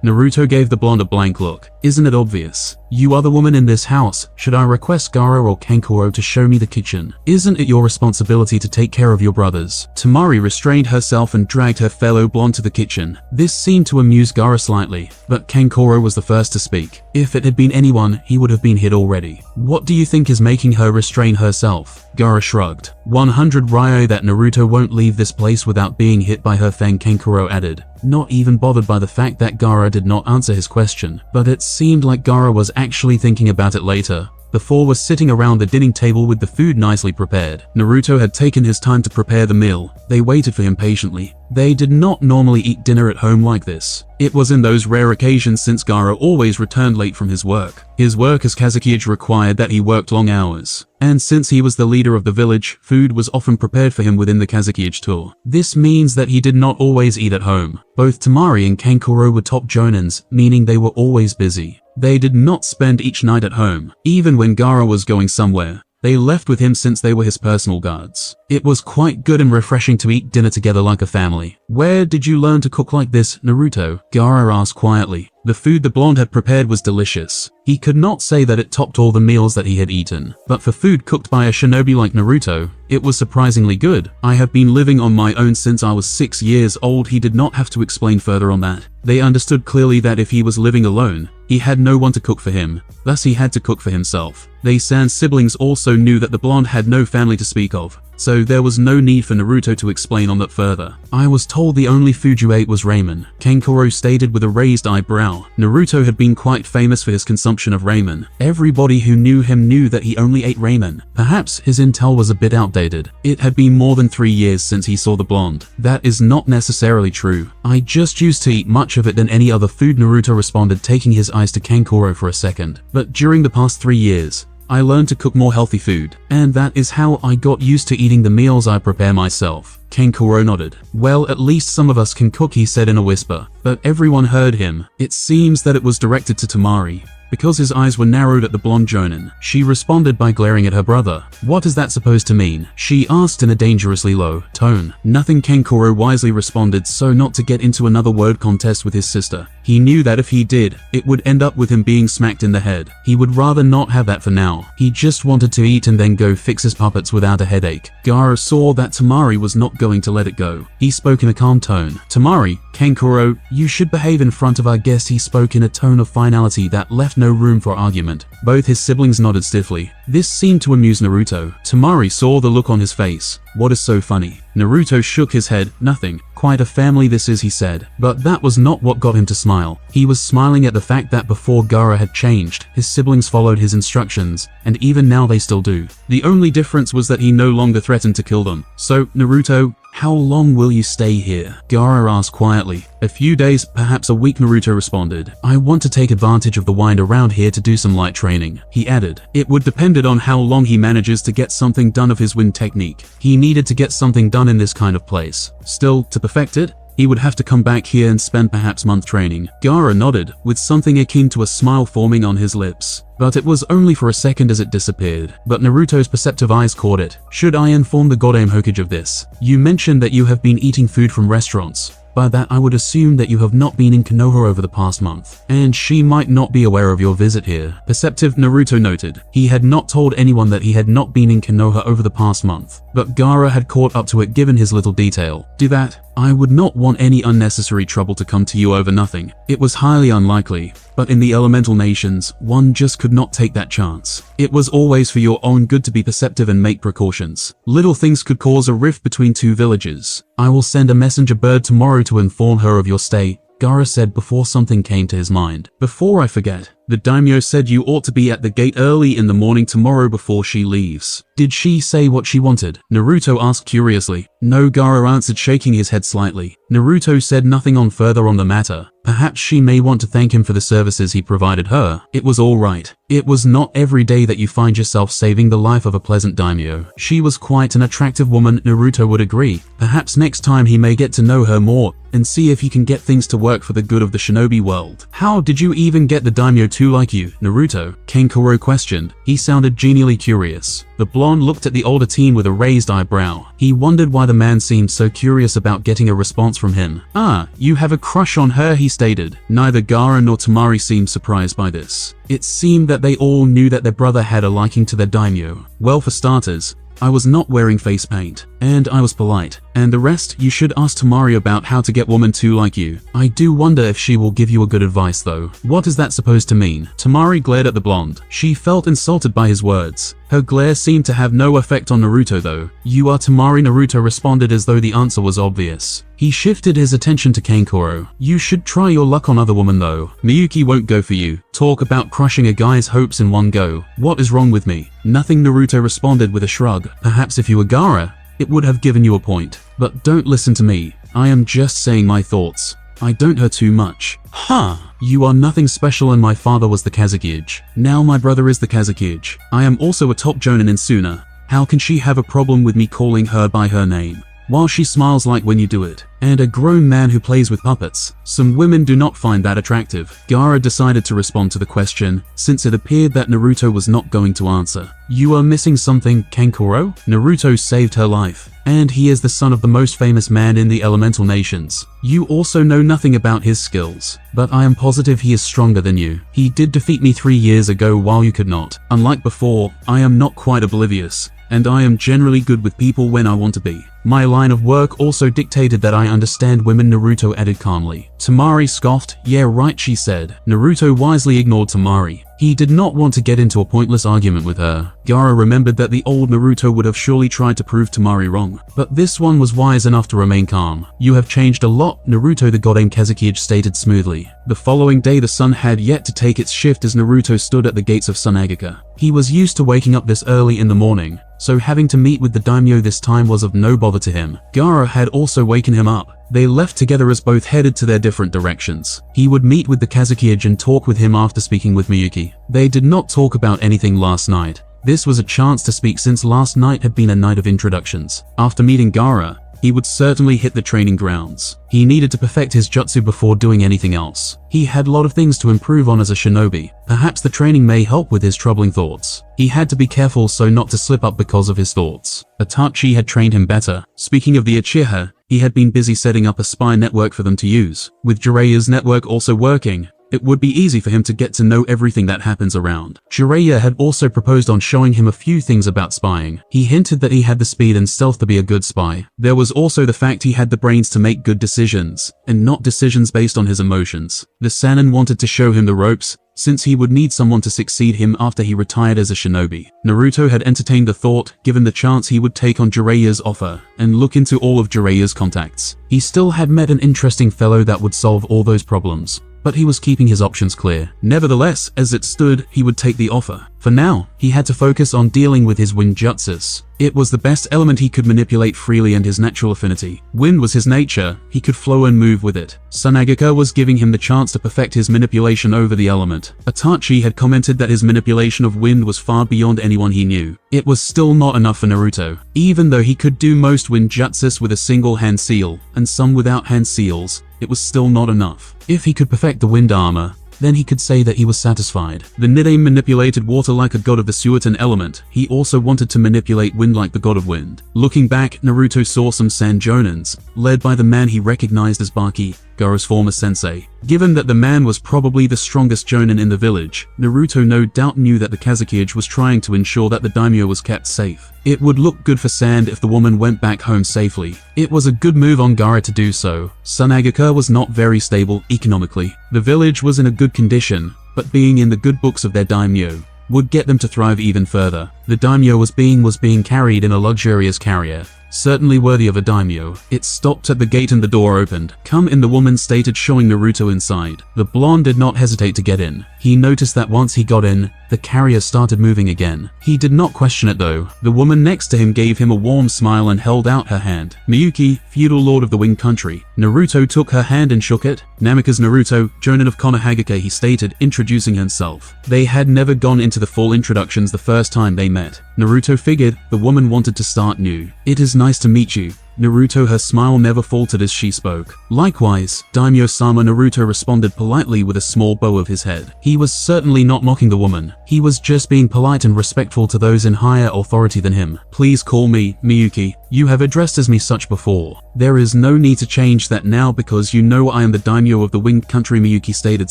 Naruto gave the blonde a blank look. "Isn't it obvious? You are the woman in this house. Should I request Gaara or Kankuro to show me the kitchen? Isn't it your responsibility to take care of your brothers? Temari restrained herself and dragged her fellow blonde to the kitchen. This seemed to amuse Gaara slightly, but Kankuro was the first to speak. If it had been anyone, he would have been hit already. What do you think is making her restrain herself? Gaara shrugged. 100 Ryo that Naruto won't leave this place without being hit by her fang, Kankuro added, not even bothered by the fact that Gaara did not answer his question. But it seemed like Gaara was actually thinking about it later. The four were sitting around the dining table with the food nicely prepared. Naruto had taken his time to prepare the meal. They waited for him patiently. They did not normally eat dinner at home like this. It was in those rare occasions since Gaara always returned late from his work. His work as Kazekage required that he worked long hours. And since he was the leader of the village, food was often prepared for him within the Kazekage tour. This means that he did not always eat at home. Both Temari and Kankuro were top jonins, meaning they were always busy. They did not spend each night at home. Even when Gaara was going somewhere, they left with him since they were his personal guards. It was quite good and refreshing to eat dinner together like a family. Where did you learn to cook like this, Naruto? Gaara asked quietly. The food the blonde had prepared was delicious. He could not say that it topped all the meals that he had eaten, but for food cooked by a shinobi like Naruto, it was surprisingly good. I have been living on my own since I was 6 years old. He did not have to explain further on that. They understood clearly that if he was living alone, he had no one to cook for him, thus he had to cook for himself. They Sans siblings also knew that the blonde had no family to speak of, so there was no need for Naruto to explain on that further. I was told the only food you ate was ramen, Kankuro stated with a raised eyebrow. Naruto had been quite famous for his consumption of ramen. Everybody who knew him knew that he only ate ramen. Perhaps his intel was a bit outdated. It had been more than 3 years since he saw the blonde. That is not necessarily true. I just used to eat much of it than any other food, Naruto responded, taking his eyes to Kankuro for a second. But during the past 3 years, I learned to cook more healthy food, and that is how I got used to eating the meals I prepare myself. Kankuro nodded. Well, at least some of us can cook, he said in a whisper, but everyone heard him. It seems that it was directed to Temari, because his eyes were narrowed at the blonde jonin. She responded by glaring at her brother. What is that supposed to mean? She asked in a dangerously low tone. Nothing, Kankuro wisely responded, so not to get into another word contest with his sister. He knew that if he did, it would end up with him being smacked in the head. He would rather not have that for now. He just wanted to eat and then go fix his puppets without a headache. Gaara saw that Temari was not going to let it go. He spoke in a calm tone. Temari, Kankuro, you should behave in front of our guest. He spoke in a tone of finality that left no room for argument. Both his siblings nodded stiffly. This seemed to amuse Naruto. Temari saw the look on his face. What is so funny? Naruto shook his head. Nothing. Quite a family this is, he said. But that was not what got him to smile. He was smiling at the fact that before Gaara had changed, his siblings followed his instructions, and even now they still do. The only difference was that he no longer threatened to kill them. So, Naruto, how long will you stay here? Gaara asked quietly. A few days, perhaps a week, Naruto responded. I want to take advantage of the wind around here to do some light training, he added. It would depend on how long he manages to get something done of his wind technique. He needed to get something done in this kind of place. Still, to perfect it, he would have to come back here and spend perhaps month training. Gaara nodded, with something akin to a smile forming on his lips. But it was only for a second as it disappeared. But Naruto's perceptive eyes caught it. Should I inform the Godame Hokage of this? You mentioned that you have been eating food from restaurants. By that I would assume that you have not been in Konoha over the past month, and she might not be aware of your visit here. Perceptive, Naruto noted. He had not told anyone that he had not been in Konoha over the past month, but Gaara had caught up to it given his little detail. Do that. I would not want any unnecessary trouble to come to you over nothing. It was highly unlikely, but in the elemental nations, one just could not take that chance. It was always for your own good to be perceptive and make precautions. Little things could cause a rift between two villages. I will send a messenger bird tomorrow to inform her of your stay, Gaara said before something came to his mind. Before I forget, the daimyo said you ought to be at the gate early in the morning tomorrow before she leaves. Did she say what she wanted? Naruto asked curiously. No, Gaara answered, shaking his head slightly. Naruto said nothing on further on the matter. Perhaps she may want to thank him for the services he provided her. It was all right. It was not every day that you find yourself saving the life of a pleasant daimyo. She was quite an attractive woman, Naruto would agree. Perhaps next time he may get to know her more. and see if he can get things to work for the good of the shinobi world. How did you even get the daimyo to like you, Naruto? Kankuro questioned. He sounded genially curious. The blonde looked at the older teen with a raised eyebrow. He wondered why the man seemed so curious about getting a response from him. Ah, you have a crush on her, he stated. Neither Gaara nor Temari seemed surprised by this. It seemed that they all knew that their brother had a liking to their daimyo. Well, for starters, I was not wearing face paint, and I was polite. And the rest, you should ask Temari about how to get women to like you. I do wonder if she will give you a good advice though. What is that supposed to mean? Temari glared at the blonde. She felt insulted by his words. Her glare seemed to have no effect on Naruto though. You are Temari, Naruto responded as though the answer was obvious. He shifted his attention to Kankuro. You should try your luck on other women though. Miyuki won't go for you. Talk about crushing a guy's hopes in one go. What is wrong with me? Nothing, Naruto responded with a shrug. Perhaps if you were Gaara, it would have given you a point. But don't listen to me. I am just saying my thoughts. I don't hurt too much. Huh. You are nothing special and my father was the Kazekage. Now my brother is the Kazekage. I am also a top jonin in Suna. How can she have a problem with me calling her by her name? While she smiles like when you do it. And a grown man who plays with puppets. Some women do not find that attractive. Gaara decided to respond to the question, since it appeared that Naruto was not going to answer. You are missing something, Kankuro? Naruto saved her life. And he is the son of the most famous man in the elemental nations. You also know nothing about his skills. But I am positive he is stronger than you. He did defeat me 3 years ago while you could not. Unlike before, I am not quite oblivious. And I am generally good with people when I want to be. My line of work also dictated that I understand women, Naruto added calmly. Temari scoffed. Yeah, right, she said. Naruto wisely ignored Temari. He did not want to get into a pointless argument with her. Gaara remembered that the old Naruto would have surely tried to prove Temari wrong. But this one was wise enough to remain calm. You have changed a lot, Naruto, the Godame Kazekage stated smoothly. The following day the sun had yet to take its shift as Naruto stood at the gates of Sunagaka. He was used to waking up this early in the morning, so having to meet with the daimyo this time was of no bother to him. Gaara had also waken him up. They left together as both headed to their different directions. He would meet with the Kazekage and talk with him after speaking with Miyuki. They did not talk about anything last night. This was a chance to speak since last night had been a night of introductions. After meeting Gaara, he would certainly hit the training grounds. He needed to perfect his jutsu before doing anything else. He had a lot of things to improve on as a shinobi. Perhaps the training may help with his troubling thoughts. He had to be careful so not to slip up because of his thoughts. Itachi had trained him better. Speaking of the Uchiha, he had been busy setting up a spy network for them to use. With Jiraiya's network also working, it would be easy for him to get to know everything that happens around. Jiraiya had also proposed on showing him a few things about spying. He hinted that he had the speed and stealth to be a good spy. There was also the fact he had the brains to make good decisions, and not decisions based on his emotions. The Sannin wanted to show him the ropes, since he would need someone to succeed him after he retired as a shinobi. Naruto had entertained the thought, given the chance he would take on Jiraiya's offer, and look into all of Jiraiya's contacts. He still had met an interesting fellow that would solve all those problems. But he was keeping his options clear. Nevertheless, as it stood, he would take the offer. For now, he had to focus on dealing with his wind jutsus. It was the best element he could manipulate freely and his natural affinity. Wind was his nature, he could flow and move with it. Sunagaka was giving him the chance to perfect his manipulation over the element. Itachi had commented that his manipulation of wind was far beyond anyone he knew. It was still not enough for Naruto. Even though he could do most wind jutsus with a single hand seal, and some without hand seals, it was still not enough. If he could perfect the wind armor, then he could say that he was satisfied. The Nidaime manipulated water like a god of the Suiton element. He also wanted to manipulate wind like the god of wind. Looking back, Naruto saw some Sand Jonins, led by the man he recognized as Baki, Gaara's former sensei. Given that the man was probably the strongest jonin in the village, Naruto no doubt knew that the Kazekage was trying to ensure that the daimyo was kept safe. It would look good for Sand if the woman went back home safely. It was a good move on Gaara to do so. Sunagaka was not very stable economically. The village was in a good condition, but being in the good books of their daimyo would get them to thrive even further. The daimyo was being carried in a luxurious carrier. Certainly worthy of a daimyo. It stopped at the gate and the door opened. Come in, the woman stated, showing Naruto inside. The blonde did not hesitate to get in. He noticed that once he got in, the carrier started moving again. He did not question it though. The woman next to him gave him a warm smile and held out her hand. Miyuki, feudal lord of the Winged Country. Naruto took her hand and shook it. Namikaze Naruto, jonin of Konohagake, he stated, introducing himself. They had never gone into the full introductions the first time they met. Naruto figured the woman wanted to start new. It is nice to meet you. Naruto, her smile never faltered as she spoke. Likewise, Daimyo-sama. Naruto responded politely with a small bow of his head. He was certainly not mocking the woman. He was just being polite and respectful to those in higher authority than him. Please call me Miyuki. You have addressed as me such before. There is no need to change that now because you know I am the daimyo of the winged country, Miyuki stated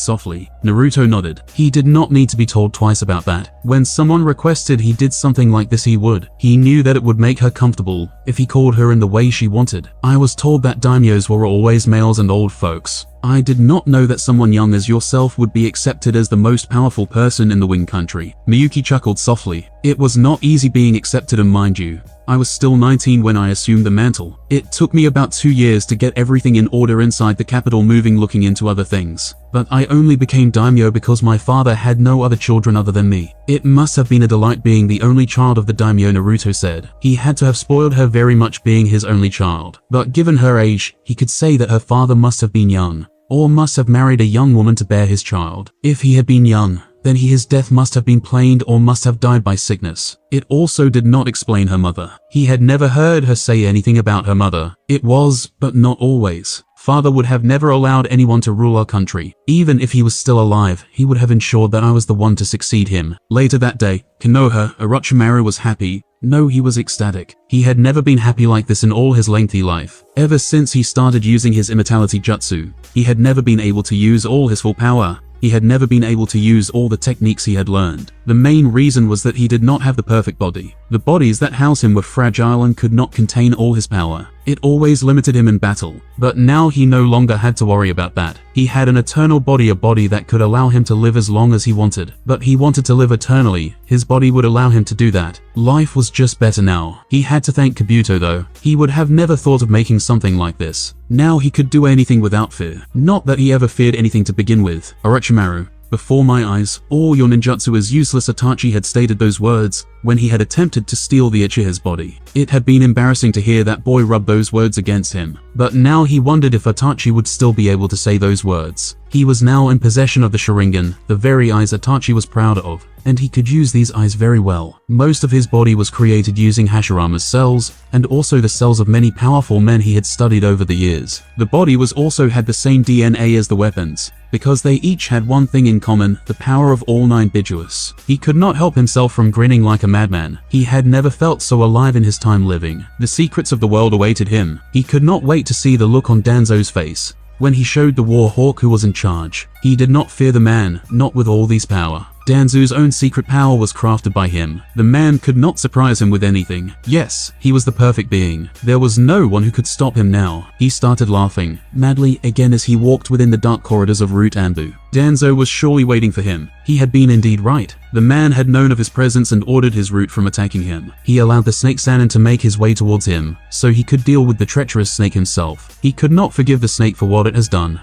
softly. Naruto nodded. He did not need to be told twice about that. When someone requested he did something like this, he would. He knew that it would make her comfortable if he called her in the way she wanted. I was told that daimyos were always males and old folks. I did not know that someone young as yourself would be accepted as the most powerful person in the winged country. Miyuki chuckled softly. It was not easy being accepted, and mind you, I was still 19 when I assumed the mantle. It took me about 2 years to get everything in order inside the capital, moving looking into other things. But I only became daimyo because my father had no other children other than me. It must have been a delight being the only child of the daimyo, Naruto said. He had to have spoiled her very much being his only child. But given her age, he could say that her father must have been young, or must have married a young woman to bear his child. If he had been young, then his death must have been planned or must have died by sickness. It also did not explain her mother. He had never heard her say anything about her mother. It was, but not always. Father would have never allowed anyone to rule our country. Even if he was still alive, he would have ensured that I was the one to succeed him. Later that day, Konoha, Orochimaru was happy. No, he was ecstatic. He had never been happy like this in all his lengthy life. Ever since he started using his immortality jutsu, he had never been able to use all his full power. He had never been able to use all the techniques he had learned. The main reason was that he did not have the perfect body. The bodies that housed him were fragile and could not contain all his power. It always limited him in battle. But now he no longer had to worry about that. He had an eternal body, a body that could allow him to live as long as he wanted. But he wanted to live eternally. His body would allow him to do that. Life was just better now. He had to thank Kabuto though. He would have never thought of making something like this. Now he could do anything without fear. Not that he ever feared anything to begin with. Orochimaru, before my eyes, all your ninjutsu is useless. Itachi had stated those words when he had attempted to steal the Uchiha's body. It had been embarrassing to hear that boy rub those words against him. But now he wondered if Itachi would still be able to say those words. He was now in possession of the Sharingan, the very eyes Itachi was proud of, and he could use these eyes very well. Most of his body was created using Hashirama's cells, and also the cells of many powerful men he had studied over the years. The body was also had the same DNA as the weapons, because they each had one thing in common, the power of all nine Bijuas. He could not help himself from grinning like a madman. He had never felt so alive in his time living. The secrets of the world awaited him. He could not wait to see the look on Danzo's face when he showed the war hawk who was in charge. He did not fear the man, not with all these power. Danzo's own secret power was crafted by him. The man could not surprise him with anything. Yes, he was the perfect being. There was no one who could stop him now. He started laughing madly again as he walked within the dark corridors of Root Anbu. Danzo was surely waiting for him. He had been indeed right. The man had known of his presence and ordered his root from attacking him. He allowed the snake Sannin to make his way towards him, so he could deal with the treacherous snake himself. He could not forgive the snake for what it has done.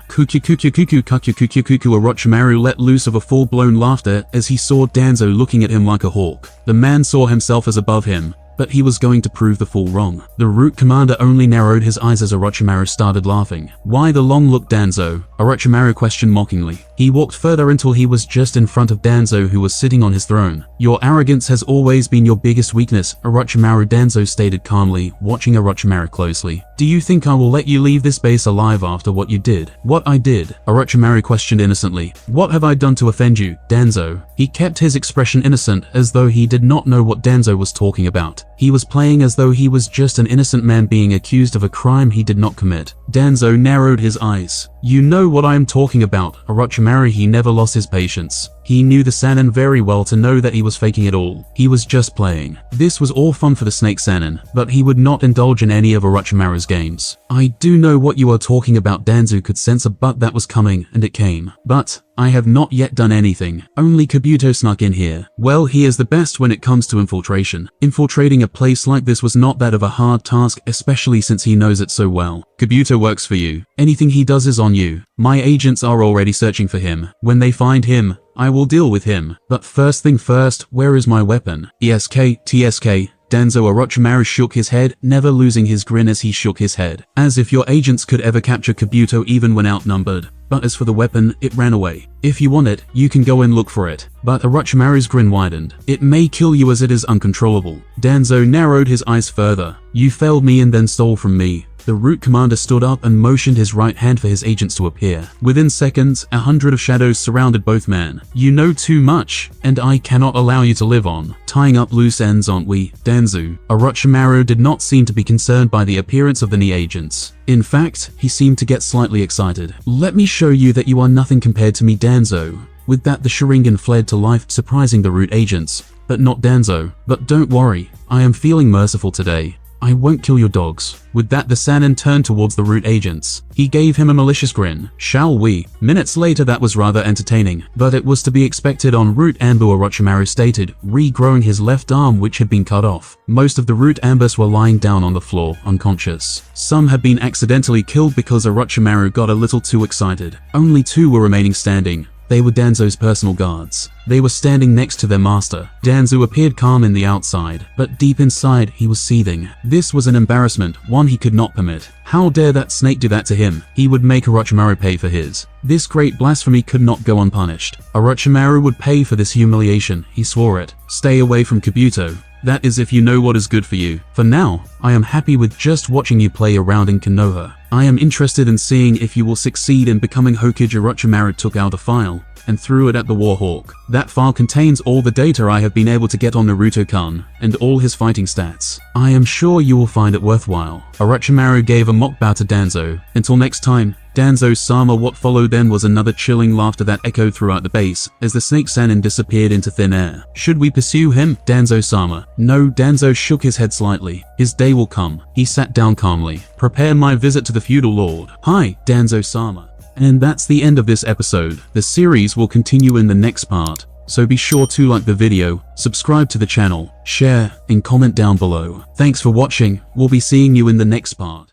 Orochimaru let loose of a full-blown laughter as he saw Danzo looking at him like a hawk. The man saw himself as above him, but he was going to prove the fool wrong. The root commander only narrowed his eyes as Orochimaru started laughing. Why the long look, Danzo? Orochimaru questioned mockingly. He walked further until he was just in front of Danzo, who was sitting on his throne. Your arrogance has always been your biggest weakness, Orochimaru, Danzo stated calmly, watching Orochimaru closely. Do you think I will let you leave this base alive after what you did? What I did? Orochimaru questioned innocently. What have I done to offend you, Danzo? He kept his expression innocent, as though he did not know what Danzo was talking about. He was playing as though he was just an innocent man being accused of a crime he did not commit. Danzo narrowed his eyes. You know what I am talking about, Orochimaru. He never lost his patience. He knew the Sannin very well to know that he was faking it all. He was just playing. This was all fun for the snake Sannin, but he would not indulge in any of Orochimaru's games. I do know what you are talking about. Danzo could sense a but that was coming, and it came. But I have not yet done anything. Only Kabuto snuck in here. Well, he is the best when it comes to infiltration. Infiltrating a place like this was not that of a hard task, especially since he knows it so well. Kabuto works for you. Anything he does is on you. My agents are already searching for him. When they find him, I will deal with him. But first thing first, where is my weapon? TSK, Danzo. Orochimaru shook his head, never losing his grin as he shook his head. As if your agents could ever capture Kabuto even when outnumbered. But as for the weapon, it ran away. If you want it, you can go and look for it. But Orochimaru's grin widened. It may kill you as it is uncontrollable. Danzo narrowed his eyes further. You failed me and then stole from me. The Root commander stood up and motioned his right hand for his agents to appear. Within seconds, 100 of shadows surrounded both men. You know too much, and I cannot allow you to live on. Tying up loose ends, aren't we, Danzo? Orochimaru did not seem to be concerned by the appearance of the Ni agents. In fact, he seemed to get slightly excited. Let me show you that you are nothing compared to me, Danzo. With that, the Sharingan fled to life, surprising the Root agents. But not Danzo. But don't worry, I am feeling merciful today. I won't kill your dogs. With that, the Sannin turned towards the Root agents. He gave him a malicious grin. Shall we? Minutes later, that was rather entertaining, but it was to be expected on Root Ambu. Orochimaru stated, regrowing his left arm which had been cut off. Most of the Root Ambus were lying down on the floor, unconscious. Some had been accidentally killed because Orochimaru got a little too excited. Only 2 were remaining standing. They were Danzo's personal guards. They were standing next to their master. Danzo appeared calm in the outside, but deep inside he was seething. This was an embarrassment, one he could not permit. How dare that snake do that to him? He would make Orochimaru pay for his. This great blasphemy could not go unpunished. Orochimaru would pay for this humiliation, he swore it. Stay away from Kabuto. That is if you know what is good for you. For now, I am happy with just watching you play around in Konoha. I am interested in seeing if you will succeed in becoming Hokage. Orochimaru took out a file and threw it at the Warhawk. That file contains all the data I have been able to get on Naruto-kun and all his fighting stats. I am sure you will find it worthwhile. Orochimaru gave a mock bow to Danzo. Until next time, Danzo-sama. What followed then was another chilling laughter that echoed throughout the base as the Snake Sannin disappeared into thin air. Should we pursue him? Danzo-sama. No. Danzo shook his head slightly. His day will come. He sat down calmly. Prepare my visit to the feudal lord. Hi, Danzo-sama. And that's the end of this episode. The series will continue in the next part, so be sure to like the video, subscribe to the channel, share, and comment down below. Thanks for watching. We'll be seeing you in the next part.